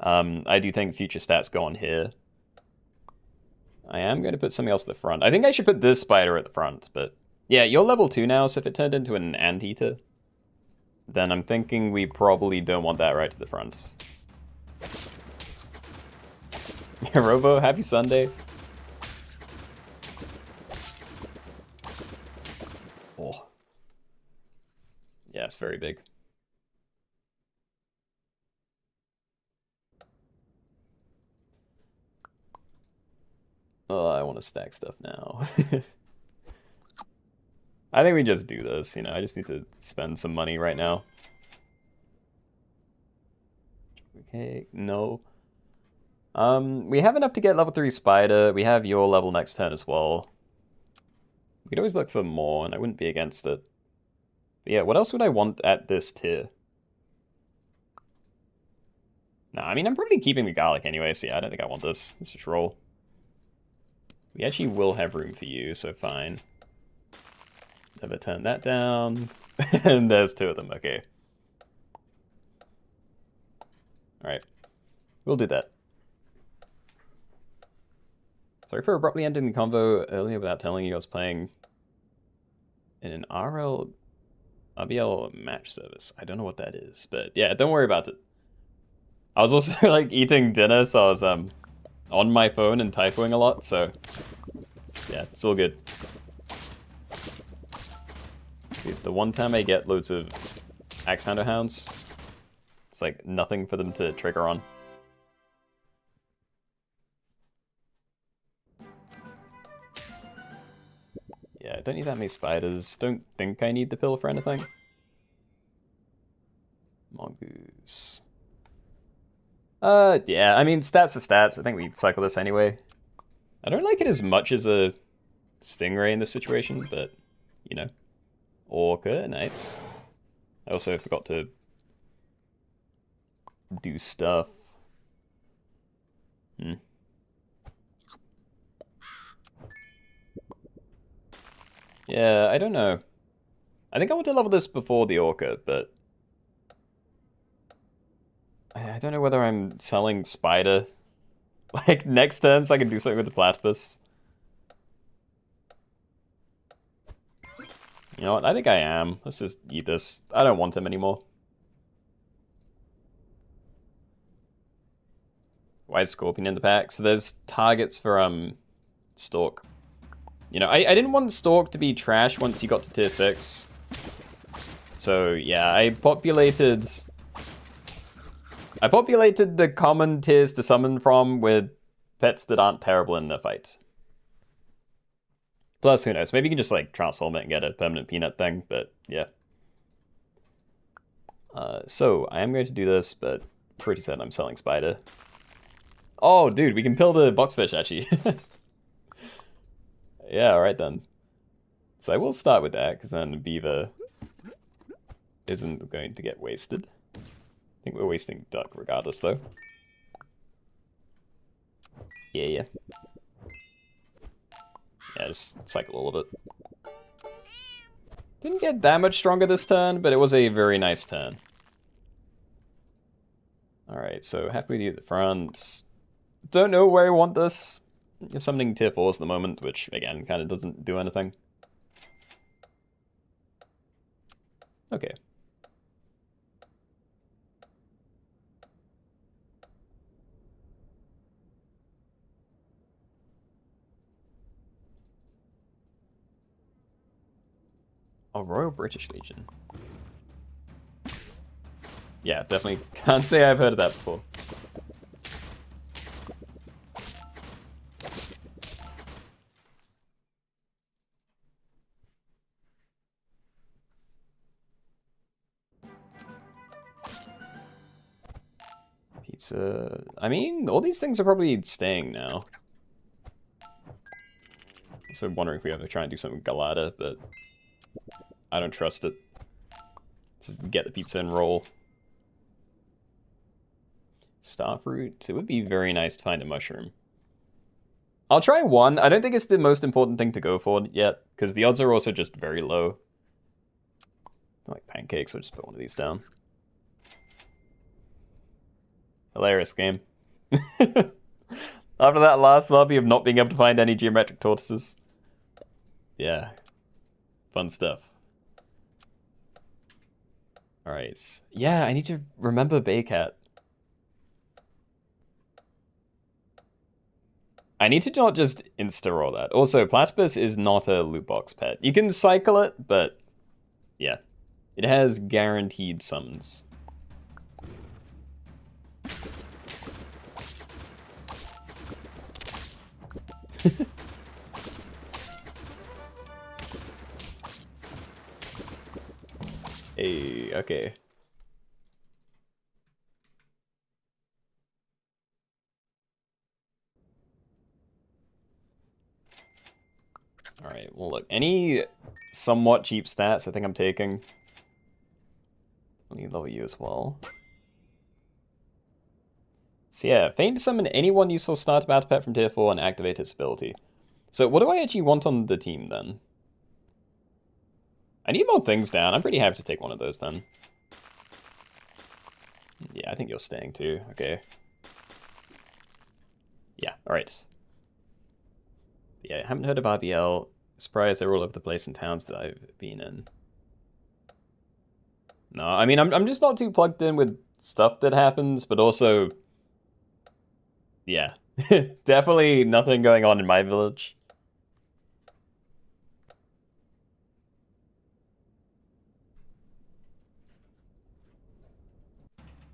I do think future stats go on here. I am going to put something else at the front. I think I should put this spider at the front, but Yeah, you're level 2 now, so if it turned into an anteater, then I'm thinking we probably don't want that right to the front. Robo, happy Sunday. Oh. Yeah, it's very big. Oh, I want to stack stuff now. I think we just do this, you know, I just need to spend some money right now. Okay, no. We have enough to get level 3 spider. We have your level next turn as well. We could always look for more, and I wouldn't be against it. But yeah, what else would I want at this tier? Nah, I mean, I'm probably keeping the garlic anyway, so yeah, I don't think I want this. Let's just roll. We actually will have room for you, so fine. Never turn that down. And there's 2 of them, okay. Alright. We'll do that. Sorry for abruptly ending the convo earlier without telling you I was playing in an RBL match service. I don't know what that is, but yeah, don't worry about it. I was also like eating dinner, so I was on my phone and typing a lot, so yeah, it's all good. Dude, the one time I get loads of Axe Handle Hounds, it's like nothing for them to trigger on. Yeah, I don't need that many spiders. Don't think I need the pill for anything. Mongoose. Yeah, I mean, stats are stats. I think we cycle this anyway. I don't like it as much as a Stingray in this situation, but, you know. Orca, nice. I also forgot to do stuff. Yeah, I don't know. I think I want to level this before the Orca, but I don't know whether I'm selling Spider like next turn so I can do something with the Platypus. You know what? I think I am. Let's just eat this. I don't want him anymore. White Scorpion in the pack. So there's targets for Stalk. You know, I didn't want Stalk to be trash once you got to tier 6. So yeah, I populated the common tiers to summon from with pets that aren't terrible in the fight. Plus, who knows? Maybe you can just like transform it and get a permanent peanut thing, but yeah. So I am going to do this, but pretty certain I'm selling Spider. Oh, dude, we can pill the boxfish actually. Yeah, alright then. So I will start with that, because then Beaver isn't going to get wasted. I think we're wasting Duck regardless, though. Yeah. Yeah, just cycle all of it. Didn't get that much stronger this turn, but it was a very nice turn. Alright, so happy with you at the front. Don't know where I want this. You're summoning tier 4s at the moment, which, again, kind of doesn't do anything. Okay. Oh, Royal British Legion. Yeah, definitely can't say I've heard of that before. Pizza... I mean, all these things are probably staying now. So I'm wondering if we have to try and do something Galata, but I don't trust it. Just get the pizza and roll. Starfruit. It would be very nice to find a mushroom. I'll try one. I don't think it's the most important thing to go for yet, because the odds are also just very low. I like pancakes, I'll just put one of these down. Hilarious game. After that last lobby of not being able to find any geometric tortoises. Yeah. Fun stuff. Alright. Yeah, I need to remember Baycat. I need to not just insta-roll that. Also, Platypus is not a loot box pet. You can cycle it, but yeah. It has guaranteed summons. Hey, okay. Alright, well look, any somewhat cheap stats I think I'm taking. I need level you as well. So yeah, feign to summon any one useful starter battle pet from tier 4 and activate its ability. So what do I actually want on the team then? I need more things down. I'm pretty happy to take one of those then. Yeah, I think you're staying too. Okay. Yeah, alright. Yeah, I haven't heard of RBL. Surprised they're all over the place in towns that I've been in. No, I mean, I'm just not too plugged in with stuff that happens, but also... Yeah, definitely nothing going on in my village.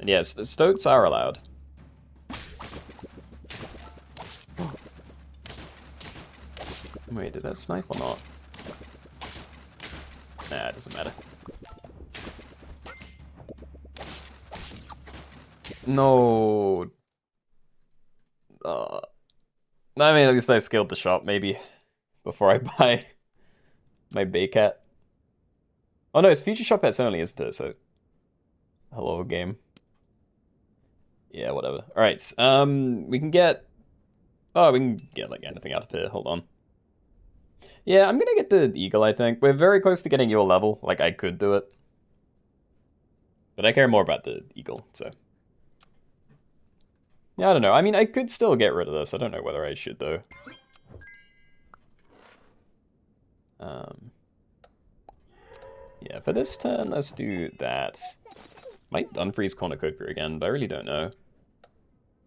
And yes, stoats are allowed. Wait, did that snipe or not? Nah, it doesn't matter. No. I mean, at least I scaled the shop, maybe, before I buy my Baycat. Oh no, it's future shop pets only, isn't it? So, hello game. Yeah, whatever. Alright, we can get... Oh, we can get, like, anything out of here. Hold on. Yeah, I'm gonna get the eagle, I think. We're very close to getting your level. Like, I could do it. But I care more about the eagle, so... Yeah, I don't know. I mean, I could still get rid of this. I don't know whether I should, though. Yeah, for this turn, let's do that. Might unfreeze Cornucopia again, but I really don't know.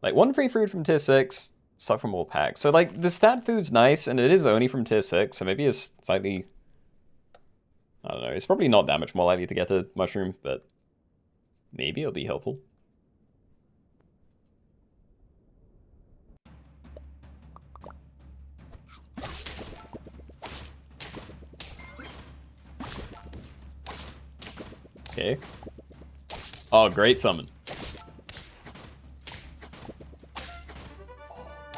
Like, one free food from tier 6, stuff from all packs. So, like, the stat food's nice, and it is only from tier 6, so maybe it's slightly... I don't know, it's probably not that much more likely to get a mushroom, but maybe it'll be helpful. Okay. Oh, great summon.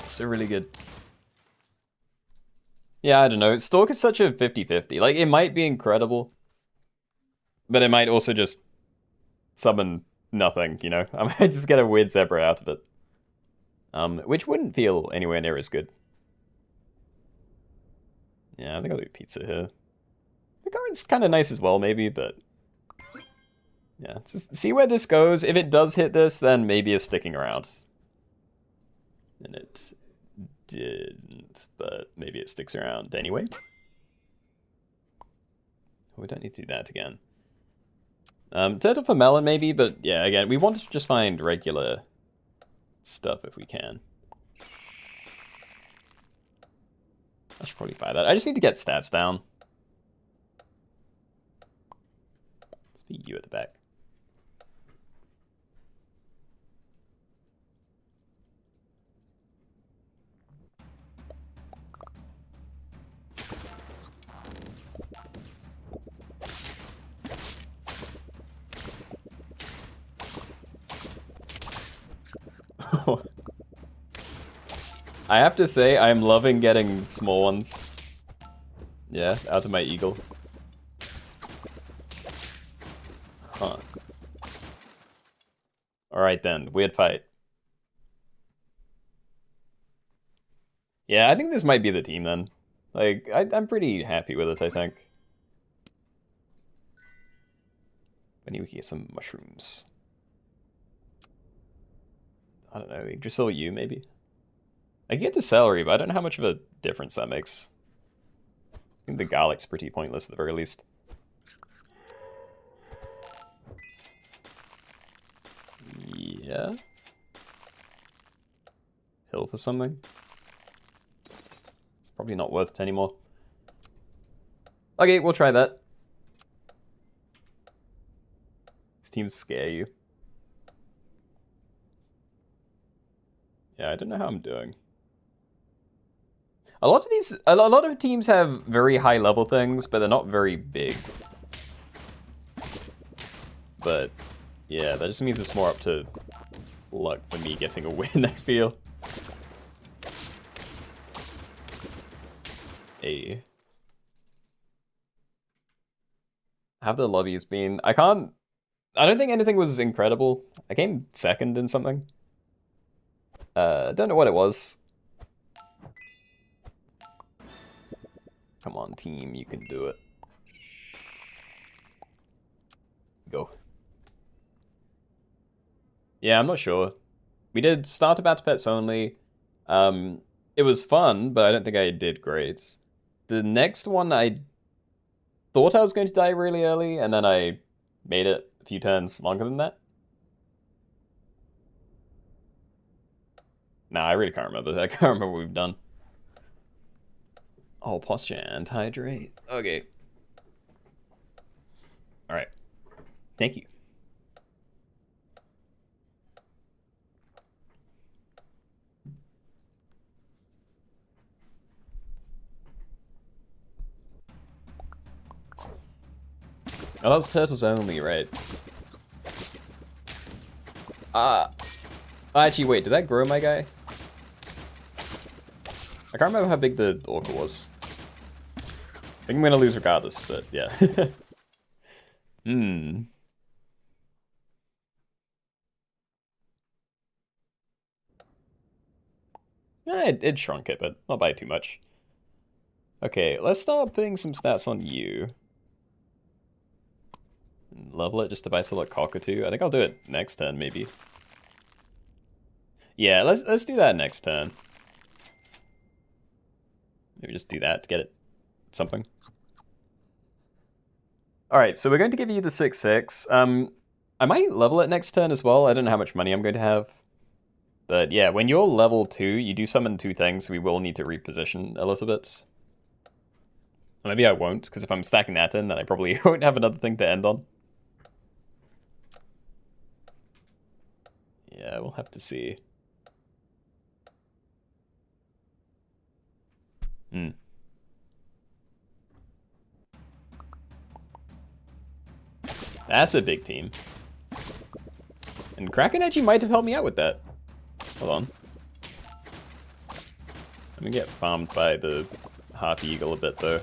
So really good. Yeah, I don't know. Stalk is such a 50-50. Like, it might be incredible, but it might also just summon nothing, you know? I might just get a weird zebra out of it. Which wouldn't feel anywhere near as good. Yeah, I think I'll do pizza here. The card's kind of nice as well, maybe, but... Yeah, just see where this goes. If it does hit this, then maybe it's sticking around. And it didn't, but maybe it sticks around anyway. We don't need to do that again. Turtle for melon maybe, but yeah, again, we want to just find regular stuff if we can. I should probably buy that. I just need to get stats down. Let's be you at the back. I have to say, I'm loving getting small ones. Yeah, out of my eagle. Huh. Alright then, weird fight. Yeah, I think this might be the team then. Like, I'm pretty happy with it, I think. I need to get some mushrooms. I don't know, Yggdrasil you maybe? I get the celery, but I don't know how much of a difference that makes. think the garlic's pretty pointless at the very least. Yeah. Hill for something. It's probably not worth it anymore. Okay, we'll try that. These teams scare you. Yeah, I don't know how I'm doing. A lot of teams have very high level things, but they're not very big. But yeah, that just means it's more up to luck for me getting a win, I feel. Hey. Have the lobbies been? I don't think anything was incredible. I came second in something. Don't know what it was. Come on, team, you can do it. Go. Yeah, I'm not sure. We did starter battle pets only. It was fun, but I don't think I did great. The next one, I thought I was going to die really early, and then I made it a few turns longer than that. Nah, I really can't remember. I can't remember what we've done. Oh, posture and hydrate. Okay. Alright. Thank you. Oh, that's turtles only, right? Actually, wait, did that grow my guy? I can't remember how big the orca was. I think I'm gonna lose regardless, but yeah. Hmm. It shrunk it, but not by too much. Okay, let's start putting some stats on you. Level it just to buy select cockatoo. I think I'll do it next turn, maybe. Yeah, let's do that next turn. Maybe just do that to get it something. Alright, so we're going to give you the 6/6. I might level it next turn as well. I don't know how much money I'm going to have. But yeah, when you're level 2, you do summon 2 things. We will need to reposition a little bit. Maybe I won't, because if I'm stacking that in, then I probably won't have another thing to end on. Yeah, we'll have to see. Hmm. That's a big team. And Kraken actually might have helped me out with that. Hold on. Let me get farmed by the Harp Eagle a bit, though.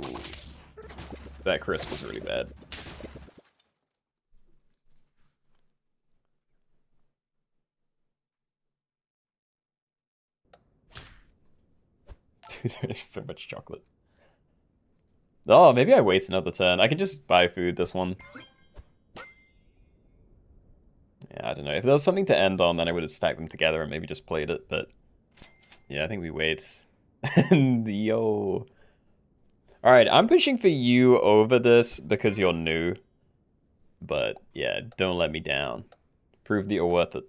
Ooh. That crisp was really bad. Dude, there's so much chocolate. Oh, maybe I wait another turn. I can just buy food this one. Yeah, I don't know. If there was something to end on, then I would have stacked them together and maybe just played it, but... Yeah, I think we wait. And yo... Alright, I'm pushing for you over this because you're new. But, yeah, don't let me down. Prove that you're worth it.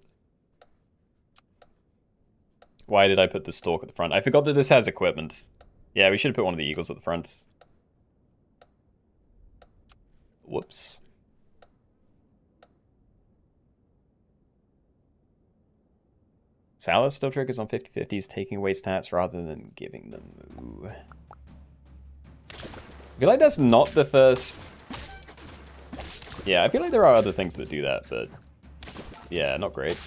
Why did I put the stork at the front? I forgot that this has equipment. Yeah, we should have put one of the eagles at the front. Whoops. Salad still triggers on 50/50s, taking away stats rather than giving them. Ooh. I feel like that's not the first... Yeah, I feel like there are other things that do that, but... Yeah, not great.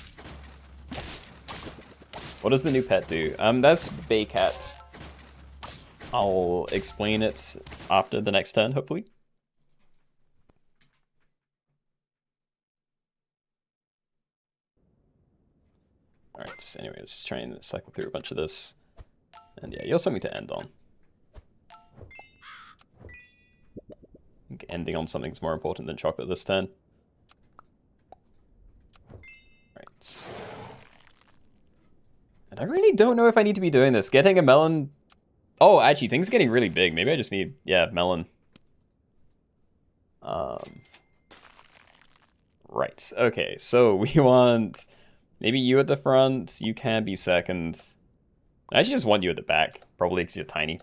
What does the new pet do? That's Baycat. I'll explain it after the next turn, hopefully. Alright, anyway, let's just try and cycle through a bunch of this. And yeah, you're something to end on. I think ending on something's more important than chocolate this turn. Right. And I really don't know if I need to be doing this. Getting a melon... Oh, actually, things are getting really big. Maybe I just need, yeah, melon. Right, okay, so we want maybe you at the front, you can be second. I actually just want you at the back, probably because you're tiny.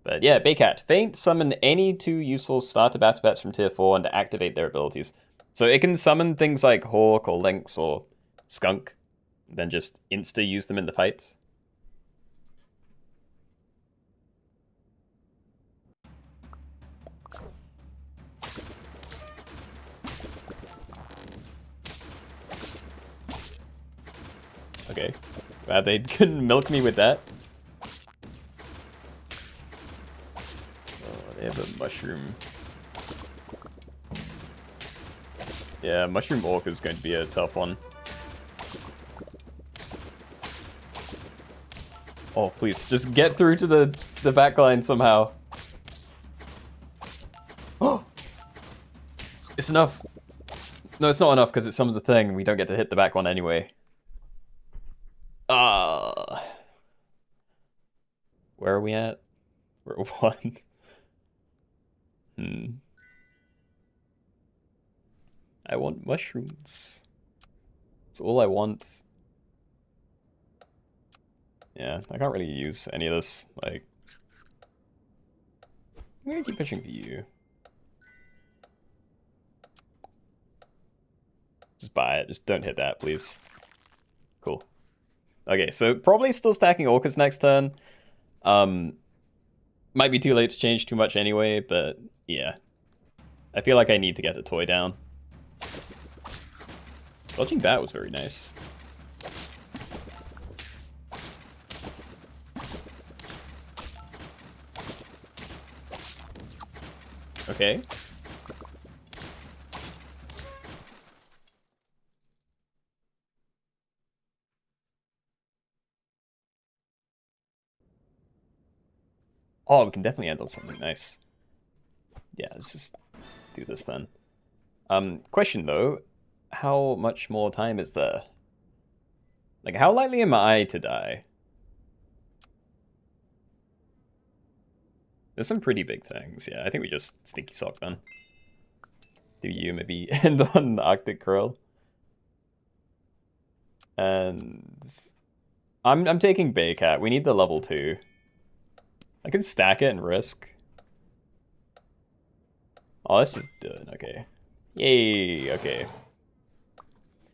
But yeah, Baycat, Faint, summon any 2 useful starter battle bats from tier 4 and activate their abilities. So it can summon things like Hawk or Lynx or Skunk, then just insta-use them in the fight. Okay, glad they couldn't milk me with that. Oh, they have a mushroom. Yeah, Mushroom Orc is going to be a tough one. Oh, please, just get through to the back line somehow. Oh! It's enough. No, it's not enough because it summons a thing. We don't get to hit the back one anyway. Where are we at? We're at 1. I want mushrooms. That's all I want. Yeah, I can't really use any of this. Like, I'm gonna keep pushing for you. Just buy it. Just don't hit that, please. Cool. Okay, so probably still stacking Orcas next turn. Might be too late to change too much anyway, but yeah. I feel like I need to get a toy down. Dodging that was very nice. Okay. Oh, we can definitely end on something nice. Yeah, let's just do this then. Question though, how much more time is there? Like, how likely am I to die? There's some pretty big things. Yeah, I think we just Stinky Sock then. Do you maybe end on the Arctic Curl? And I'm taking Baycat. We need the level 2. I can stack it and risk. Oh, let's just do it. Okay. Yay. Okay.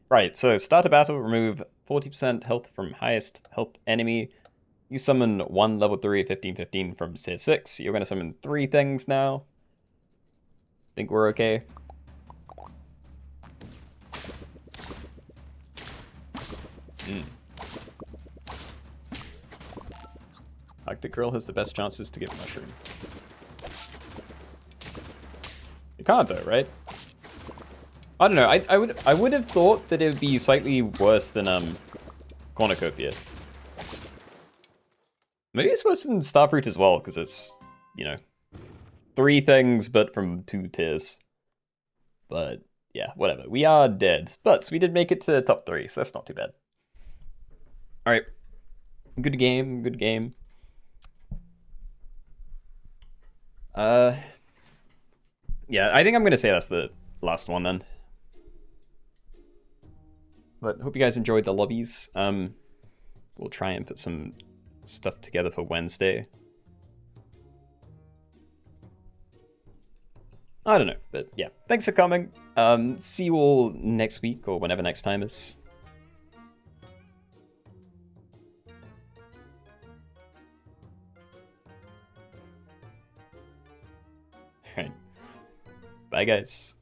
Right, so start a battle, remove 40% health from highest health enemy. You summon 1 level 3 at 15/15 from tier 6. You're going to summon 3 things now. Think we're okay? Arctic Girl has the best chances to get Mushroom. You can't though, right? I don't know. I would have thought that it would be slightly worse than Cornucopia. Maybe it's worse than Starfruit as well, because it's, you know, 3 things but from 2 tiers. But yeah, whatever. We are dead, but we did make it to top 3, so that's not too bad. All right, good game, good game. Yeah, I think I'm gonna say that's the last one then. But hope you guys enjoyed the lobbies. We'll try and put some stuff together for Wednesday. I don't know, but yeah. Thanks for coming. See you all next week or whenever next time is. Alright. Bye, guys.